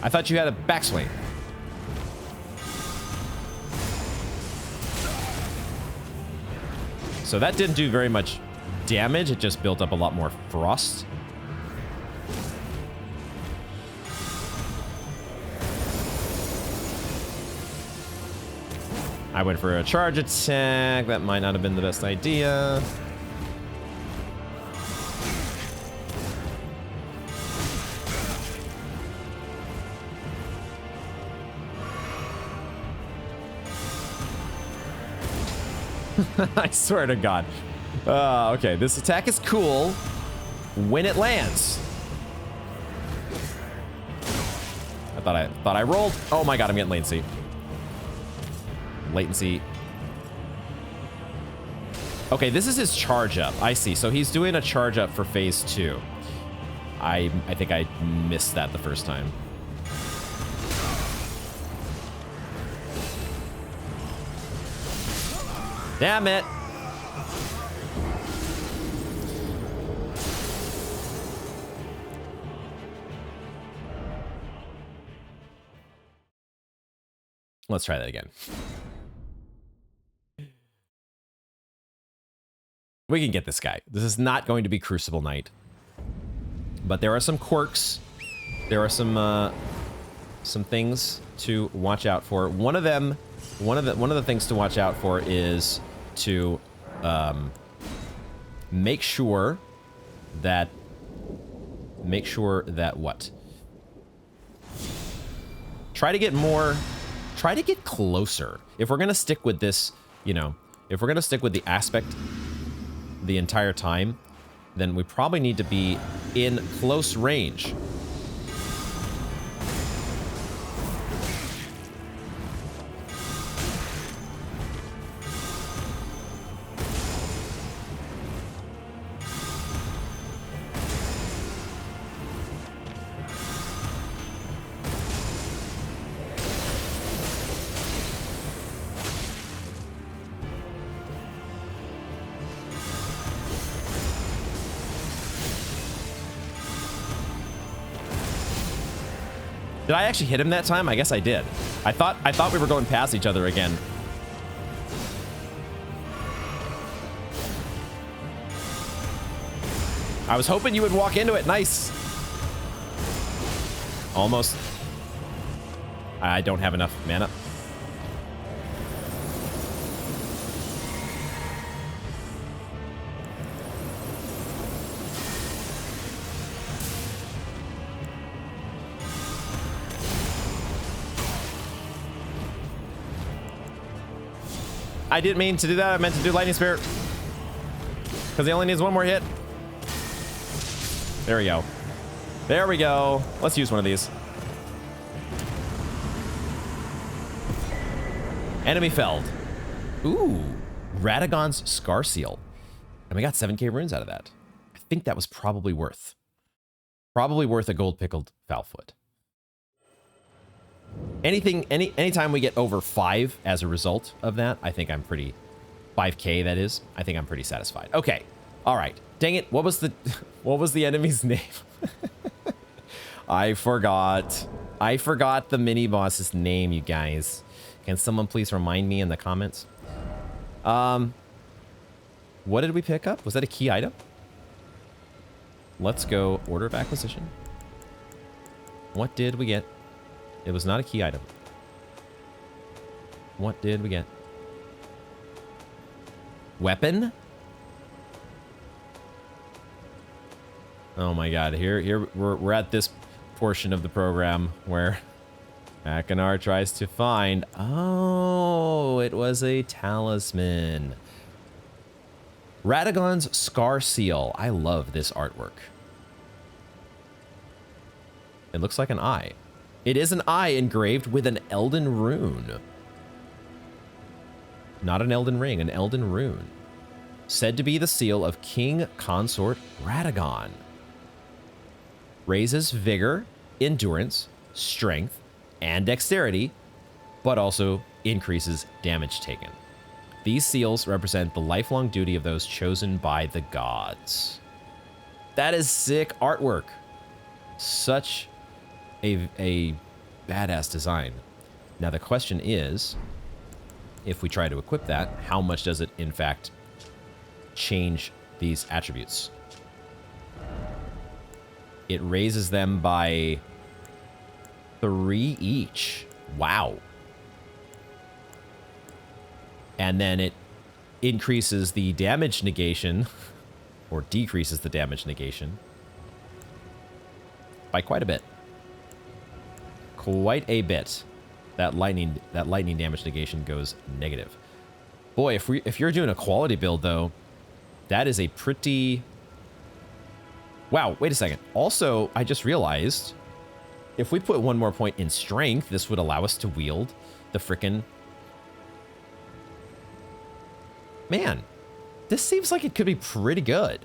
I thought you had a backswing. So that didn't do very much damage. It just built up a lot more frost. I went for a charge attack. That might not have been the best idea. I swear to God. Okay, this attack is cool when it lands. I thought I rolled. Oh my God, I'm getting latency. Latency. Okay, this is his charge up. I see. So he's doing a charge up for phase 2. I think I missed that the first time. Damn it. Let's try that again. We can get this guy. This is not going to be Crucible Knight. But there are some quirks. There are some things to watch out for. One of the things to watch out for is to make sure that what? Try to get closer. If we're gonna stick with this, you know, if we're gonna stick with the aspect the entire time, then we probably need to be in close range. Did I actually hit him that time? I guess I did. I thought we were going past each other again. I was hoping you would walk into it. Nice. Almost. I don't have enough mana. I didn't mean to do that. I meant to do Lightning Spirit. Because he only needs one more hit. There we go. There we go. Let's use one of these. Enemy felled. Ooh. Radagon's Scar Seal. And we got 7k runes out of that. I think that was probably worth a gold pickled Foulfoot. Anytime we get over 5 as a result of that, I think I'm pretty, 5k that is, I think I'm pretty satisfied. Okay, all right. Dang it, what was the enemy's name? I forgot the mini boss's name, you guys. Can someone please remind me in the comments? What did we pick up? Was that a key item? Let's go order of acquisition. What did we get? It was not a key item. What did we get? Weapon? Oh my god, here we're at this portion of the program where Akinar tries to find... Oh, it was a talisman. Radagon's Scar Seal. I love this artwork. It looks like an eye. It is an eye engraved with an Elden rune. Not an Elden Ring, an Elden rune. Said to be the seal of King Consort Radagon. Raises vigor, endurance, strength, and dexterity, but also increases damage taken. These seals represent the lifelong duty of those chosen by the gods. That is sick artwork. Such a badass design. Now the question is, if we try to equip that, how much does it in fact change these attributes? It raises them by 3 each. Wow. And then it increases the damage negation, or decreases the damage negation, by quite a bit. Quite a bit. That lightning damage negation goes negative. Boy, if you're doing a quality build though, that is a pretty... Wow, wait a second. Also, I just realized if we put 1 more point in strength, this would allow us to wield the frickin'... Man, this seems like it could be pretty good.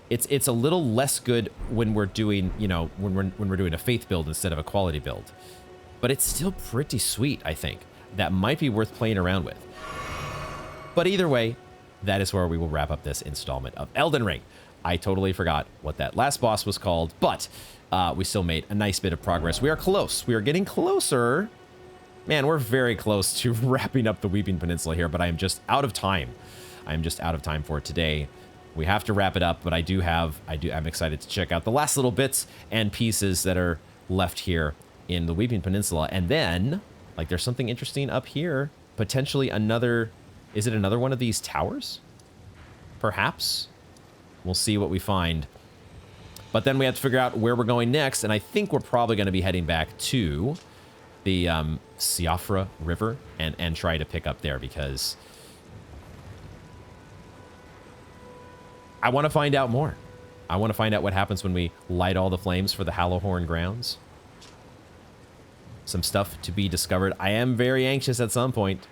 It's a little less good when we're doing, you know, when we're doing a faith build instead of a quality build. But it's still pretty sweet, I think. That might be worth playing around with. But either way, that is where we will wrap up this installment of Elden Ring. I totally forgot what that last boss was called, but we still made a nice bit of progress. We are close. We are getting closer. Man, we're very close to wrapping up the Weeping Peninsula here, but I am just out of time. I am just out of time for today. We have to wrap it up, but I'm excited to check out the last little bits and pieces that are left here in the Weeping Peninsula. And then, like, there's something interesting up here. Potentially another... Is it another one of these towers? Perhaps. We'll see what we find. But then we have to figure out where we're going next, and I think we're probably going to be heading back to the Siofra River and try to pick up there, because I want to find out more. I want to find out what happens when we light all the flames for the Hallowhorn grounds. Some stuff to be discovered. I am very anxious at some point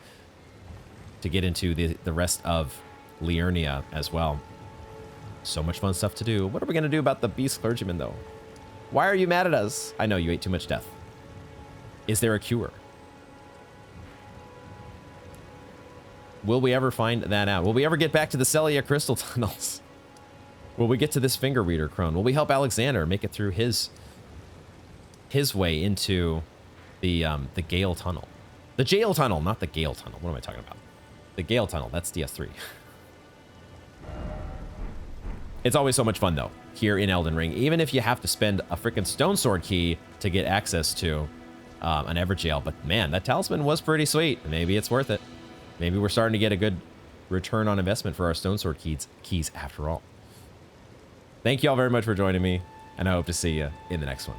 to get into the rest of Liurnia as well. So much fun stuff to do. What are we going to do about the beast clergyman, though? Why are you mad at us? I know you ate too much death. Is there a cure? Will we ever find that out? Will we ever get back to the Celia crystal tunnels? Will we get to this finger reader crone? Will we help Alexander make it through his way into the Gale tunnel? The Jail tunnel, not the Gale tunnel. What am I talking about? The Gale tunnel. That's DS3. It's always so much fun though here in Elden Ring, even if you have to spend a freaking stone sword key to get access to an Everjail. But man, that talisman was pretty sweet. Maybe it's worth it. Maybe we're starting to get a good return on investment for our stone sword keys after all. Thank you all very much for joining me, and I hope to see you in the next one.